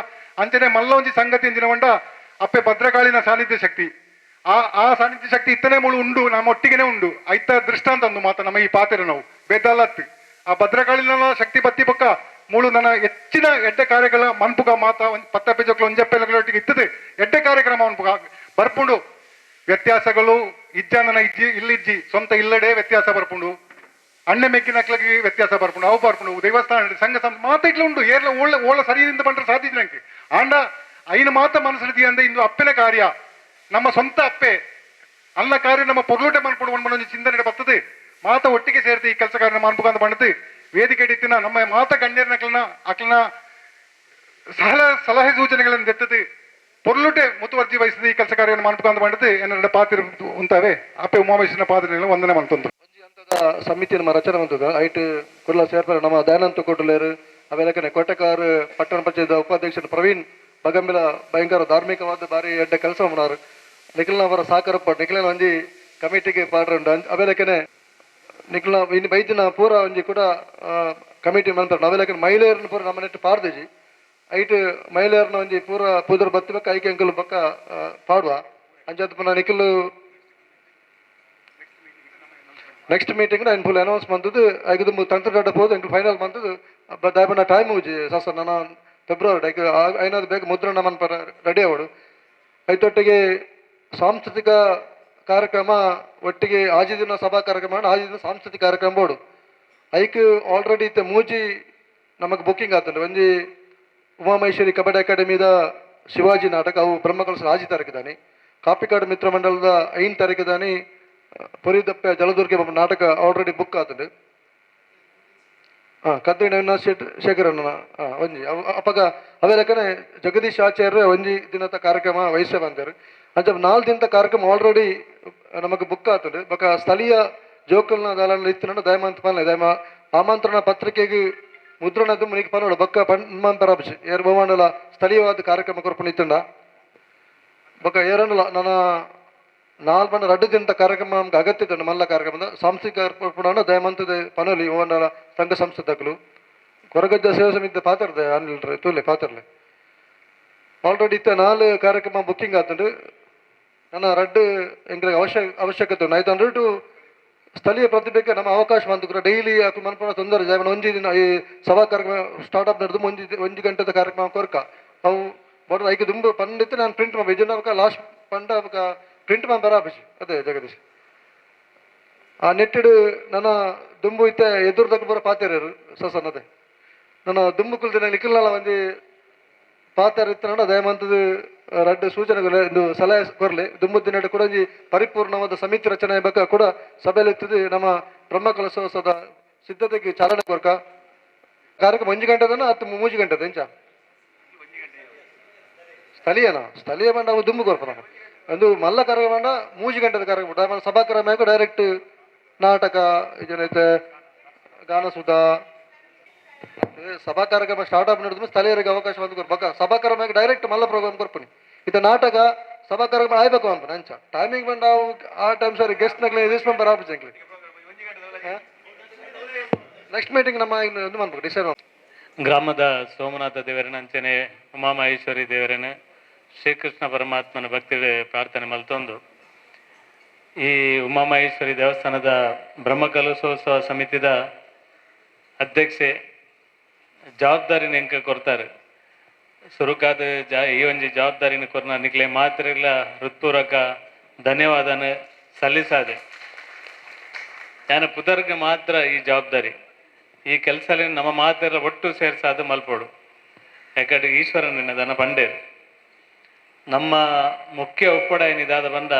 ಅಂಚನೆ ಮಲ್ಲ ಒಂಜಿ ಸಂಗತಿ ಇಂಚಿನ ಒಂಡ ಅಪ್ಪೆ ಭದ್ರಕಾಳಿನ ಸಾನ್ನಿಧ್ಯ ಶಕ್ತಿ ಆ ಸಾನ್ನಿಧ್ಯ ಶಕ್ತಿ ಇತ್ತನೇ ಮುಳು ಉಂಡು ನಮ್ಮ ಒಟ್ಟಿಗೆನೆ ಉಂಡು ಐತ ದೃಷ್ಟಾಂತ ಒಂದು ಮಾತ ನಮ್ಮ ಈ ಪಾತೆರ ನಾವು ಬೇದಾಲತ್ ಆ ಭದ್ರಕಾಳಿನ ಶಕ್ತಿ ಬತ್ತಿ ಪಕ್ಕ ಮೂಳು ನನ್ನ ಹೆಚ್ಚಿನ ಎಡ್ಡೆ ಕಾರ್ಯಗಳ ಮನ್ಪುಗ ಮಾತ ಪತ್ತ ಪೇಜಕ್ಲು ಒಂಜಪ್ಪೆಲೊಟ್ಟಿಗೆ ಇತ್ತದೆ ಎಡ್ಡೆ ಕಾರ್ಯಕ್ರಮ ಮನ್ಪುಗ ಬರ್ಪುಂಡು ವ್ಯತ್ಯಾಸಗಳು ಇಜ್ಜಾನನ ಇಜ್ಜಿ ಇಲ್ಲಿಜ್ಜಿ ಸ್ವಂತ ಇಲ್ಲಡೆ ವ್ಯತ್ಯಾಸ ಬರ್ಪುಂಡು ಅಣ್ಣೆ ಮೆಕ್ಕಿನಕ್ಲಗಿ ವ್ಯತ್ಯಾಸ ಬರ್ಪುಂಡು ಅವು ಬರ್ಪುಂಡು ದೇವಸ್ಥಾನ ಸಂಘ ಮಾತ ಇಟ್ಲು ಉಂಡು ಏರ್ಲ ಓಳ ಸರಿಯಿಂದ ಬಂದ್ರೆ ಸಾಧ್ಯ ನಂಗೆ ಆಂಡ ಐನ ಮಾತ ಮನಸ್ಸಿಡ್ದಿ ಅಂದ್ರೆ ಇಂದು ಅಪ್ಪೆನ ಕಾರ್ಯ ನಮ್ಮ ಸ್ವಂತ ಅಪ್ಪೆ ಅಲ್ಲ ಕಾರ್ಯ ನಮ್ಮ ಪೊರ್ಲೂಟೆ ಮನ್ಪುಡು ಒಂದು ಚಿಂತನೆ ಬರ್ತದೆ ಮಾತ ಒಟ್ಟಿಗೆ ಸೇರ್ತಿ ಈ ಕೆಲಸ ಕಾರ್ಯ ಮನ್ಪುಗ ಅಂತ ಬಂದದ್ದು ವೇದಿಕೆ ಇಟ್ಟಿನ ನಮ್ಮ ಮಾತ ಗಣ್ಯರ ಅಕ್ಲನ ಸಲಹೆ ಸೂಚನೆಗಳನ್ನು ತೆತ್ತದು ಪೊರ್ಲುಟೆ ಮುತುವರ್ಜಿ ವಹಿಸಿದ ಈ ಕೆಲಸ ಕಾರ್ಯವನ್ನು ಮನ್ಪುಗ ಅಂತ ಬಂದದ್ದು ಏನೆರಡು ಪಾತ್ರ ಉಂಟಾವೆ ಅಪ್ಪೆ ಉಮಾಮೇಶ್ವರನ ಪಾತ್ರ ವಂದನೆ ಮಂತಂದು ಸಮಿತಿ ನಮ್ಮ ರಚನೆ ಬಂತದ ಐಟ್ ಕುಲ್ಲ ಸೇರ್ಪಾರ ನಮ್ಮ ದಯಾನಂತ ಕೊಟ್ಟಲೇರು ಅವೆಲ್ಲಕನೆ ಕೊಟ್ಟಕಾರ ಪಟ್ಟಣ ಪಂಚಾಯತ್ ಉಪಾಧ್ಯಕ್ಷರು ಪ್ರವೀಣ್ ಬಗಂಬಿಲ ಭಯಂಕರ ಧಾರ್ಮಿಕವಾದ ಬಾರಿ ಎಡ್ಡ ಕೆಲಸ ಮಾಡಾರು ನಿಖಿಲ್ನ ಅವರ ಸಾಕಾರ ಪಟ್ಟು ನಿಖಿಲ್ನ ಒಂಜಿ ಕಮಿಟಿಗೆ ಪಾಡ್ರಂಡು ಅವೆಲ್ಲಕನೆ ನಿಖಿಲ್ನ ಇನ್ನು ಬೈದಿನ ಪೂರ ಒಂಜಿ ಕೂಡ ಕಮಿಟಿ ಮಂತ್ರ ಅವೆಲ್ಲಕನೆ ಮಹಿಳೆಯರನ್ನ ಪೂರ ನಮ್ಮ ನೆಟ್ಟು ಪಾಡ್ದೇಜಿ ಐಟ್ ಮಹಿಳೆಯರನ್ನ ಒಂಜಿ ಪೂರ ಪೂದರ್ ಬತ್ತಬೇಕು ಐಕೆ ಅಂಕಲ್ ಪಕ್ಕ ಪಾಡುವ ಅಂಚತ್ ಪುನಃ ನಿಖಿಲ್ ನೆಕ್ಸ್ಟ್ ಮೀಟಿಂಗ್ ఆయన ಫುಲ್ అనౌన్స్ మంతదు ఐదు తంత్రగడ్డ పోదు ఇంక ఫైనల్ మంతదు దాని టైం ఊజి సార్ ನನ್ನ ಫೆಬ್ರವರಿ ಐನಾದ್ರು ಬೇಗ ಮುದ್ರಣ ಮನ್ಪರ ರೆಡಿ ಆವಡು ಐತೊಟ್ಟಿಗೆ ಸಾಂಸ್ಕೃತಿಕ ಕಾರ್ಯಕ್ರಮ ಒಟ್ಟಿಗೆ ಆಜಿ ದಿನ ಸಭಾ ಕಾರ್ಯಕ್ರಮ ಆಜಿ ದಿನ ಸಾಂಸ್ಕೃತಿಕ ಕಾರ್ಯಕ್ರಮ ಬೋಡು ಐಕ್ ಆಲ್ರೆಡಿ ಇತ್ತೆ ಮೂಜಿ ನಮಗೆ ಬುಕ್ಕಿಂಗ್ ಆತಂಡು ಒಂಜಿ ಉಮಾಮಹೇಶ್ವರಿ ಕಬಡ್ಡಿ ಅಕಾಡೆಮಿದ ಶಿವಾಜಿ ನಾಟಕ ಅವು ಬ್ರಹ್ಮಕಲಶ 6 ತಾರೀಕಿದಾನಿ ಕಾಪಿಕಾಡು ಮಿತ್ರ ಮಂಡಲದ 5 ತಾರೀಕಿದಾನಿ ಪುರಿದಪ್ಪೆ ಜಲದುರ್ಗೆ ನಾಟಕ ಆಲ್ರೆಡಿ ಬುಕ್ ಆತಂಡು ಕದ್ರಿ ಅವಿನಾಶ್ ಶೇಖರಣ್ಣ ಒಂಜಿ ಅಪಗ ಅವೇ ಲೆಕ್ಕನೆ ಜಗದೀಶ್ ಆಚಾರ್ಯ ಒಂಜಿ ದಿನದ ಕಾರ್ಯಕ್ರಮ ವಹಿಸೇ ಬಂದರು ಅಂಚ 4 ದಿನದ ಕಾರ್ಯಕ್ರಮ ಆಲ್ರೆಡಿ ನಮಗೆ ಬುಕ್ ಆತಂಡು ಬೊಕ ಸ್ಥಳೀಯ ಜೋಕಲ್ನ ದಾಲಲ್ಲಿ ಇತ್ತು ದಯಮಂತ ಪನ್ಲೆ ದಯಮ ಆಮಂತ್ರಣ ಪತ್ರಿಕೆಗೆ ಮುದ್ರಣದ್ದು ಮುನಿಗೆ ಪನ್ನೋಡು ಬೊಕ್ಕ ಪನ್ಮಂಪರಾಬ್ಜಿ ಏರ್ ಭವನಲ ಸ್ಥಳೀಯವಾದ ಕಾರ್ಯಕ್ರಮ ಕೊರ್ಪಣ ಇತ್ತಂಡ ಬೊಕ ಏರನ್ನಲ ನನ್ನ 4 ದಿನದ ಕಾರ್ಯಕ್ರಮ ನಮ್ಗೆ ಅಗತ್ಯ ಇತ್ತು ಮಲ್ಲ ಕಾರ್ಯಕ್ರಮದ ಸಾಂಸ್ಕೃತಿಕ ಕಾರ್ಯಕ್ರಮ ದಯಮಂತದ ಪನೋಲಿ ಓನರ ಸಂಘ ಸಂಸ್ಥೆಗಳು ಕೊರಗಜ್ಜ ಸೇವಾ ಸಮಿತಿ ಪಾತ್ರದೆ ಅನ್ಲಿಲ್ರಿ ತೂಲೆ ಪಾತ್ರಲೆ ಆಲ್ರೆಡಿ ಇತ್ತ 4 ಕಾರ್ಯಕ್ರಮ ಬುಕ್ಕಿಂಗ್ ಆತುಂಡು ನನ್ನ ರಡ್ಡು ಎಂಗ್ಲಿಗೆ ಅವಶ್ಯಕತೆ ಉಂಡು ಆಯ್ತು ಅಂದ್ಬಿಟ್ಟು ಸ್ಥಳೀಯ ಪ್ರತಿಭೆಗೆ ನಮ್ಮ ಅವಕಾಶ ಬಂದು ಡೈಲಿ ಆಕು ಮನ್ಪುನ ತೊಂದರೆ ಜಾವನ ಒಂಜಿ ದಿನ ಈ ಸಭಾ ಕಾರ್ಯಕ್ರಮ ಸ್ಟಾರ್ಟ್ ಅಪ್ ನಡೆದು ಒಂಜಿ ಗಂಟೆದ ಕಾರ್ಯಕ್ರಮ ಕೊರ್ಕ ಅವು ಬಡ ಐಕೆ ದುಂಬು ಪಂಡಿತ್ತು ನಾನು ಪ್ರಿಂಟ್ ಮಾಡಿ ಇದನ್ನ ಲಾಸ್ಟ್ ಪಂಡ ಪ್ರಿಂಟ್ ಮಾಡಿ ಬರಾಬಿಸಿ ಅದೇ ಜಗದೀಶ್ ಆ ನೆಟ್ಟಿಡು ನನ್ನ ದುಂಬು ಇತ್ತೆ ಎದುರ್ದಾಗ ಬರೋ ಪಾತೆರರು ಸಸನದೆ ನನ್ನ ದುಂಬು ಕುಲ್ದಿನ ನಿಖಿಲ್ನಲ್ಲ ಒಂಜಿ ಪಾತ್ರ ಇತ್ತು ದಯಮಂತದ ರಡ್ಡು ಸೂಚನೆಗಳು ಒಂದು ಸಲಹೆ ಕೊರಲಿ ದುಂಬುದ್ದಿನ ಕೂಡ ಒಂಜಿ ಪರಿಪೂರ್ಣವಾದ ಸಮಿತಿ ರಚನೆ ಬೇಕಾ ಕೂಡ ಸಭೆಯಲ್ಲಿ ಇರ್ತದೆ ನಮ್ಮ ಬ್ರಹ್ಮಕಲಶೋತ್ಸವದ ಸಿದ್ಧತೆಗೆ ಚಾಲನೆ ಕೊರ್ಕ ಕಾರ್ಯಕ್ರಮ 1 ಗಂಟೆದನ 3 ಗಂಟೆದ ಎಂಚ ಸ್ಥಳೀಯ ಬಂಡ ಅವು ದುಂಬು ಕೊರ್ಪ ನಮ್ಮ ಒಂದು ಮಲ್ಲ ಕಾರ್ಯಕ್ರಮ ಬಂಡ 3 ಗಂಟೆದ ಕಾರ್ಯಕ್ರಮ ಸಭಾ ಕಾರ್ಯಕ್ರಮ ಡೈರೆಕ್ಟ್ ನಾಟಕ ಇದನ್ನೈತೆ ಗಾನಸುಧ ಸಭಾ ಕಾರ್ಯಕ್ರಮ ಸ್ಟಾರ್ಟ್ ಅಪ್ ನಡೆದ ಸ್ಥಳೀಯರಿಗೆ ಅವಕಾಶ ಬಂದು ಬಕ್ಕ ಸಭಾ ಕಾರ್ಯಕ್ರಮ ಡೈರೆಕ್ಟ್ ಮಲ್ಲ ಪ್ರೋಗ್ರಾಮ್ ಕೊರ್ಪನಿ ಇದು ನಾಟಕ ಸಭಾ ಕಾರ್ಯಕ್ರಮ ಆಯ್ಬೇಕು ಅಂತ ಅಂಚ ಟೈಮಿಂಗ್ ಬಂದ ಆ ಟೈಮ್ ಸರಿ ಗೆಸ್ಟ್ ನಗ್ಲಿ ರಿಸ್ಪಾನ್ ಬರಾಬಿಸಿ ನೆಕ್ಸ್ಟ್ ಮೀಟಿಂಗ್ ನಮ್ಮ ಇದು ಮಾಡ್ಬೇಕು ಡಿಸೈಡ್ ಗ್ರಾಮದ ಸೋಮನಾಥ ದೇವರನ ಅಂಚನೆ ಉಮಾಮಹೇಶ್ವರಿ ದೇವರನ ಶ್ರೀಕೃಷ್ಣ ಪರಮಾತ್ಮನ ಭಕ್ತಿ ಪ್ರಾರ್ಥನೆ ಮಲ್ತೊಂದು ಈ ಉಮಾಮಹೇಶ್ವರಿ ದೇವಸ್ಥಾನದ ಬ್ರಹ್ಮಕಲಶೋತ್ಸವ ಸಮಿತಿದ ಅಧ್ಯಕ್ಷೆ ಜವಾಬ್ದಾರಿನ ಎಂಕ ಕೊಡ್ತಾರೆ ಸುರುಕಾದ ಈ ಒಂಜಿ ಜವಾಬ್ದಾರಿನ ಕೊರ್ನ ನಿಕ್ಲೆ ಮಾತ್ರ ಹೃತ್ಪೂರ್ವಕ ಧನ್ಯವಾದನ ಸಲ್ಲಿಸಾದೆ ನಾನು ಪುದರ್ಗೆ ಮಾತ್ರ ಈ ಜವಾಬ್ದಾರಿ ಈ ಕೆಲಸದಲ್ಲಿ ನಮ್ಮ ಮಾತೆಲ್ಲ ಒಟ್ಟು ಸೇರಿಸಾದ ಮಲ್ಪೋಡು ಯಾಕಂದ್ರೆ ಈಶ್ವರನ ದನ ಪಂಡೇರು ನಮ್ಮ ಮುಖ್ಯ ಒಪ್ಪಡ ಏನಿದಾದ ಬಂದ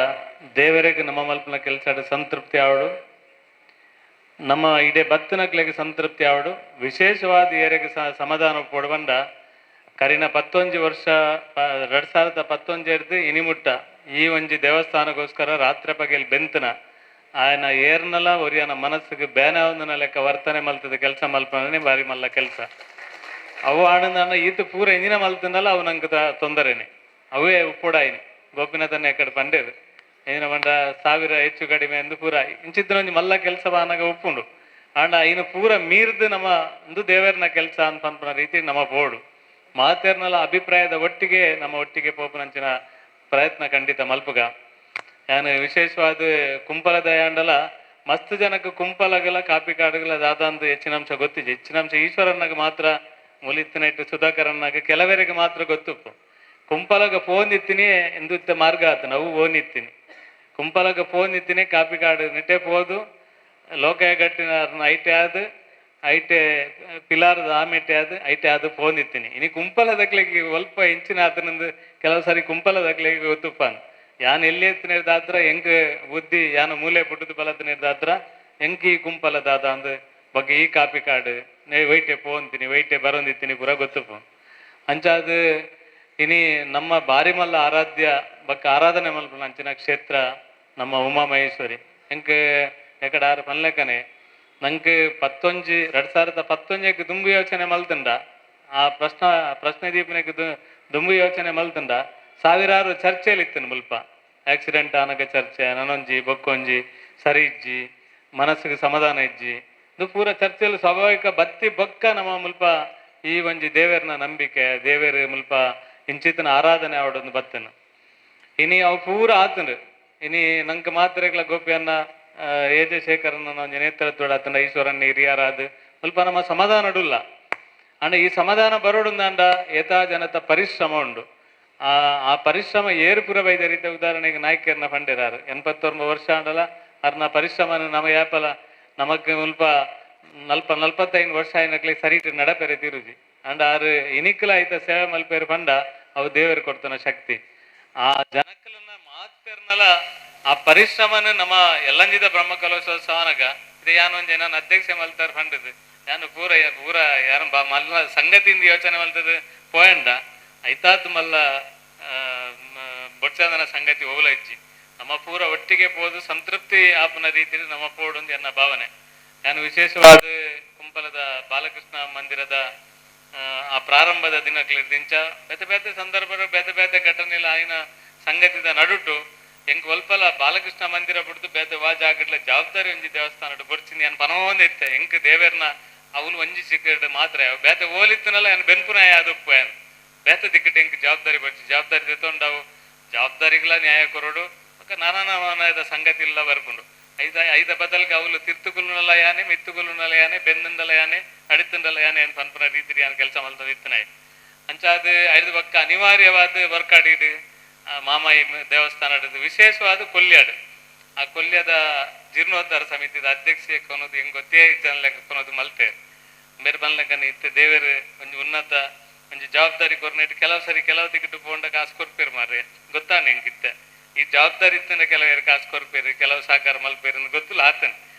ದೇವರಿಗೆ ನಮ್ಮ ಮಲ್ಪನ ಕೆಲಸ ಸಂತೃಪ್ತಿ ಆವಡು ನಮ್ಮ ಇಡೀ ಭಕ್ತನಕ್ಲೆಗೆ ಸಂತೃಪ್ತಿ ಆವಡು ವಿಶೇಷವಾದ ಏರೆಗೆ ಸಮಾಧಾನ ಒಪ್ಪೋಡು ಬಂದ ಕರಿನ 11 ವರ್ಷ 2011 ಇನಿಮುಟ್ಟ ಈ ಒಂಜಿ ದೇವಸ್ಥಾನಕ್ಕೋಸ್ಕರ ರಾತ್ರಿ ಪಗೆಲ್ ಬೆಂತನ ಆಯನ ಏರ್ನಲ ಒರಿಯನ ಮನಸ್ಸಿಗೆ ಬೇನವನ ಲೆಕ್ಕ ವರ್ತನೆ ಮಲ್ತದ ಕೆಲಸ ಮಲ್ಪನೇ ಬಾರಿ ಮಲ್ಲ ಕೆಲಸ ಅವು ಆನಂದ ಈತ ಪೂರ ಇಂಜಿನ ಮಲ್ತನಲ್ಲ ಅವು ನಂಗೆ ತೊಂದರೆನೆ ಅವೇ ಉಪ್ಪುಡಾಯಿನಿ ಗೋಪಿನಾಥನ ಎಕಡೆ ಪಂಡೇರು ಏನ ಬಂಡ 1000 ಹೆಚ್ಚು ಕಡಿಮೆ ಎಂದು ಪೂರ ಇಂಚಿತ್ತಿನ ಒಂಜಿ ಮಲ್ಲ ಕೆಲಸ ಬಾನಾಗ ಉಪ್ಪುಂಡು ಆಂಡ ಇನ್ನು ಪೂರ ಮೀರ್ದು ನಮ್ಮ ಒಂದು ದೇವರನ ಕೆಲಸ ಅಂತ ಪನ್ಪನ ರೀತಿ ನಮ್ಮ ಬೋಡು ಮಾತೇರ್ನಲ್ಲ ಅಭಿಪ್ರಾಯದ ಒಟ್ಟಿಗೆ ನಮ್ಮ ಒಟ್ಟಿಗೆ ಪೋಪನಂಚಿನ ಪ್ರಯತ್ನ ಖಂಡಿತ ಮಲ್ಪುಗ ನಾನು ವಿಶೇಷವಾದ ಕುಂಪಲ ದಯಾಂಡಲ ಮಸ್ತ್ ಜನಕ್ಕೆ ಕುಂಪಲಗಲ ಕಾಪಿ ಕಾಡುಗಳ ದಾದಂದು ಹೆಚ್ಚಿನಾಂಶ ಗೊತ್ತಿದೆ ಹೆಚ್ಚಿನಾಂಶ ಈಶ್ವರನಾಗ ಮಾತ್ರ ಮುಲಿತ್ತಿನ ಇಟ್ಟು ಸುಧಾಕರನಾಗ ಕೆಲವರಿಗೆ ಮಾತ್ರ ಗೊತ್ತುಪ್ಪು ಕುಂಪಲಗ ಫೋನ್ ಇತ್ತೀನಿ ಎಂದು ಮಾರ್ಗ ಆತ ನಾವು ಓನ್ ಇತ್ತೀನಿ ಕುಂಪಲಗ ಫೋನ್ ಇತ್ತೀನಿ ಕಾಪಿ ಕಾಡು ನಿಟ್ಟೆ ಪೋದು ಲೋಕಾಯಗಟ್ಟಿನ ಐಟೆ ಆದು ಐಟೆ ಪಿಲಾರದ ಆಮೆಟೆ ಆದು ಐಟೆ ಆದು ಫೋನ್ ಇತ್ತೀನಿ ಇನ್ನು ಕುಂಪಲದಕ್ಲೆಗೆ ಸ್ವಲ್ಪ ಇಂಚಿನ ಆತನಂದು ಕೆಲವು ಸಾರಿ ಕುಂಪಲದಕ್ಲೆಗೆ ಗೊತ್ತುಪ್ಪಾನ ಯಾನ್ ಎಲ್ಲಿ ಎತ್ತಿನಿರ್ದಾದ್ರ ಹೆಂಗ್ ಬುದ್ಧಿ ಯಾನ ಮೂಲೆ ಪುಟ್ಟದ ಬಲದ ನಿರ್ದಾದ್ರ ಹೆಂಗ್ ಈ ಕುಂಪಲದಾದ ಅಂದ್ ಬಗ್ಗೆ ಈ ಕಾಪಿ ಕಾರ್ಡ್ ವೈಟೆ ಪೋಂತೀನಿ ವೈಟೆ ಬರೋಂದಿತ್ತೀನಿ ಪೂರ ಗೊತ್ತುಪ್ಪು ಅಂಚಾದ ಇನಿ ನಮ್ಮ ಬಾರಿ ಮಲ್ಲ ಆರಾಧ್ಯ ಬಕ್ಕ ಆರಾಧನೆ ಮಲ್ಪನ ಅಂಚಿನ ಕ್ಷೇತ್ರ ನಮ್ಮ ಉಮಾಮಹೇಶ್ವರಿ ಹೆಂಗ್ ಎಕಡೆ ಆರು ಪನ್ಲೆಕ್ಕನೆ ನಂಗೆ 2011 ದುಂಬು ಯೋಚನೆ ಮಲ್ತಂಡ ಆ ಪ್ರಶ್ನೆ ದೀಪನಕ್ಕೆ ದುಂಬು ಯೋಚನೆ ಮಲ್ತಂಡ ಸಾವಿರಾರು ಚರ್ಚೆಯಲ್ಲಿ ಇತ್ತನು ಮುಲ್ಪ ಆಕ್ಸಿಡೆಂಟ್ ಆನಗ ಚರ್ಚೆ ನನೊಂಜಿ ಬೊಕ್ಕೊಂಜಿ ಸರಿ ಇಜ್ಜಿ ಮನಸ್ಸಿಗೆ ಸಮಾಧಾನ ಇಜ್ಜಿ ಇದು ಪೂರ ಚರ್ಚೆಯಲ್ಲಿ ಸ್ವಾಭಾವಿಕ ಬತ್ತಿ ಬೊಕ್ಕ ನಮ್ಮ ಮುಲ್ಪ ಈ ಒಂಜಿ ದೇವರನ ನಂಬಿಕೆ ದೇವರ ಮುಲ್ಪ ಇಂಚಿತನ ಆರಾಧನೆ ಆವಡೊಂದು ಬತ್ತನು ಇನಿ ಅವು ಪೂರ ಆತನು ಇನಿ ನಂಗೆ ಮಾತ್ರೆಗಳ ಗೋಪಿಯನ್ನ ಎಜೆ ಶೇಖರನ ಒಂಜಿ ನೇತೃತ್ವಡ ಆತನ ಈಶ್ವರನ್ನ ಹಿರಿಯರಾದ ಮುಲ್ಪ ನಮ್ಮ ಸಮಾಧಾನ ಅಡುಲ್ಲ ಅಂಡ ಈ ಸಮಾಧಾನ ಬರೋಡುಂದಾಂಡ ಯಥಾ ಜನತ ಪರಿಶ್ರಮ ಉಂಡು ಆ ಪರಿಶ್ರಮ ಏರುಪುರ ಬೈದ ರೀತಿಯ ಉದಾಹರಣೆಗೆ ನಾಯ್ಕರ್ನ ಪಂಡಿರಾರು 89 ವರ್ಷ ಆಂಡಲ ಅರ್ನ ಪರಿಶ್ರಮನ ನಮ್ಮ ಯಾಪಲ ನಮಕ್ ಮುಲ್ಪ 45 ವರ್ಷ ಏನಕ್ಲೆ ಸರಿಟ್ ನಡಪೆರೆ ತಿರುಜಿ ಅಂಡ ಆರು ಇನಿಕ್ಲ ಆಯ್ತ ಸೇವೆ ಮಲ್ಪೇರು ಪಂಡ ಅವು ದೇವರು ಕೊಡ್ತಾನ ಶಕ್ತಿ ಆ ಜನಕ್ಕಲನ್ನ ಮಾತೇರ್ನಲ ಆ ಪರಿಶ್ರಮನ ನಮ್ಮ ಎಲ್ಲಂಜಿದ ಬ್ರಹ್ಮಕಲಶೋತ್ಸವನಾಗ ಇದು ಯಾನೊಂದು ನಾನು ಅಧ್ಯಕ್ಷ ಮಲ್ತಾರ ಪಂಡದು ನಾನು ಪೂರ ಯಾರು ಮಲ್ಲ ಸಂಗತಿಯಿಂದ ಯೋಚನೆ ಮಲ್ತದ ಪೋಯಂಡ ಐತಾತ್ ಮಲ್ಲ ಬೊಡ್ಸದನ ಸಂಗತಿ ಹೋಗ್ಲ ಇಜ್ಜಿ ನಮ್ಮ ಪೂರ ಒಟ್ಟಿಗೆ ಪೋದು ಸಂತೃಪ್ತಿ ಆಪನ ರೀತಿಯಲ್ಲಿ ನಮ್ಮ ಪೋಡೊಂದು ಎನ್ನ ಭಾವನೆ ನಾನು ವಿಶೇಷವಾದ ಕುಂಪಲದ ಬಾಲಕೃಷ್ಣ ಮಂದಿರದ ಆ ಪ್ರಾರಂಭದ ದಿನಕ್ಲಿಂಚ ಬೇತೆ ಬೇತೆ ಸಂದರ್ಭ ಬೇತೆ ಬೇತೆ ಘಟನೆಲ್ಲ ಆಯ್ನ ಸಂಗತಿದ ನಡುಟು ಹೆಂಗ್ ಒಲ್ಪಲ ಬಾಲಕೃಷ್ಣ ಮಂದಿರ ಬಿಡ್ದು ಬೇತೆ ವಾ ಜಾಗಡ್ಲ ಜವಾಬ್ದಾರಿ ಒಂಜಿ ದೇವಸ್ಥಾನ ಬೊಡ್ಸಿನಿ ನಾನು ಪನವೊಂದು ಇತ್ತೆ ಹೆಂಗ್ ದೇವರನ್ನ ಅವಳು ಒಂಜಿ ಸಿಕ್ಕಡ್ ಮಾತ್ರ ಬೇತೆ ಓಲಿತ್ತನಲ್ಲ ಏನು ಬೆನ್ಪುನ ಅದಪ್ಪ ಏನು ಬೇತ ದಿಕ್ಕಟ್ಟು ಹೆಂಗೆ ಜವಾಬ್ದಾರಿ ಬಡ್ಸಿ ಜವಾಬ್ದಾರಿ ತೆತ್ತೊಂಡವು ಜವಾಬ್ದಾರಿಗಳ ನ್ಯಾಯ ಕೊರಡು ನಾನಾದ ಸಂಗತಿ ಇಲ್ಲ ಬರ್ಕೊಂಡು ಐದ ಬದಲ್ಗೆ ಅವಳು ತಿರ್ತುಗುಲುನಲ್ಲ ಯಾನೆ ಮಿತ್ತುಗುಲುನಲ್ಲ ಯಾನೆ ಬೆನ್ನಂದಲ್ಲ ಯಾನೆ ಅಡಿತಂದಲ್ಲ ಯಾನೆ ಏನು ಪನ್ಪನ ರೀತಿ ಯಾನು ಕೆಲಸ ಮಾಡ್ತಾ ಇತ್ತನಾಯ್ ಅಂಚಾದ ಐದು ಪಕ್ಕ ಅನಿವಾರ್ಯವಾದ ವರ್ಕಾಡಿಡು ಮಾಮಾಯಿ ದೇವಸ್ಥಾನ ವಿಶೇಷವಾದ ಕೊಲ್ಯಾಡು ಆ ಕೊಲ್ಯದ ಜೀರ್ಣೋದ್ಧಾರ ಸಮಿತಿದ ಅಧ್ಯಕ್ಷೆ ಕೊನೋದು ಹಿಂಗೆ ಗೊತ್ತೇ ಜನ ಲೆಕ್ಕ ಕೊನೋದು ಮಲ್ತೆ ಬೇರೆ ಬಂದ್ಲೆಕ್ಕನ ಇತ್ತೆ ದೇವರು ಒಂದು ಉನ್ನತ ಒಂದು ಜವಾಬ್ದಾರಿ ಕೊರ್ನೆಟ್ಟು ಕೆಲವು ಸರಿ ಕೆಲವು ದಿಕ್ಕಿಟ್ಟು ಪೋಂಡ ಕಾಸು ಕೊರ್ಪೇರು ಮಾರ್ರೆ ಗೊತ್ತಾನೆ ಹಿಂಗಿತ್ತೆ ಈ ಜವಾಬ್ದಾರಿ ಇತ್ತಂದ್ರೆ ಕೆಲವರು ಕಾಸು ಕೊರ್ಪೇರು ಕೆಲವು ಸಹಕಾರ ಮಲ್ಪೇರು ಅಂತ ಗೊತ್ತಿಲ್ಲ ಆತನ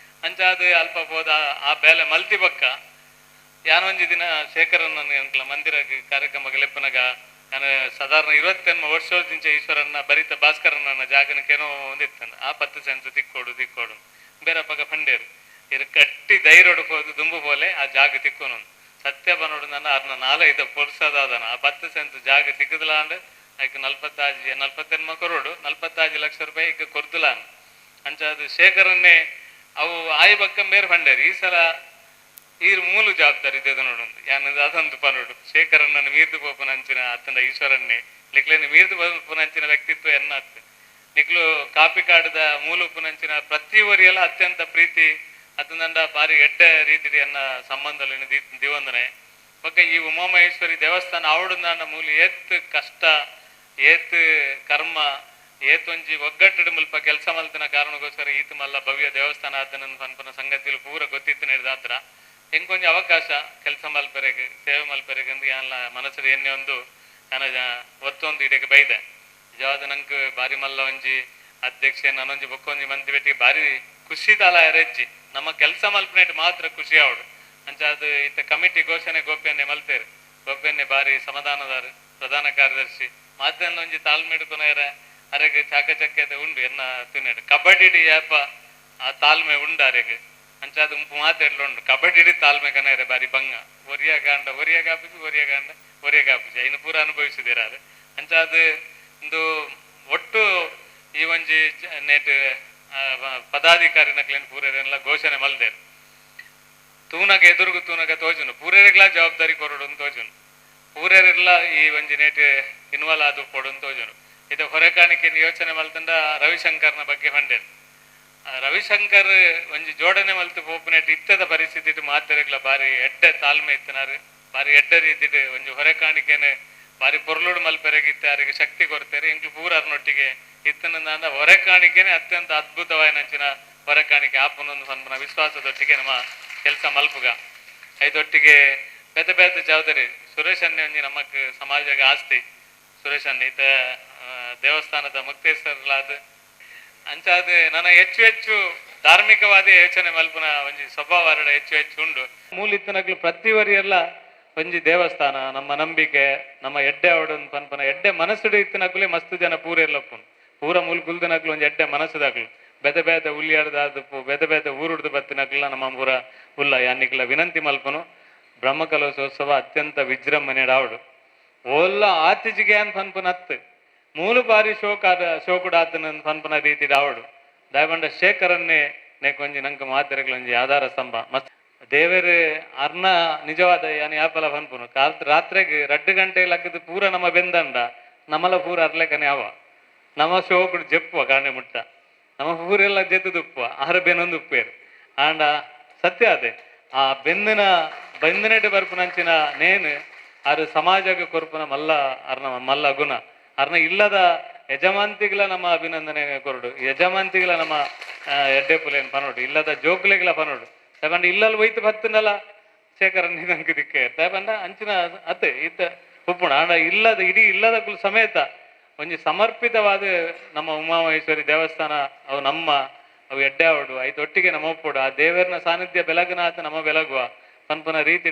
ಅಂಚಾದ ಅಲ್ಪ ಹೋದ ಆ ಬೇಲೆ ಮಲ್ತಿ ಬಕ್ಕ ಯಾನೊಂದು ದಿನ ಶೇಖರನ್ನ ಅಂಕಲ ಮಂದಿರ ಕಾರ್ಯಕ್ರಮ ಲೆಪ್ಪನಾಗ ನಾನು ಸಾಧಾರಣ 28 ವರ್ಷದಿಂದ ಈಶ್ವರನ್ನ ಬರಿತ ಭಾಸ್ಕರನ್ನ ಜಾಗನಕ್ಕೇನೋ ಒಂದಿತ್ತಾನ ಆ 10 ಸೆನ್ಸ್ ದಿಕ್ಕೋಡು ಬೇರೆ ಪಕ್ಕ ಫಂಡೇರು ಇರು ಕಟ್ಟಿ ಧೈರ್ಯ ಹೊಡ್ಕೋದು ದುಂಬು ಬೋಲೆ ಆ ಜಾಗ ತಿಕ್ಕೋನು ಸತ್ಯ ಬನ್ನೋಡು ನನ್ನ ಅರ್ನ 4-5 ಪೊರ್ಸದಾದನ ಆ 10 ಸೆನ್ಸ್ ಜಾಗ ಸಿಕ್ಕದಿಲ್ಲ ಅಂದ್ರೆ ಆಯ್ಕೆ 40 ಕರೋಡು 45 ಲಕ್ಷ ರೂಪಾಯಿ ಈಗ ಕೊರ್ದಿಲ್ಲ ಅಂಚಾದ ಶೇಖರನ್ನೇ ಅವು ಆಯಿ ಬಕ್ಕ ಬೇರೆ ಫಂಡೇರು ಈ ಸಲ ಈ ಮೂಲ ಜವಾಬ್ದಾರಿ ಇದೆ ನೋಡು ಯಾನದು ಅದಂತು ಪನೋಡು ಶೇಖರನ್ನ ಮೀರ್ದು ಪೋಪನ ಅಂಚಿನ ಅತ್ತಂದ ಈಶ್ವರನ್ನೇ ನಿಕ್ಲೇನು ಮೀರ್ದು ಪೋಪನ ಅಂಚಿನ ವ್ಯಕ್ತಿತ್ವ ಎನ್ನತ್ತೆ ನಿಕ್ಲು ಕಾಪಿ ಕಾಡದ ಮೂಲ ಉಪನಂಚಿನ ಪ್ರತಿವರಿಯೆಲ್ಲ ಅತ್ಯಂತ ಪ್ರೀತಿ ಅತಂದಂಡ ಬಾರಿ ಎಡ್ಡ ರೀತಿ ಅನ್ನ ಸಂಬಂಧಲು ದಿವಂದನೆ ಬಗ್ಗೆ ಈ ಉಮಾಮಹೇಶ್ವರಿ ದೇವಸ್ಥಾನ ಆವಡನ ಮೂಲ ಏತ್ ಕಷ್ಟ ಏತ್ ಕರ್ಮ ಏತೊಂಜಿ ಒಗ್ಗಟ್ಟು ಮುಲ್ಪ ಕೆಲಸ ಮಲ್ತಿನ ಕಾರಣಕ್ಕೋಸ್ಕರ ಈತ ಮಲ್ಲ ಭವ್ಯ ದೇವಸ್ಥಾನ ಆತನ ಪನ್ಪನ ಸಂಗತಿಲು ಪೂರ ಗೊತ್ತಿತ್ತು ನಡೆದಾತ್ರ ಹೆಂಗೊಂದು ಅವಕಾಶ ಕೆಲಸ ಮಲ್ಪರೆಗೆ ಸೇವೆ ಮಲ್ಪರೆಗೆ ಅಂತ ಎಲ್ಲ ಮನಸ್ಸಲ್ಲಿ ಎನ್ನೆ ಒಂದು ನಾನು ಒತ್ತೊಂದು ಇದಕ್ಕೆ ಬೈದೆ ನಿಜವಾದ ನಂಗೆ ಬಾರಿ ಮಲ್ಲ ಒಂಜಿ ಅಧ್ಯಕ್ಷೆ ನಾನೊಂಜಿ ಬೊಕ್ಕೊಂಜಿ ಮಂದಿ ಬೆಟ್ಟಿಗೆ ಬಾರಿ ಖುಷಿ ತಾಲ ಎರೆಜ್ಜಿ ನಮ್ಮ ಕೆಲಸ ಮಲ್ಪನೆಟ್ಟು ಮಾತ್ರ ಖುಷಿ ಅವಡು ಅಂಚಾದ ಇತ್ತ ಕಮಿಟಿ ಘೋಷಣೆ ಗೋಪ್ಯನ್ನೇ ಮಲ್ಪೇರು ಗೋಪ್ಯನ್ನೇ ಬಾರಿ ಸಮಾಧಾನದಾರ ಪ್ರಧಾನ ಕಾರ್ಯದರ್ಶಿ ಮಾತನ್ನ ಒಂಜಿ ತಾಳ್ಮೆಡು ಕೊನೆಯರ ಅರೆಗೆ ಚಾಕಚಕ್ಯತೆ ಉಂಡು ಎನ್ನ ತಿನ್ನೇಡು ಕಬಡ್ಡಿ ಯಾಪ ಆ ತಾಳ್ಮೆ ಉಂಡು ಅರೆಗೆ ಅಂಚಾದ ಉಂಪು ಮಾತಾಡ್ಲುಂಡು ಕಬಡ್ಡಿ ತಾಳ್ಮೆ ಕನೆಯರೆ ಬಾರಿ ಬಂಗ ಒರಿಯಗಾಪಿಸಿ ಐನು ಪೂರ ಅನುಭವಿಸಿದಿರ ಅದು ಅಂಚಾದ ಒಂದು ಒಟ್ಟು ಈ ಒಂಜಿ ನೆಟ್ ಪದಾಧಿಕಾರಿ ನಕ್ಲೇನು ಪೂರೆಲ್ಲ ಘೋಷಣೆ ಮಲ್ದೇರು ತೂನಗ ಎದುರುಗು ತೂನಗ ತೋಜುನು ಪೂರೆರೆಗ್ಲ ಜವಾಬ್ದಾರಿ ಕೊರಡು ತೋಜುನು ಪೂರೆರೆಲ್ಲ ಈ ಒಂಜಿ ನೆಟ್ ಇನ್ವಾಲ್ವ್ ಆದು ಕೊಡು ತೋಜುನು ಇದು ಹೊರೆಕಾಣಿಕೆ ಯೋಚನೆ ಮಲ್ತಂಡ ರವಿಶಂಕರ್ನ ಬಗ್ಗೆ ಹೊಂಡೇರು ರವಿಶಂಕರ್ ಒಂಜಿ ಜೋಡಣೆ ಮಲ್ತು ಪೋಪನೆಟ್ ಇತ್ತದ ಪರಿಸ್ಥಿತಿ ಮಾತೆರೆಗ್ಲ ಬಾರಿ ಎಡ್ಡೆ ತಾಳ್ಮೆ ಇತ್ತನಾರು ಬಾರಿ ಎಡ್ಡ ರೀತಿ ಒಂಜಿ ಹೊರೆಕಾಣಿಕೆನೆ ಬಾರಿ ಪೊರ್ಲುಡು ಮಲ್ಪೆರೆಗಿತ್ತೆ ಅವರಿಗೆ ಶಕ್ತಿ ಕೊಡ್ತಾರೆ ಇಂಕ್ಲು ಪೂರರ್ನೊಟ್ಟಿಗೆ ಇತ್ತನ ಹೊರೆಕಾಣಿಕೆನೆ ಅತ್ಯಂತ ಅದ್ಭುತವಾಯಿನಂಚಿನ ಹೊರೆಕಾಣಿಕೆ ಆಪನೊಂದು ಸಣ್ಣ ವಿಶ್ವಾಸದೊಟ್ಟಿಗೆ ನಮ್ಮ ಕೆಲಸ ಮಲ್ಪುಗ ಐದೊಟ್ಟಿಗೆ ಬೇತೆ ಜವಾಬ್ದಾರಿ ಸುರೇಶ್ ಅನ್ನೆ ಒಂಜಿ ನಮಕ್ ಸಮಾಜಗ ಆಸ್ತಿ ಸುರೇಶ್ ಅನ್ನೆ ಇತ್ತ ದೇವಸ್ಥಾನದ ಮುಕ್ತೇಶ್ವರಲಾದ ಅಂಚಾದ ನನ್ನ ಹೆಚ್ಚು ಧಾರ್ಮಿಕವಾದ ಯೋಚನೆ ಮಲ್ಪನ ಒಂಜಿ ಸ್ವಭಾವ ಹೆಚ್ಚು ಉಂಡು ಮೂಲಿತ್ತನಕ್ಲು ಪ್ರತಿವರಿಯೆಲ್ಲ ಒಂಜಿ ದೇವಸ್ಥಾನ ನಮ್ಮ ನಂಬಿಕೆ ನಮ್ಮ ಎಡ್ಡೆ ಅವಡನ್ ಪನ್ಪನ ಎಡ್ಡೆ ಮನಸ್ಸುಡು ಇತ್ತಿನಕ್ಲೆ ಮಸ್ತ್ ಜನ ಪೂರೆಲ್ಲಪ್ಪುನು ಪೂರ ಮೂಲ ಕುಲ್ದಿನಕ್ಲು ಒಂಜಿ ಎಡ್ಡೆ ಮನಸ್ಸುದಾಗ್ಲು ಬೇತೆ ಉಲ್ಲಿಯಾಡ್ದಾದಪ್ಪು ಬೇತೆ ಊರುಡ್ದು ಬತ್ತಿನಕ್ಲ ನಮ್ಮ ಪೂರ ಉಲ್ಲ ಯಾನಿಕ್ಲ ವಿನಂತಿ ಮಲ್ಪನು ಬ್ರಹ್ಮಕಲಶೋತ್ಸವ ಅತ್ಯಂತ ವಿಜೃಂಭಣೆ ಆವಡು ಓಲ್ಲ ಆತಿಜಿಗೆ ಅನ್ ಪನ್ಪನ ಹತ್ತು ಮೂಲ ಬಾರಿ ಶೋಕುಡ ಆತನ ಪನ್ಪನ ರೀತಿ ಆವಡು ದಯಬಂಡ ಶೇಖರನ್ನೇ ನೇಕೊಂಜಿ ನಂಗೆ ಮಾತೆರೆಗ್ಲೊಂಜಿ ಆಧಾರ ಸ್ತಂಭ ಮಸ್ತ್ ದೇವರು ಅರ್ನ ನಿಜವಾದ ಯಾನು ಯಾಪಲ ಪನ್ಪುನು ರಾತ್ರಿಗೆ 2 ಗಂಟೆ ಲಕ್ಕದ ಪೂರ ನಮ್ಮ ಬೆಂದಂಡ ನಮ್ಮಲ ಪೂರ ಅರ್ಲೆಕನೆ ಅವ ನಮ್ಮ ಶೋಕುಡು ಜಪ್ಪುವ ಕಾಣೆ ಮುಟ್ಟ ನಮ್ಮ ಪೂರೆಲ್ಲ ಜೆತ್ತುದುಪ್ಪುವ ಆಹಾರ ಬೆನ್ನೊಂದು ಉಪ್ಪೇರು ಆಂಡ ಸತ್ಯ ಅದೇ ಆ ಬೆಂದಿನೆಟ್ಟು ಬರ್ಪುನಂಚಿನ ನೇನು ಆರು ಸಮಾಜಕ್ಕೆ ಕೊರ್ಪುನ ಮಲ್ಲ ಗುಣ ಅರ್ನ ಇಲ್ಲದ ಯಜಮಾಂತಿಗಳ ನಮ್ಮ ಅಭಿನಂದನೆ ಕೊರಡು ಯಜಮಾಂತಿಗಳ ನಮ್ಮ ಎಡ್ಡೆ ಪುಲೇನ್ ಪನೋಡು ಇಲ್ಲದ ಜೋಕ್ಲೆಗಳ ಪನೋಡು ತಗೊಂಡು ಇಲ್ಲಲ್ಲಿ ಒಯ್ತು ಬತ್ತನಲ್ಲ ಶೇಖರನ್ ನಂಗೆ ದಿಕ್ಕೆ ತಗೊಂಡ ಅಂಚಿನ ಅತ್ತೆ ಇತ್ತ ಉಪ್ಪುಣ ಆಂಡ ಇಲ್ಲದ ಇಡೀ ಇಲ್ಲದ ಕುಲ್ ಸಮೇತ ಒಂಜಿ ಸಮರ್ಪಿತವಾದ ನಮ್ಮ ಉಮಾಮಹೇಶ್ವರಿ ದೇವಸ್ಥಾನ ಅವು ಎಡ್ಡೆ ಆವಡು ಐದೊಟ್ಟಿಗೆ ನಮ್ಮ ಒಪ್ಪುಡು ಆ ದೇವರನ ಸಾನ್ನಿಧ್ಯ ಬೆಳಗನಾಥ ನಮ್ಮ ಬೆಳಗುವ ಪನ್ಪನ ರೀತಿ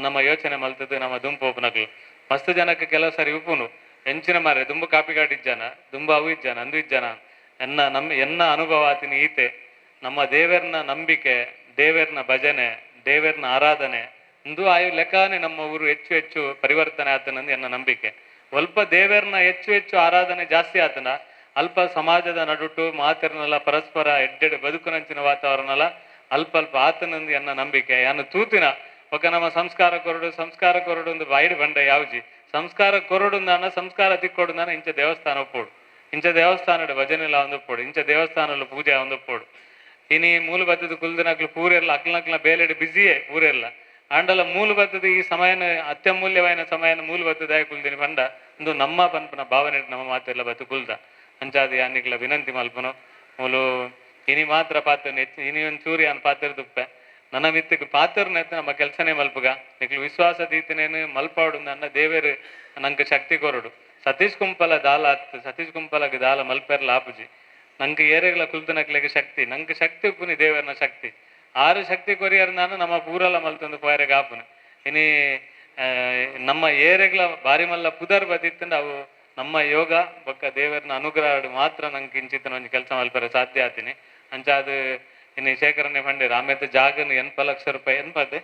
ನಮ್ಮ ಯೋಚನೆ ಮಲ್ತದ್ದು ನಮ್ಮ ದುಂಪು ಒಪ್ಪನಕ್ಲು ಮಸ್ತ್ ಜನಕ್ಕೆ ಕೆಲವು ಸರಿ ಉಪ್ಪುನು ಹೆಂಚಿನ ಮಾರೆ ದುಂಬು ಕಾಪಿ ಕಾಡಿಜ್ಜಾನ ದುಂಬು ಅವು ಇಜ್ಜಾನ ಅಂದು ಇಜ್ಜಾನ ಎನ್ನ ಅನುಭವ ಆತಿನ ಈತೆ ನಮ್ಮ ದೇವರನ ನಂಬಿಕೆ ದೇವರನ ಭಜನೆ ದೇವರನ ಆರಾಧನೆ ಇಂದು ಆಯು ಲೆಕ್ಕನೆ ನಮ್ಮ ಊರು ಹೆಚ್ಚು ಪರಿವರ್ತನೆ ಆತನಂದು ಎನ್ನ ನಂಬಿಕೆ ಸ್ವಲ್ಪ ದೇವರನ ಹೆಚ್ಚು ಆರಾಧನೆ ಜಾಸ್ತಿ ಆತನ ಅಲ್ಪ ಸಮಾಜದ ನಡುಟು ಮಾತಿರನೆಲ್ಲ ಪರಸ್ಪರ ಎಡ್ಡೆಡೆ ಬದುಕುನಂಚಿನ ವಾತಾವರಣಲ್ಲ ಅಲ್ಪ ಅಲ್ಪ ಆತನಂದು ಎನ್ನ ನಂಬಿಕೆ ಯಾನು ತೂತಿನ ఒక ನಮ್ಮ ಸಂಸ್ಕಾರ ಕೊರಡು ಒಂದು ಬೈಡ್ ಬಂಡ ಯಾವ್ಜಿ ಸಂಸ್ಕಾರ ಕೊರಡು ಅನ್ನ ಸಂಸ್ಕಾರ ತಿಕ್ಕೊಡು ನಾನು ಇಂಚ ದೇವಸ್ಥಾನ ಒಪ್ಪೋಡು ಇಂಚ ದೇವಸ್ಥಾನದ ಭಜನೆಲ್ಲ ಒಂದೊಪ್ಪೋಡು ಇಂಚ ದೇವಸ್ಥಾನದ ಪೂಜೆ ಒಂದೊಪ್ಪೋಡು ಇನಿ ಮೂಲ ಬತ್ತದ ಕುಲ್ದಿನಕ್ಲು ಪೂರೆಲ್ಲ ಅಕ್ಲಕ್ಲ ಬೇಲೆಡ್ ಬಿಸಿಯೇ ಪೂರೆಲ್ಲ ಆಂಡಲ ಮೂಲ ಬತ್ತದ ಈ ಸಮಯನ ಅತ್ಯಮೂಲ್ಯವಾದ ಸಮಯನ ಮೂಲ ಬತ್ತದಾಯ ಕುಲ್ದಿನಿ ಬಂಡ ಒಂದು ನಮ್ಮ ಪನ್ಪನ ಭಾವನೆ ನಮ್ಮ ಮಾತೆಲ್ಲ ಬತ್ತು ಕುಲ್ದ ಅಂಚಾದ ಅನ್ನಿಕ್ಲ ವಿನಂತಿ ಮಲ್ಪನು ಮೂಲು ಇನಿ ಮಾತ್ರ ಪಾತ್ರ ಇನಿ ಒಂದು ಚೂರಿ ಅನ್ ಪಾತ್ರ ದುಪ್ಪೆ ನನ್ನ ಮಿತ್ತಕ್ಕೆ ಪಾತ್ರನ ನಮ್ಮ ಕೆಲಸನೇ ಮಲ್ಪಗ ನಿಕ್ಲು ವಿಶ್ವಾಸ ದೀತನೇನು ಮಲ್ಪಾಡು ನನ್ನ ದೇವರು ನಂಗೆ ಶಕ್ತಿ ಕೊರಡು ಸತೀಶ್ ಕುಂಪಲ ದಾಲ ಹತ್ತು ಸತೀಶ್ ಕುಂಪಲಗೆ ದಾಲ ಮಲ್ಪೆರ್ಲ ಆಪುಜಿ ನಂಗೆ ಏರೆಗಳ ಕುಲ್ತನಕ್ಲೆಗೆ ಶಕ್ತಿ ನಂಗೆ ಶಕ್ತಿ ಉಪ್ಪುನಿ ದೇವರನ ಶಕ್ತಿ ಆರು ಶಕ್ತಿ ಕೊರಿಯರ್ ನಾನು ನಮ್ಮ ಪೂರಲ್ಲ ಮಲ್ತೊಂದು ಪೋಯರೆಗೆ ಆಪುನು ಇನಿ ನಮ್ಮ ಏರೆಗಳ ಬಾರಿ ಮಲ್ಲ ಪುದರ್ ಬದಿತ್ತಂಡ ಅವು ನಮ್ಮ ಯೋಗ ಬೊಕ್ಕ ದೇವರನ ಅನುಗ್ರಹ ಮಾತ್ರ ನಂಗೆ ಕಿಂಚಿತ್ ಒಂದು ಕೆಲಸ ಮಲ್ಪರೆ ಸಾಧ್ಯ ಆತೀನಿ ಅಂಚ ಅದು ಇನ್ನು ಶೇಖರಣೆ ಬಂದಿರ ಆಮೇಲೆ ಜಾಗನು 80 ಲಕ್ಷ ರೂಪಾಯಿ ಎನ್ಪದೆ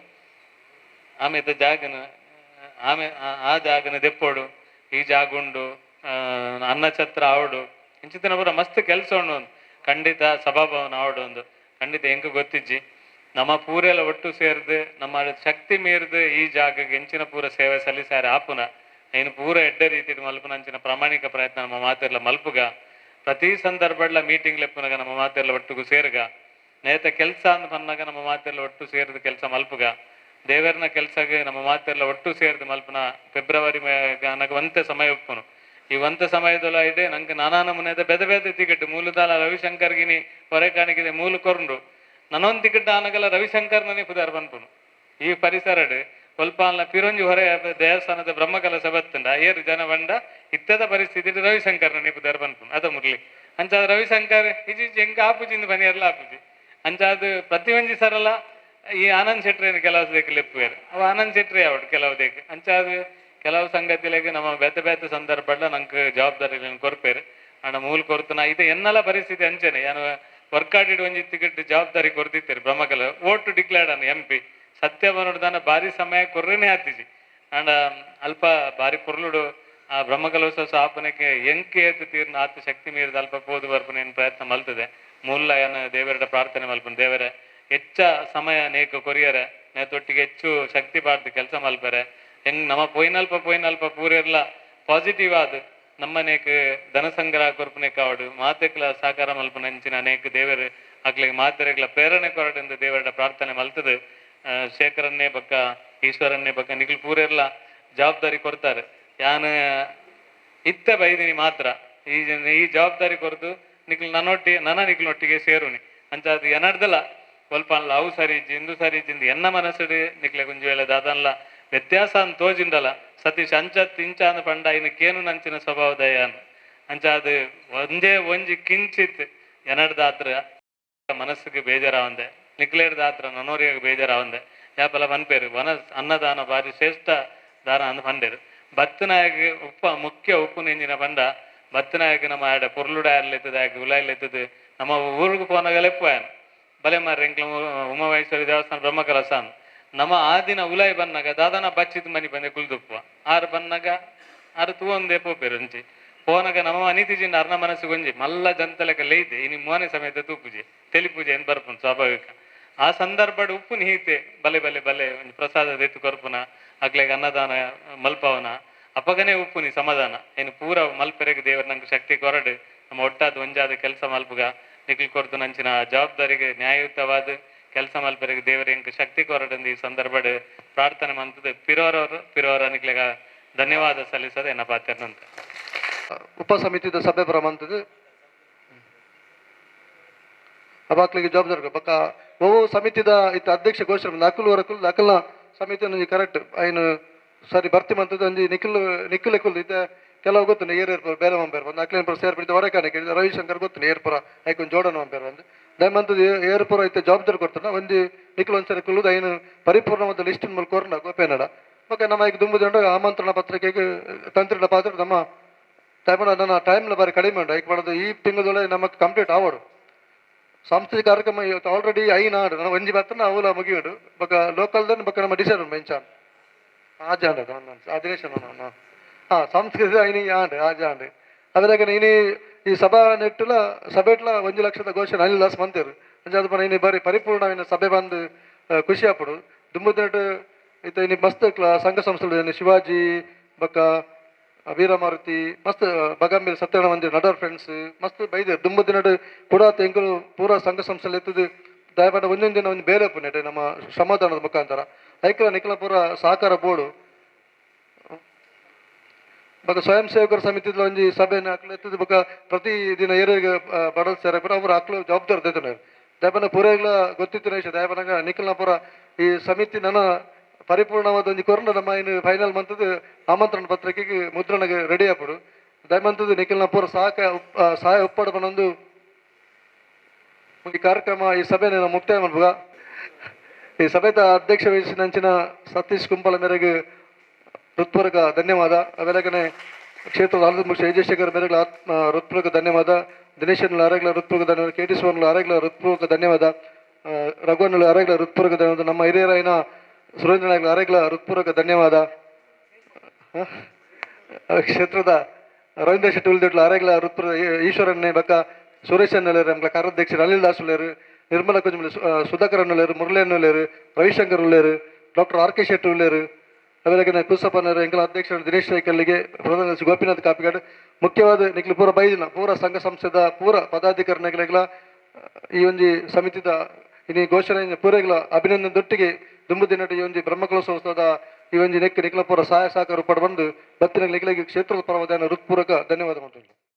ಆಮೇಲೆ ಜಾಗನ ಆ ಜಾಗನ ದೆಪ್ಪೋಡು ಈ ಜಾಗುಂಡು ಅನ್ನ ಛತ್ರ ಆವಡು ಇಂಚಿತನ ಪೂರ ಮಸ್ತ್ ಕೆಲಸ ಉಂಡು ಒಂದು ಖಂಡಿತ ಸಭಾಭವನ ಆವಡು ಒಂದು ಖಂಡಿತ ಹೆಂಗೆ ಗೊತ್ತಿಜ್ಜಿ ನಮ್ಮ ಪೂರೆಲ್ಲ ಒಟ್ಟು ಸೇರಿದು ನಮ್ಮ ಶಕ್ತಿ ಮೀರಿದು ಈ ಜಾಗಕ್ಕೆ ಹೆಂಚಿನ ಪೂರ ಸೇವೆ ಸಲ್ಲಿಸಾರೆ ಆಪುನ ಏನು ಪೂರ ಎಡ್ಡ ರೀತಿ ಮಲ್ಪುನ ಅಂಚಿನ ಪ್ರಾಮಾಣಿಕ ಪ್ರಯತ್ನ ನಮ್ಮ ಮಾತೆಲ್ಲ ಮಲ್ಪುಗ ಪ್ರತಿ ಸಂದರ್ಭಡ್ಲ ಮೀಟಿಂಗ್ ಲೆಪ್ಪುನಾಗ ನಮ್ಮ ಮಾತೆಲ್ಲ ಒಟ್ಟಿಗೂ ಸೇರ್ಗ ನೇತ ಕೆಲಸ ಅಂತ ಬಂದಾಗ ನಮ್ಮ ಮಾತೆಲ್ಲ ಒಟ್ಟು ಸೇರಿದ ಕೆಲಸ ಮಲ್ಪುಗ ದೇವರನ ಕೆಲಸಗೆ ನಮ್ಮ ಮಾತೆಲ್ಲ ಒಟ್ಟು ಸೇರಿದ ಮಲ್ಪನ ಫೆಬ್ರವರಿ ನನಗೆ ಒಂತೆ ಸಮಯ ಒಪ್ಪುನು ಈ ಒಂತೆ ಸಮಯದಲ್ಲ ಇದೆ ನಂಗೆ ನಾನಾ ನಮೂನೆದ ಬೆದ ಬೆದ ಟಿಕೆಟ್ ಮೂಲದಾಲ ರವಿಶಂಕರ್ಗಿನಿ ಹೊರೆ ಕಾಣಿಕಿದೆ ಮೂಲ ಕೊರ್ಂಡು ನನ್ನೊಂದು ಟಿಕೆಟ್ ಆನಗಲ್ಲ ರವಿಶಂಕರ್ ನನಗೆ ಪುದಾರ್ ಬಂದ್ಪುನು ಈ ಪರಿಸರಡ್ ಸ್ವಲ್ಪ ಅಲ್ಲ ಪಿರಂಜಿ ಹೊರೆ ದೇವಸ್ಥಾನದ ಬ್ರಹ್ಮಕಲಶ ಬತ್ತಂಡ ಏರು ಜನ ಬಂಡ ಇತ್ತದ ಪರಿಸ್ಥಿತಿ ರವಿಶಂಕರ್ ನನಗೆ ಪುದಾರ್ ಬಂದ್ಪುನು ಅದ ಮುರ್ಲಿ ಅಂಚಾದ ರವಿಶಂಕರ್ ಇಜಿ ಹೆಂಗ ಆಪುಜಿಂದ ಬನಿಯರ್ಲ ಆಪುಜಿ ಅಂಚಾದ ಪ್ರತಿ ಒಂಜಿ ಸರಲ್ಲ ಈ ಆನಂದ್ ಶೆಟ್ರಿನ ಕೆಲವು ದೇಕ ಲೆಪ್ಪುವೇರು ಅವ ಆನಂದ್ ಶೆಟ್ರಿ ಅವಡು ಕೆಲವು ದೇಕ ಅಂಚಾದ ಕೆಲವು ಸಂಗತಿಲೆಗೆ ನಮ್ಮ ಬೇತೆ ಬೇತೆ ಸಂದರ್ಭ ನಂಗೆ ಜವಾಬ್ದಾರಿಗಳನ್ನು ಕೊರ್ಪೇರು ಅಣ್ಣ ಮೂಲ ಕೊರ್ತನ ಇದು ಎನ್ನೆಲ್ಲ ಪರಿಸ್ಥಿತಿ ಅಂಚನೆ ಏನು ವರ್ಕಾಡಿಡ್ ಒಂಜಿ ಟಿಕೆಟ್ ಜವಾಬ್ದಾರಿ ಕೊರ್ತಿತ್ತೇರು ಬ್ರಹ್ಮಕಲ ಓಟು ಡಿಕ್ಲೇರ್ಡ್ ಅನ್ನ MP ಸತ್ಯ ಬನ್ನೋಡ್ದಾನ ಭಾರಿ ಸಮಯ ಕೊರ್ರೇನೆ ಹಾತಿಜಿ ಅಂಡ ಅಲ್ಪ ಭಾರಿ ಪುರ್ಲುಡು ಆ ಬ್ರಹ್ಮಕಲೋತ್ಸವ ಸ್ಥಾಪನೆಗೆ ಎಂಕೆ ಏತು ತೀರ್ನ ಆತ ಶಕ್ತಿ ಮೀರಿದ ಅಲ್ಪ ಪೋದು ಬರ್ಪನೆ ಏನು ಪ್ರಯತ್ನ ಮಲ್ತದೆ ಮೂಲ ಏನು ದೇವರ ಪ್ರಾರ್ಥನೆ ಮಲ್ಪನೆ ದೇವರ ಹೆಚ್ಚ ಸಮಯ ನೇಕ ಕೊರಿಯರೆ ನೇತೊಟ್ಟಿಗೆ ಹೆಚ್ಚು ಶಕ್ತಿ ಪಾಡ್ದು ಕೆಲಸ ಮಲ್ಪರೆ ಹೆಂಗ್ ನಮ್ಮ ಪೊಯ್ನಲ್ಪ ಪೂರೆಲ್ಲ ಪಾಸಿಟಿವ್ ಆದ ನಮ್ಮನೇಕ ಧನ ಸಂಗ್ರಹ ಕೊರ್ಪನೆ ಕಾವಡು ಮಾತೆಕ್ಲ ಸಾಕಾರ ಮಲ್ಪನ ಹೆಂಚಿನ ಅನೇಕ ದೇವರು ಆಗ್ಲಿಗೆ ಮಾತೆರೆಗ್ಲ ಪ್ರೇರಣೆ ಕೊರಡೆಂದು ದೇವರ ಪ್ರಾರ್ಥನೆ ಮಲ್ತದೆ ಶೇಖರನ್ನೇ ಬಕ್ಕ ಈಶ್ವರನ್ನೇ ಬಕ್ಕ ನಿಖಿಲ್ ಪೂರೆಲ್ಲ ಜವಾಬ್ದಾರಿ ಕೊಡ್ತಾರೆ ಯಾನು ಇತ್ತ ಬೈದಿನಿ ಮಾತ್ರ ಈ ಜವಾಬ್ದಾರಿ ಕೊರದು ನಿಖಿಲ್ ನಿಖಿಲ್ನೊಟ್ಟಿಗೆ ಸೇರುನಿ ಅಂಚಾದ ಏನಡ್ದಲ್ಲ ಸ್ವಲ್ಪ ಅಲ್ಲ ಅವು ಸರಿಜ್ಜಿ ಇಂದು ಸರಿಜ್ಜಿಂದು ಎನ್ನ ಮನಸ್ಸು ನಿಕ್ಲೆ ಕುಂಜು ವೇಳೆ ದಾದನ್ಲ ವ್ಯತ್ಯಾಸ ಅಂತ ತೋಜಿಂಡಲ್ಲ ಸತೀಶ್ ಅಂಚತ್ ಇಂಚ ಅಂದ ಪಂಡ ಇನ್ನಕ್ಕೇನು ನಂಚಿನ ಸ್ವಭಾವದಯ ಅಂಚಾದ ಒಂದೇ ಒಂಜಿ ಕಿಂಚಿತ್ ಎನಡ್ದಾತ್ರ ಮನಸ್ಸಿಗೆ ಬೇಜಾರಾವಂದೆ ನಿಕ್ಲೇಡ್ದಾತ್ರ ನನ್ನೋರಿಗೆ ಬೇಜಾರಾವಂದೆ ಯಾಪಲ ಪನ್ಪೇರು ಅನ್ನದಾನ ಬಾರಿ ಶ್ರೇಷ್ಠ ದಾನ ಅಂದ ಪಂಡೇರು ಬತ್ತನಾಯಕ ಮುಖ್ಯ ಉಪ್ಪು ನೆಂಜಿನ ಪಂಡ ಬತ್ತನಾಯಕ ನಮ್ಮ ಆಡ ಪುರ್ಲುಡಾಯರ್ಲೆತ್ತದ ಉಲಾಯರ್ಲೆತ್ತದ ನಮ್ಮ ಊರಿಗೆ ಪೋನಾಗಲೆಪ್ಪುಯಾನ ಬಲೆ ಮಾರ್ರೆ ಎಂಕ್ಲ ಉಮಾಮಹೇಶ್ವರಿ ದೇವಸ್ಥಾನ ಬ್ರಹ್ಮಕಲಶ ನಮ್ಮ ಆ ದಿನ ಉಲಾಯಿ ಬನ್ನಾಗ ದಾದಾನ ಬಚ್ಚಿದ ಮನಿ ಬಂದೆ ಕುಲ್ದುಪ್ಪುವ ಆರು ಬನ್ನಾಗ ಆರು ತೂವೊಂದೇ ಪೋಪೇರು ಅಂಚಿ ಪೋನಾಗ ನಮ್ಮ ಅನಿತಿಜಿಂದ ಅರ್ನ ಮನಸ್ಸು ಗೊಂಜಿ ಮಲ್ಲ ಜಂತಲೆಕ ಲೈತೆ ಇನಿ ಮೋನೆ ಸಮೇತ ತೂಪುಜೆ ತೆಲಿ ಪೂಜೆ ಏನು ಬರ್ಪುನ್ ಸ್ವಾಭಾವಿಕ ಆ ಸಂದರ್ಭ ಉಪ್ಪು ನೀತೆ ಬಲೆ ಒಂದು ಪ್ರಸಾದ ಎತ್ತು ಕೊರ್ಪುನ ಆಗ್ಲೆಗೆ ಅನ್ನದಾನ ಮಲ್ಪವನ ಅಪಗನೆ ಉಪ್ಪುನಿ ಸಮಾಧಾನ ಏನು ಪೂರ ಮಲ್ಪೆರೆಗೆ ದೇವರು ನಂಗೆ ಶಕ್ತಿ ಕೊರಡು ನಮ್ಮ ಒಟ್ಟಾದ ಒಂಜಾದ ಕೆಲಸ ಮಲ್ಪುಗ ನಿಖಿಲ್ ಕೊರ್ತು ನಂಚಿನ ಜವಾಬ್ದಾರಿಗೆ ನ್ಯಾಯಯುತವಾದ ಕೆಲಸ ಮಲ್ಪೆರೆಗೆ ದೇವರ ಹೆಂಗೆ ಶಕ್ತಿ ಕೊರಡಂದು ಈ ಸಂದರ್ಭ ಪ್ರಾರ್ಥನೆ ಮಂತದ್ದು ಪಿರೋರ ನಿಕ್ಲೆಗ ಧನ್ಯವಾದ ಸಲ್ಲಿಸೋದು ಎನ್ನ ಪಾತ್ಯರ್ನಂತ ಉಪ ಸಮಿತಿದ ಸಭೆ ಬರಮಂತದ್ದು ಅವಾಕ್ಲಿಗೆ ಜವಾಬ್ದಾರಿ ಬಕ್ಕ ಓ ಸಮಿತಿದ ಇತ್ತ ಅಧ್ಯಕ್ಷ ಘೋಷಣೆ ನಕಲ್ನ ಸಮಿತಿ ಕರೆಕ್ಟ್ ಐನು ಸರಿ ಬರ್ತಿ ಮಂತದ್ದು ಒಂಜಿ ನಿಖಿಲ್ ಇತ್ತೆ ಕೆಲವು ಗೊತ್ತು ಏರ್ಪುರ ಬೇರೆ ಮಂಪೇರು ಬಂದು ಅಕ್ಲೇನ್ಪುರ ಸೇರ್ಪಡಿತ ಹೊರಕಾನೆ ಕೇಳಿದ ರವಿಶಂಕರ್ ಗೊತ್ತು ಏರ್ಪುರ ಐಕೊಂದು ಜೋಡನ ಮಂಪೇರು ಬಂದು ದಯಮಂತದ್ದು ಏರ್ಪುರ ಐತೆ ಜವಾಬ್ದಾರಿ ಕೊಡ್ತಾನೆ ಒಂದು ನಿಖಿಲ್ ಒಂದ್ಸರಿ ಕುಲ್ಲುದು ಐನು ಪರಿಪೂರ್ಣವಾದ ಲಿಸ್ಟ್ ಮೇಲೆ ಕೋರ್ನ ಗೋಪೇನಡ ಓಕೆ ನಮ್ಮ ಈಗ ದುಂಬುದಂಡ ಆಮಂತ್ರಣ ಪತ್ರಿಕೆಗೆ ತಂತ್ರಿನ ಪಾತ್ರ ನಮ್ಮ ನನ್ನ ಟೈಮ್ನ ಬಾರಿ ಕಡಿಮೆ ಉಂಟು ಐಕ್ ಮಾಡೋದು ಈ ತಿಂಗಳೊಳಗೆ ನಮಗೆ ಕಂಪ್ಲೀಟ್ ಆವಡು ಸಾಂಸ್ಕೃತಿಕ ಕಾರ್ಯಕ್ರಮ ಇವತ್ತು ಆಲ್ರೆಡಿ ಐನಾಡು ನಾನು ಒಂಜಿ ಬರ್ತನ ಅವಲ ಮುಗಿಯೋಡು ಬಕ್ಕ ಲೋಕಲ್ದನ್ನು ಬಕ್ಕ ನಮ್ಮ ಡಿಸೈಡ್ ಮೆಂಚಾನ್ ಆಜಾಂಡ ಆ ದಿನೇಶ ಸಂಸ್ಕೃತಿ ಐನಿ ಆಂಡ್ ಆಜಾಂಡ್ ಅದ್ರಾಗ ನೀನು ಈ ಸಭಾ ನೆಟ್ಟುಲ ಸಭೆಟ್ಲ 1 ಲಕ್ಷದ ಘೋಷಣೆ ಅನಿಲ್ ದಾಸ್ ಮಂತೇರು ಅಂಚ ಅದು ಪನ ಇನ್ನು ಬಾರಿ ಪರಿಪೂರ್ಣ ಸಭೆ ಬಂದು ಖುಷಿ ಆಪಡು ದುಂಬುದಿನಟ್ಟು ಇತ್ತ ಇನ್ನು ಮಸ್ತ್ ಸಂಘ ಸಂಸ್ಥೆಗಳು ಶಿವಾಜಿ ಬಕ್ಕ ವೀರಮಾರುತಿ ಮಸ್ತ್ ಬಗಂಬೀರ್ ಸತ್ಯನಾರಾಯಣ ಮಂದಿರ ನಡರ್ ಫ್ರೆಂಡ್ಸ್ ಮಸ್ತ್ ಬೈದೆ ದುಂಬುದಿನಟ್ಟು ಕೂಡ ತೆಂಕಲು ಪೂರಾ ಸಂಘ ಸಂಸ್ಥೆಯಲ್ಲಿ ಎತ್ತದು ದಯಪಟ್ಟ ಒಂದೊಂದು ದಿನ ಒಂದು ಬೇರೆ ಪುಣ್ಯಟೆ ನಮ್ಮ ಶ್ರಮದಾನದ ಮುಖಾಂತರ ಐಕ್ಯ ನಿಖಲ ಪೂರ ಸಹಕಾರ ಬೋರ್ಡು ಬಕ ಸ್ವಯಂ ಸೇವಕರ ಸಮಿತಿದ ಒಂಜಿ ಸಭೆನ ಅಕ್ಲು ಎತ್ತದ ಬಕ ಪ್ರತಿ ದಿನ ಏರಿಗೆ ಬಡಲ್ ಸೇರ ಪೂರ ಅವ್ರು ಅಕ್ಲು ಜವಾಬ್ದಾರಿ ದೇತನ ದಯಪನ ಪೂರೆಗ್ಲ ಗೊತ್ತಿತ್ತು ವಿಷಯ ದಯಪನಗ ನಿಖಲ್ನ ಪೂರ ಈ ಸಮಿತಿ ನನ್ನ ಪರಿಪೂರ್ಣವಾದ ಒಂದು ಕೊರೋನಾ ನಮ್ಮ ಇನ್ನು ಫೈನಲ್ ಮಂತದ್ದು ಆಮಂತ್ರಣ ಪತ್ರಿಕೆಗೆ ಮುದ್ರಣಗೆ ರೆಡಿ ಆಪಡು ದಯಮಂತದ್ದು ನಿಖಲ್ನ ಪೂರ ಸಹಾಯ ಒಪ್ಪಡ ಬಂದು ಈ ಕಾರ್ಯಕ್ರಮ ಈ ಸಭೆನ ಮುಕ್ತಾಯ ಮಾಡ್ಬೋದ ಈ ಸಭೆದ ಅಧ್ಯಕ್ಷ ವಹಿಸಿನಂಚಿನ ಸತೀಶ್ ಕುಂಪಲ ಮೇರೆಗೆ ಹೃತ್ಪೂರ್ವಕ ಧನ್ಯವಾದ ಅವೆಲ್ಲಗನೆ ಕ್ಷೇತ್ರದ ಆಡಳಿತ ಮುಖ್ಯ ವಿಜಯಶೇಖರ್ ಮೇರೆಗಳ ಹೃತ್ಪೂರ್ವಕ ಧನ್ಯವಾದ ದಿನೇಶನ್ ಆರೋಗ್ಯ ಹೃತ್ಪೂರ್ವಕ ಧನ್ಯವಾದ ಕೆ ಟಿ ಸುವರ್ಣ ಆರೋಗ್ಯ ಹೃತ್ಪೂರ್ವಕ ಧನ್ಯವಾದ ರಘುವನ್ನ ಆರೋಗ್ಯ ಹೃತ್ಪೂರ್ವಕ ಧನ್ಯವಾದ ನಮ್ಮ ಹಿರಿಯರಾಯಿನ ಸುರೇಂದ್ರ ನಾಯ್ಕ ಆರೋಗ್ಯ ಹೃತ್ಪೂರ್ವಕ ಧನ್ಯವಾದ ಕ್ಷೇತ್ರದ ರವೀಂದ್ರ ಶೆಟ್ಟಿ ಉಳಿದಿಟ್ಲ ಆರೋಗ್ಯ ಹೃತ್ಪೂರ್ವಕ ಈಶ್ವರನ್ನೇ ಬಕ್ಕ ಸುರೇಶ್ ಅನ್ನಲೇರು ನಮ್ಗೆ ಕಾರ್ಯಾಧ್ಯಕ್ಷರು ಅನಿಲ್ ದಾಸ್ ಉಳ್ಳೇರು ನಿರ್ಮಲಾ ಕುಂಜಮಲಿ ಸುಧಾಕರ್ ಅನ್ನಲೇರು ಮುರಳಿ ಅನ್ನಲೇರು ರವಿಶಂಕರ್ ಉಳ್ಳೇರು ಡಾಕ್ಟರ್ ಆರ್ ಕೆ ಶೆಟ್ಟಿ ಉಳ್ಳೇರು ಅವೆಲ್ಲ ಕುಸಪ್ಪನವರು ಎಂಕಲ ಅಧ್ಯಕ್ಷರು ದಿನೇಶ್ ಸೈಕಲ್ಗೆ ಪ್ರಧಾನ ಗೋಪಿನಾಥ್ ಕಾಪಿಗಾಡ್ ಮುಖ್ಯವಾದ ನಿಕ್ಲು ಪೂರ ಬೈದಿನ ಪೂರ ಸಂಘ ಸಂಸ್ಥೆದ ಪೂರ ಪದಾಧಿಕಾರಿಗಳ ಈ ಒಂದು ಸಮಿತಿದ ಇನ್ನು ಘೋಷಣೆ ಪೂರೆಗಳ ಅಭಿನಂದನೆ ದೊಟ್ಟಿಗೆ ದುಂಬುದಿನಟ್ಟು ಈ ಒಂದು ಬ್ರಹ್ಮಕಲೋತ್ಸವದ ಈ ಒಂದು ನಿಖಲ ಪೂರ ಸಹಾಯ ಸಹಕಾರ ಪಡ ಬಂದು ಬತ್ತಿನ ಕ್ಷೇತ್ರದ ಪರವಾದ ಹೃತ್ಪೂರ್ವಕ ಧನ್ಯವಾದ ಮಾಡ್ತೀನಿ.